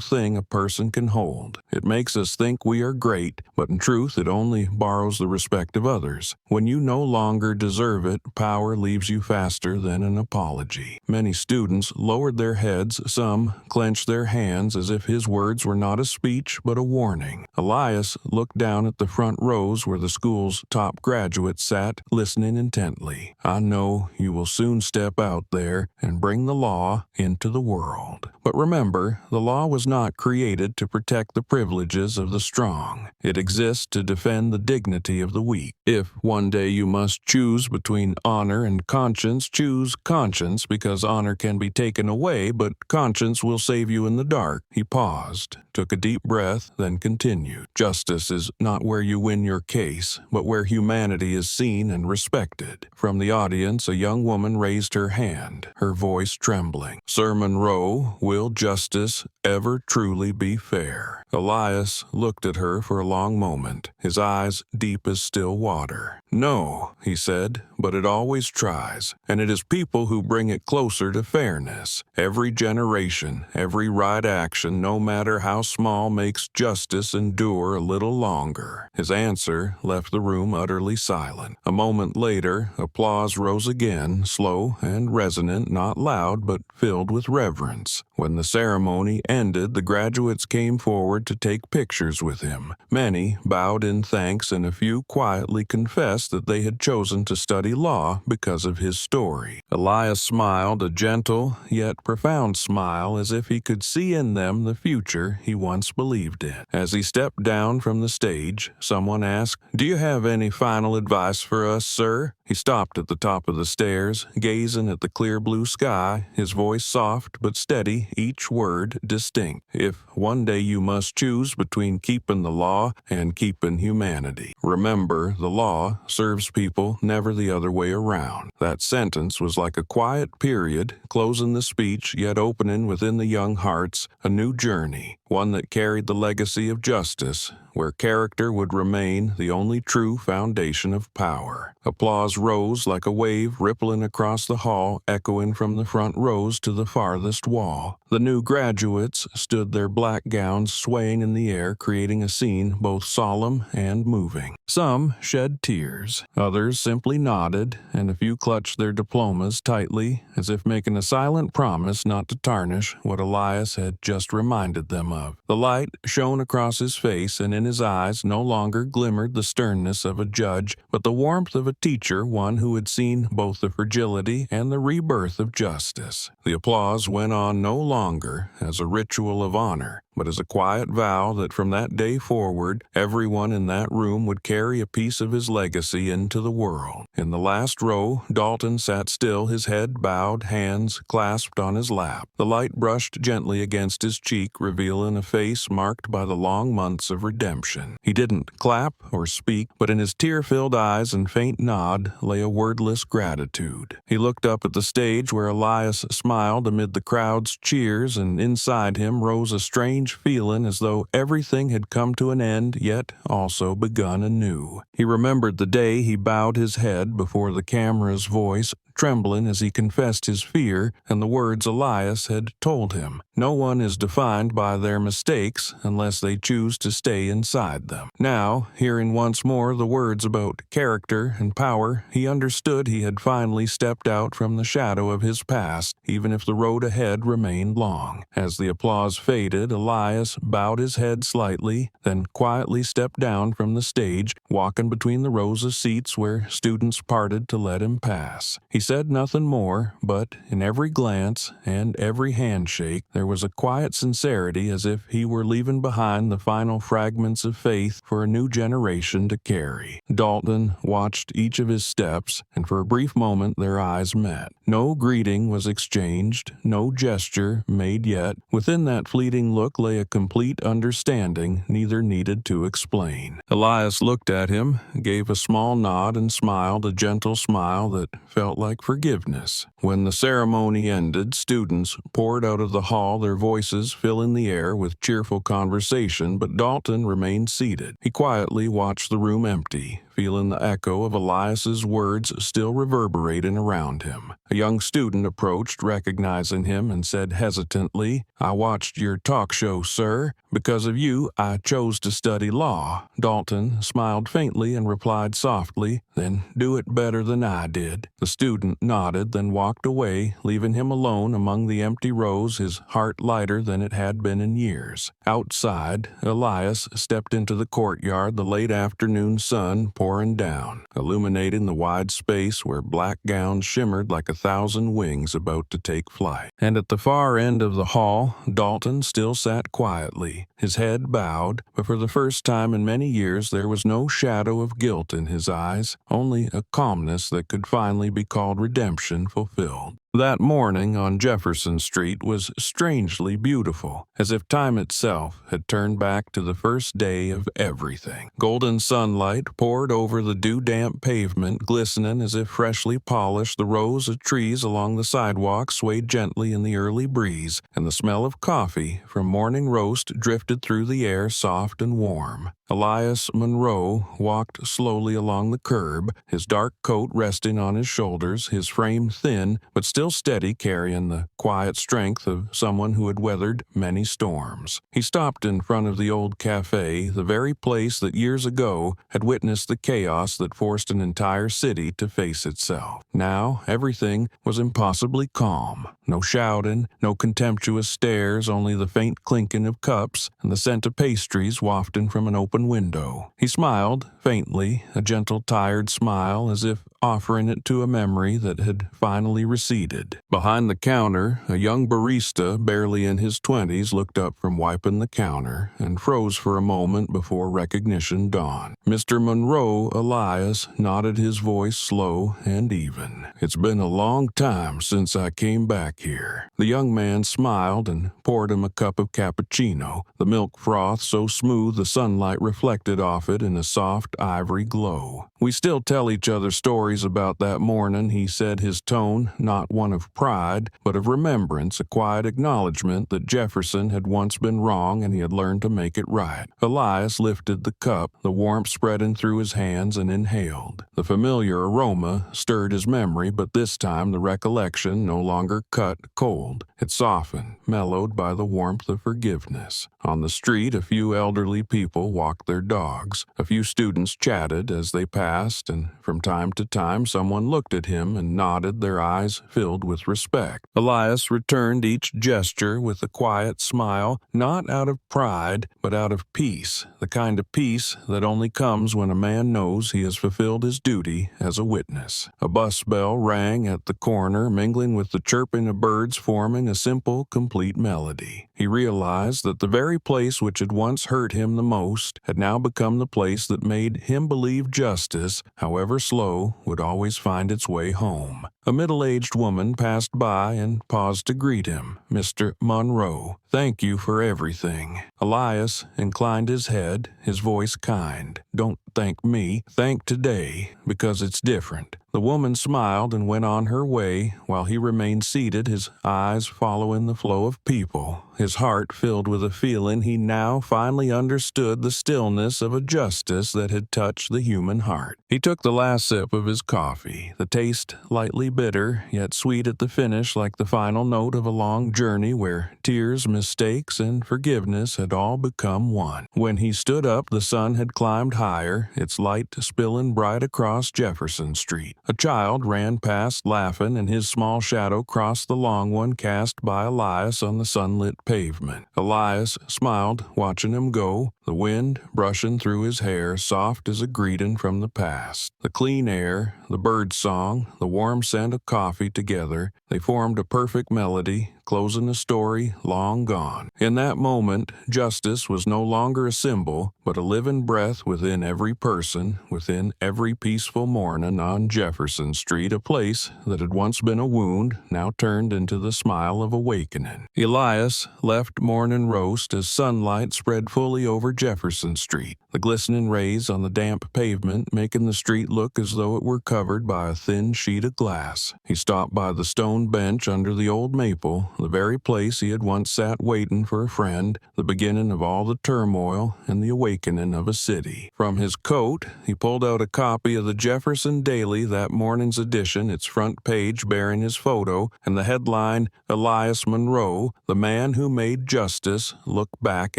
thing a person can hold. It makes us think we are great, but in truth it only borrows the respect of others. When you no longer deserve it, power leaves you faster than an apology." Many students lowered their heads, some clenched their hands as if his words were not a speech but a warning. Elias looked down at the front rows where the school's top graduates sat, listening intently. "I know you will soon step out there and bring the law into the world. But remember, the law was not created to protect the privileges of the strong. It exists to defend the dignity of the weak. If one day you must choose between honor and conscience, choose conscience, because honor can be taken away, but conscience will save you in the dark." He paused, took a deep breath, then continued. "Justice is not where you win your case, but where humanity is seen and respected." From the audience, a young woman raised her hand, her voice trembling. "Sir Monroe, will justice ever truly be fair?" Elias looked at her for a long moment, his eyes deep as still water. "No," he said, "but it always tries, and it is people who bring it closer to fairness. Every generation, every right action, no matter how small, makes justice endure a little longer." His answer left the room utterly silent. A moment later, applause rose again, slow and resonant, not loud, but filled with reverence. When the ceremony ended, the graduates came forward to take pictures with him. Many bowed in thanks, and a few quietly confessed that they had chosen to study law because of his story. Elias smiled, a gentle yet profound smile, as if he could see in them the future he once believed in. As he stepped down from the stage, someone asked, "Do you have any final advice for us, sir?" He stopped at the top of the stairs, gazing at the clear blue sky, his voice soft but steady, each word distinct. "If one day you must choose between keeping the law and keeping humanity, remember the law serves people, never the other way around." That sentence was like a quiet period, closing the speech yet opening within the young hearts a new journey, one that carried the legacy of justice, where character would remain the only true foundation of power. Applause rose like a wave rippling across the hall, echoing from the front rows to the farthest wall. The new graduates stood, their black gowns swaying in the air, creating a scene both solemn and moving. Some shed tears, others simply nodded, and a few clutched their diplomas tightly, as if making a silent promise not to tarnish what Elias had just reminded them of. The light shone across his face, and in his eyes no longer glimmered the sternness of a judge, but the warmth of a teacher, one who had seen both the fragility and the rebirth of justice. The applause went on no longer as a ritual of honor, but as a quiet vow that from that day forward, everyone in that room would carry a piece of his legacy into the world. In the last row, Dalton sat still, his head bowed, hands clasped on his lap. The light brushed gently against his cheek, revealing a face marked by the long months of redemption. He didn't clap or speak, but in his tear-filled eyes and faint nod lay a wordless gratitude. He looked up at the stage where Elias smiled amid the crowd's cheers, and inside him rose a strange feeling as though everything had come to an end, yet also begun anew. He remembered the day he bowed his head before the camera's voice, trembling as he confessed his fear and the words Elias had told him. No one is defined by their mistakes unless they choose to stay inside them. Now, hearing once more the words about character and power, he understood he had finally stepped out from the shadow of his past, even if the road ahead remained long. As the applause faded, Elias bowed his head slightly, then quietly stepped down from the stage, walking between the rows of seats where students parted to let him pass. He said nothing more, but in every glance and every handshake there was a quiet sincerity, as if he were leaving behind the final fragments of faith for a new generation to carry. Dalton watched each of his steps, and for a brief moment their eyes met. No greeting was exchanged, no gesture made yet. Within that fleeting look lay a complete understanding neither needed to explain. Elias looked at him, gave a small nod, and smiled, a gentle smile that felt like forgiveness. When the ceremony ended, students poured out of the hall, their voices filling the air with cheerful conversation, but Dalton remained seated. He quietly watched the room empty, feeling the echo of Elias's words still reverberating around him. A young student approached, recognizing him, and said hesitantly, "I watched your talk show, sir. Because of you, I chose to study law." Dalton smiled faintly and replied softly, "Then do it better than I did." The student nodded, then walked away, leaving him alone among the empty rows, his heart lighter than it had been in years. Outside, Elias stepped into the courtyard, the late afternoon sun pouring down, illuminating the wide space where black gowns shimmered like 1,000 wings about to take flight. And at the far end of the hall, Dalton still sat quietly, his head bowed, but for the first time in many years there was no shadow of guilt in his eyes, only a calmness that could finally be called redemption fulfilled. That morning on Jefferson Street was strangely beautiful, as if time itself had turned back to the first day of everything. Golden sunlight poured over the dew-damp pavement, glistening as if freshly polished. The rows of trees along the sidewalk swayed gently in the early breeze, and the smell of coffee from morning roast drifted through the air, soft and warm. Elias Monroe walked slowly along the curb, his dark coat resting on his shoulders, his frame thin but still steady, carrying the quiet strength of someone who had weathered many storms. He stopped in front of the old cafe, the very place that years ago had witnessed the chaos that forced an entire city to face itself. Now, everything was impossibly calm. No shouting, no contemptuous stares, only the faint clinking of cups and the scent of pastries wafting from an open window. He smiled, faintly, a gentle, tired smile, as if offering it to a memory that had finally receded. Behind the counter, a young barista, barely in his 20s, looked up from wiping the counter and froze for a moment before recognition dawned. Mr. Monroe, Elias, nodded, his voice slow and even. "It's been a long time since I came back here." The young man smiled and poured him a cup of cappuccino, the milk froth so smooth the sunlight reflected off it in a soft ivory glow. "We still tell each other stories about that morning," he said, his tone not one of pride, but of remembrance, a quiet acknowledgement that Jefferson had once been wrong and he had learned to make it right. Elias lifted the cup, the warmth spreading through his hands, and inhaled. The familiar aroma stirred his memory, but this time the recollection no longer cut cold. It softened, mellowed by the warmth of forgiveness. On the street, a few elderly people walked their dogs. A few students chatted as they passed, and from time to time someone looked at him and nodded, their eyes filled with respect. Elias returned each gesture with a quiet smile, not out of pride, but out of peace, the kind of peace that only comes when a man knows he has fulfilled his duty as a witness. A bus bell rang at the corner, mingling with the chirping of birds, forming a simple, complete melody. He realized that the very place which had once hurt him the most had now become the place that made him believe justice, however slow, would always find its way home. A middle-aged woman passed by and paused to greet him. "Mr. Monroe, thank you for everything." Elias inclined his head, his voice kind. "Don't thank me, thank today, because it's different." The woman smiled and went on her way, while he remained seated, his eyes following the flow of people, his heart filled with a feeling he now finally understood, the stillness of a justice that had touched the human heart. He took the last sip of his coffee, the taste lightly bitter, yet sweet at the finish, like the final note of a long journey where tears, mistakes, and forgiveness had all become one. When he stood up, the sun had climbed higher, its light spilling bright across Jefferson Street. A child ran past laughing, and his small shadow crossed the long one cast by Elias on the sunlit pavement. Elias smiled, watching him go, the wind brushing through his hair, soft as a greeting from the past. The clean air, the bird song, the warm scent of coffee together, they formed a perfect melody, closing a story long gone. In that moment, justice was no longer a symbol, but a living breath within every person, within every peaceful morning on Jefferson Street, a place that had once been a wound, now turned into the smile of awakening. Elias left morning roast as sunlight spread fully over Jefferson Street, the glistening rays on the damp pavement making the street look as though it were covered by a thin sheet of glass. He stopped by the stone bench under the old maple, the very place he had once sat waiting for a friend, the beginning of all the turmoil and the awakening of a city. From his coat, he pulled out a copy of the Jefferson Daily, that morning's edition, its front page bearing his photo, and the headline, "Elias Monroe, the man who made justice look back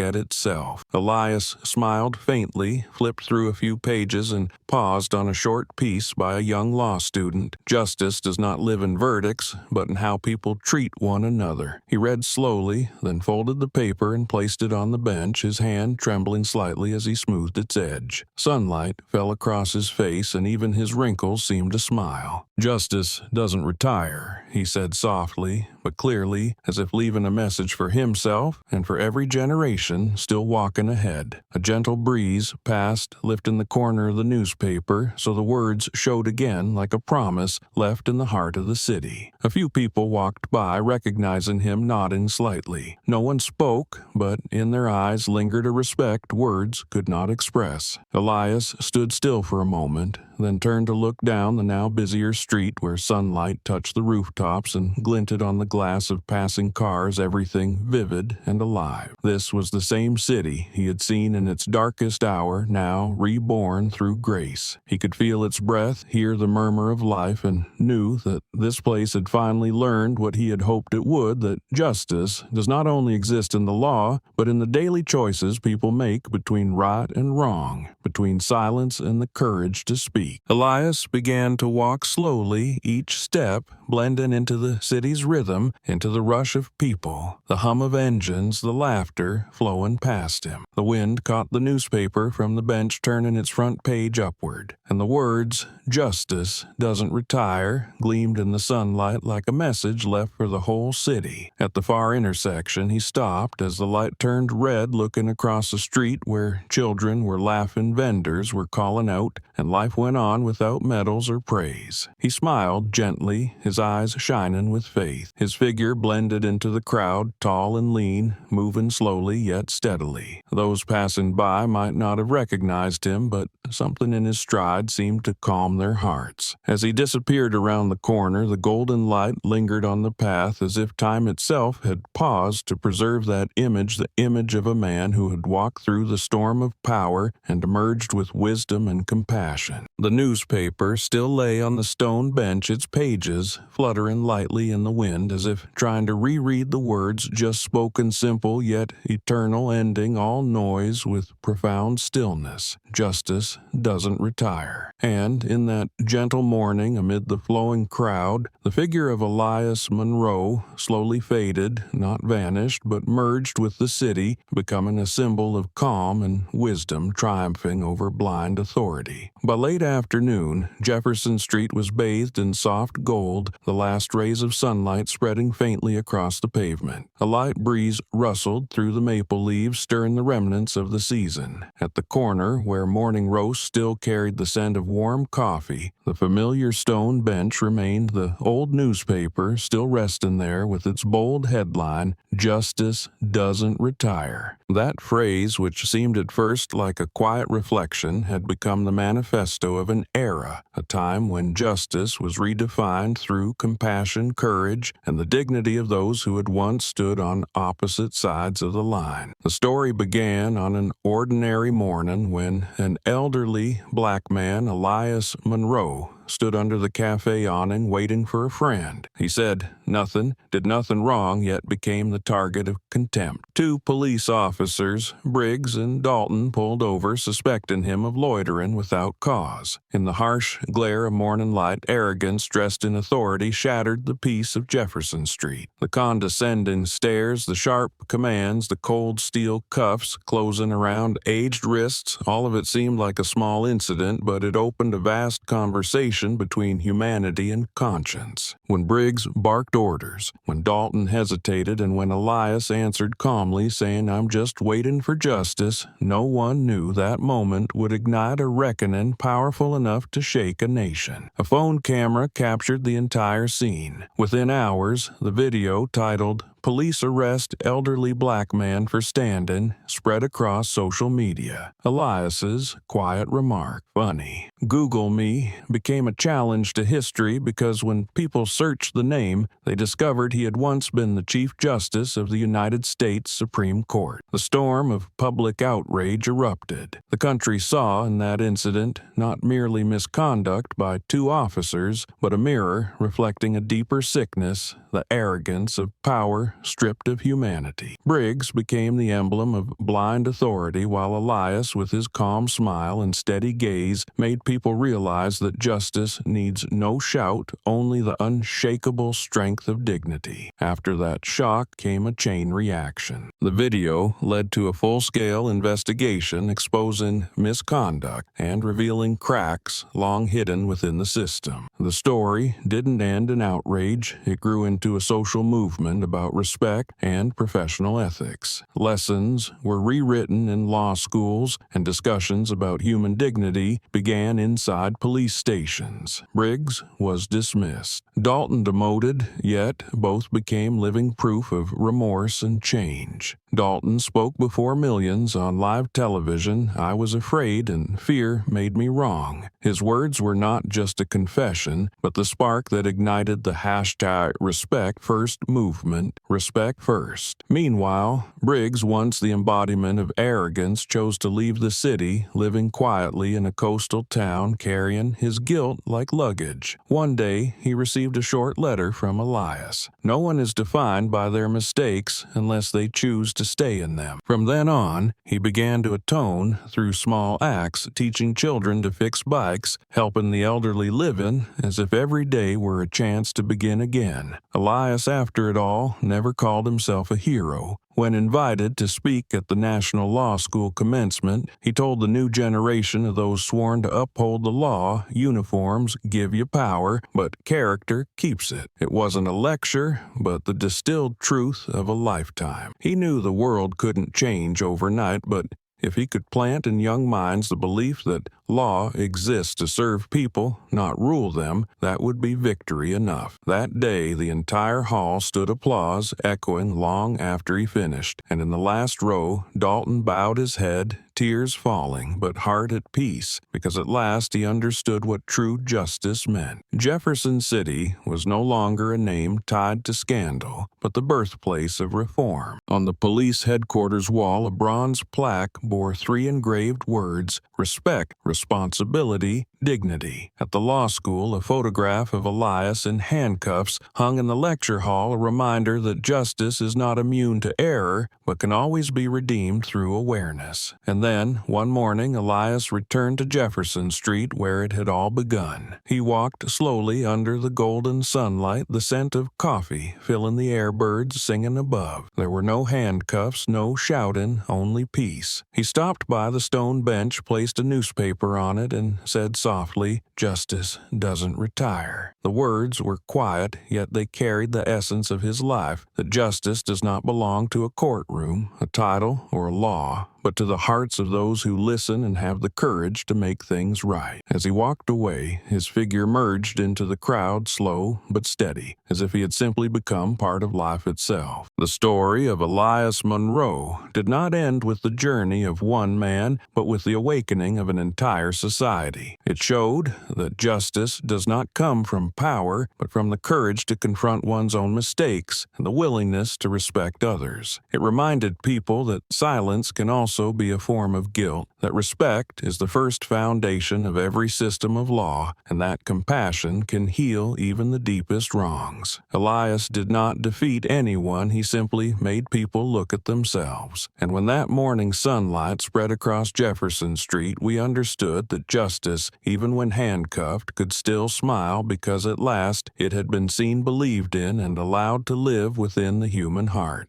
at itself." Elias smiled faintly, flipped through a few pages, and paused on a short piece by a young law student. Justice does not live in verdicts, but in how people treat one another. He read slowly, then folded the paper and placed it on the bench, his hand trembling slightly as he smoothed its edge. Sunlight fell across his face, and even his wrinkles seemed to smile. "Justice doesn't retire," he said softly, but clearly, as if leaving a message for himself and for every generation still walking ahead. A gentle breeze passed, lifting the corner of the newspaper, so the words showed again like a promise left in the heart of the city. A few people walked by, recognizing him, nodding slightly. No one spoke, but in their eyes lingered a respect words could not express. Elias stood still for a moment, then turned to look down the now busier street where sunlight touched the rooftops and glinted on the glass of passing cars, everything vivid and alive. This was the same city he had seen in its darkest hour, now reborn through grace. He could feel its breath, hear the murmur of life, and knew that this place had finally learned what he had hoped it would, that justice does not only exist in the law, but in the daily choices people make between right and wrong, between silence and the courage to speak. Elias began to walk slowly, each step blending into the city's rhythm, into the rush of people, the hum of engines, the laughter flowing past him. The wind caught the newspaper from the bench, turning its front page upward, and the words, "Justice doesn't retire," gleamed in the sunlight like a message left for the whole city. At the far intersection, he stopped as the light turned red, looking across a street where children were laughing, vendors were calling out, and life went on without medals or praise. He smiled gently, his eyes shining with faith. His figure blended into the crowd, tall and lean, moving slowly yet steadily. Those passing by might not have recognized him, but something in his stride seemed to calm their hearts. As he disappeared around the corner, the golden light lingered on the path as if time itself had paused to preserve that image, the image of a man who had walked through the storm of power and emerged with wisdom and compassion. The newspaper still lay on the stone bench, its pages fluttering lightly in the wind as if trying to reread the words just spoken, simple yet eternal, ending all noise with profound stillness. Justice doesn't retire. And in that gentle morning, amid the flowing crowd, the figure of Elias Monroe slowly faded, not vanished, but merged with the city, becoming a symbol of calm and wisdom triumphing over blind authority. By late afternoon, Jefferson Street was bathed in soft gold, the last rays of sunlight spreading faintly across the pavement. A light breeze rustled through the maple leaves, stirring the remnants of the season. At the corner, where morning roast still carried the scent of warm coffee, the familiar stone bench remained, the old newspaper still resting there with its bold headline, "Justice doesn't retire." That phrase, which seemed at first like a quiet reflection, had become the manifesto of an era, a time when justice was redefined through compassion, courage, and the dignity of those who had once stood on opposite sides of the line. The story began on an ordinary morning when an elderly black man, Elias Monroe, stood under the cafe awning waiting for a friend. He said nothing, did nothing wrong, yet became the target of contempt. Two police officers, Briggs and Dalton, pulled over, suspecting him of loitering without cause. In the harsh glare of morning light, arrogance dressed in authority shattered the peace of Jefferson Street. The condescending stares, the sharp commands, the cold steel cuffs closing around aged wrists, all of it seemed like a small incident, but it opened a vast conversation between humanity and conscience. When Briggs barked orders, when Dalton hesitated, and when Elias answered calmly, saying, "I'm just waiting for justice," no one knew that moment would ignite a reckoning powerful enough to shake a nation. A phone camera captured the entire scene. Within hours, the video, titled "Police Arrest Elderly Black Man for Standing," spread across social media. Elias's quiet remark, "Funny. Google me," became a challenge to history because when people searched the name, they discovered he had once been the Chief Justice of the United States Supreme Court. The storm of public outrage erupted. The country saw in that incident not merely misconduct by two officers, but a mirror reflecting a deeper sickness, the arrogance of power stripped of humanity. Briggs became the emblem of blind authority, while Elias, with his calm smile and steady gaze, made people realize that justice needs no shout, only the unshakable strength of dignity. After that shock came a chain reaction. The video led to a full-scale investigation exposing misconduct and revealing cracks long hidden within the system. The story didn't end in outrage. It grew into a social movement about respect and professional ethics. Lessons were rewritten in law schools, and discussions about human dignity began inside police stations. Briggs was dismissed. Dalton demoted, yet both became living proof of remorse and change. courage. Dalton spoke before millions on live television. I was afraid, and fear made me wrong. His words were not just a confession, but the spark that ignited the hashtag Respect First movement. Respect first. Meanwhile, Briggs, once the embodiment of arrogance, chose to leave the city, living quietly in a coastal town, carrying his guilt like luggage. One day, he received a short letter from Elias. No one is defined by their mistakes unless they choose to stay in them. From then on, he began to atone through small acts, teaching children to fix bikes, helping the elderly live in, as if every day were a chance to begin again. Elias, after it all, never called himself a hero. When invited to speak at the National Law School commencement, he told the new generation of those sworn to uphold the law, uniforms give you power, but character keeps it. It wasn't a lecture, but the distilled truth of a lifetime. He knew the world couldn't change overnight, but if he could plant in young minds the belief that law exists to serve people, not rule them, that would be victory enough. That day, the entire hall stood applause, echoing long after he finished, and in the last row, Dalton bowed his head, tears falling, but heart at peace, because at last he understood what true justice meant. Jefferson City was no longer a name tied to scandal, but the birthplace of reform. On the police headquarters wall, a bronze plaque bore 3 engraved words: respect, responsibility, dignity. At the law school, a photograph of Elias in handcuffs hung in the lecture hall, a reminder that justice is not immune to error, but can always be redeemed through awareness. And then, one morning, Elias returned to Jefferson Street where it had all begun. He walked slowly under the golden sunlight, the scent of coffee filling the air, birds singing above. There were no handcuffs, no shouting, only peace. He stopped by the stone bench, placed a newspaper on it, and said softly, "Justice doesn't retire." The words were quiet, yet they carried the essence of his life, that justice does not belong to a courtroom, a title, or a law, but to the hearts of those who listen and have the courage to make things right. As he walked away, his figure merged into the crowd, slow but steady, as if he had simply become part of life itself. The story of Elias Monroe did not end with the journey of one man, but with the awakening of an entire society. It showed that justice does not come from power, but from the courage to confront one's own mistakes and the willingness to respect others. It reminded people that silence can also be a form of guilt, that respect is the first foundation of every system of law, and that compassion can heal even the deepest wrongs. Elias did not defeat anyone, he simply made people look at themselves. And when that morning sunlight spread across Jefferson Street, we understood that justice, even when handcuffed, could still smile because at last it had been seen, believed in, and allowed to live within the human heart.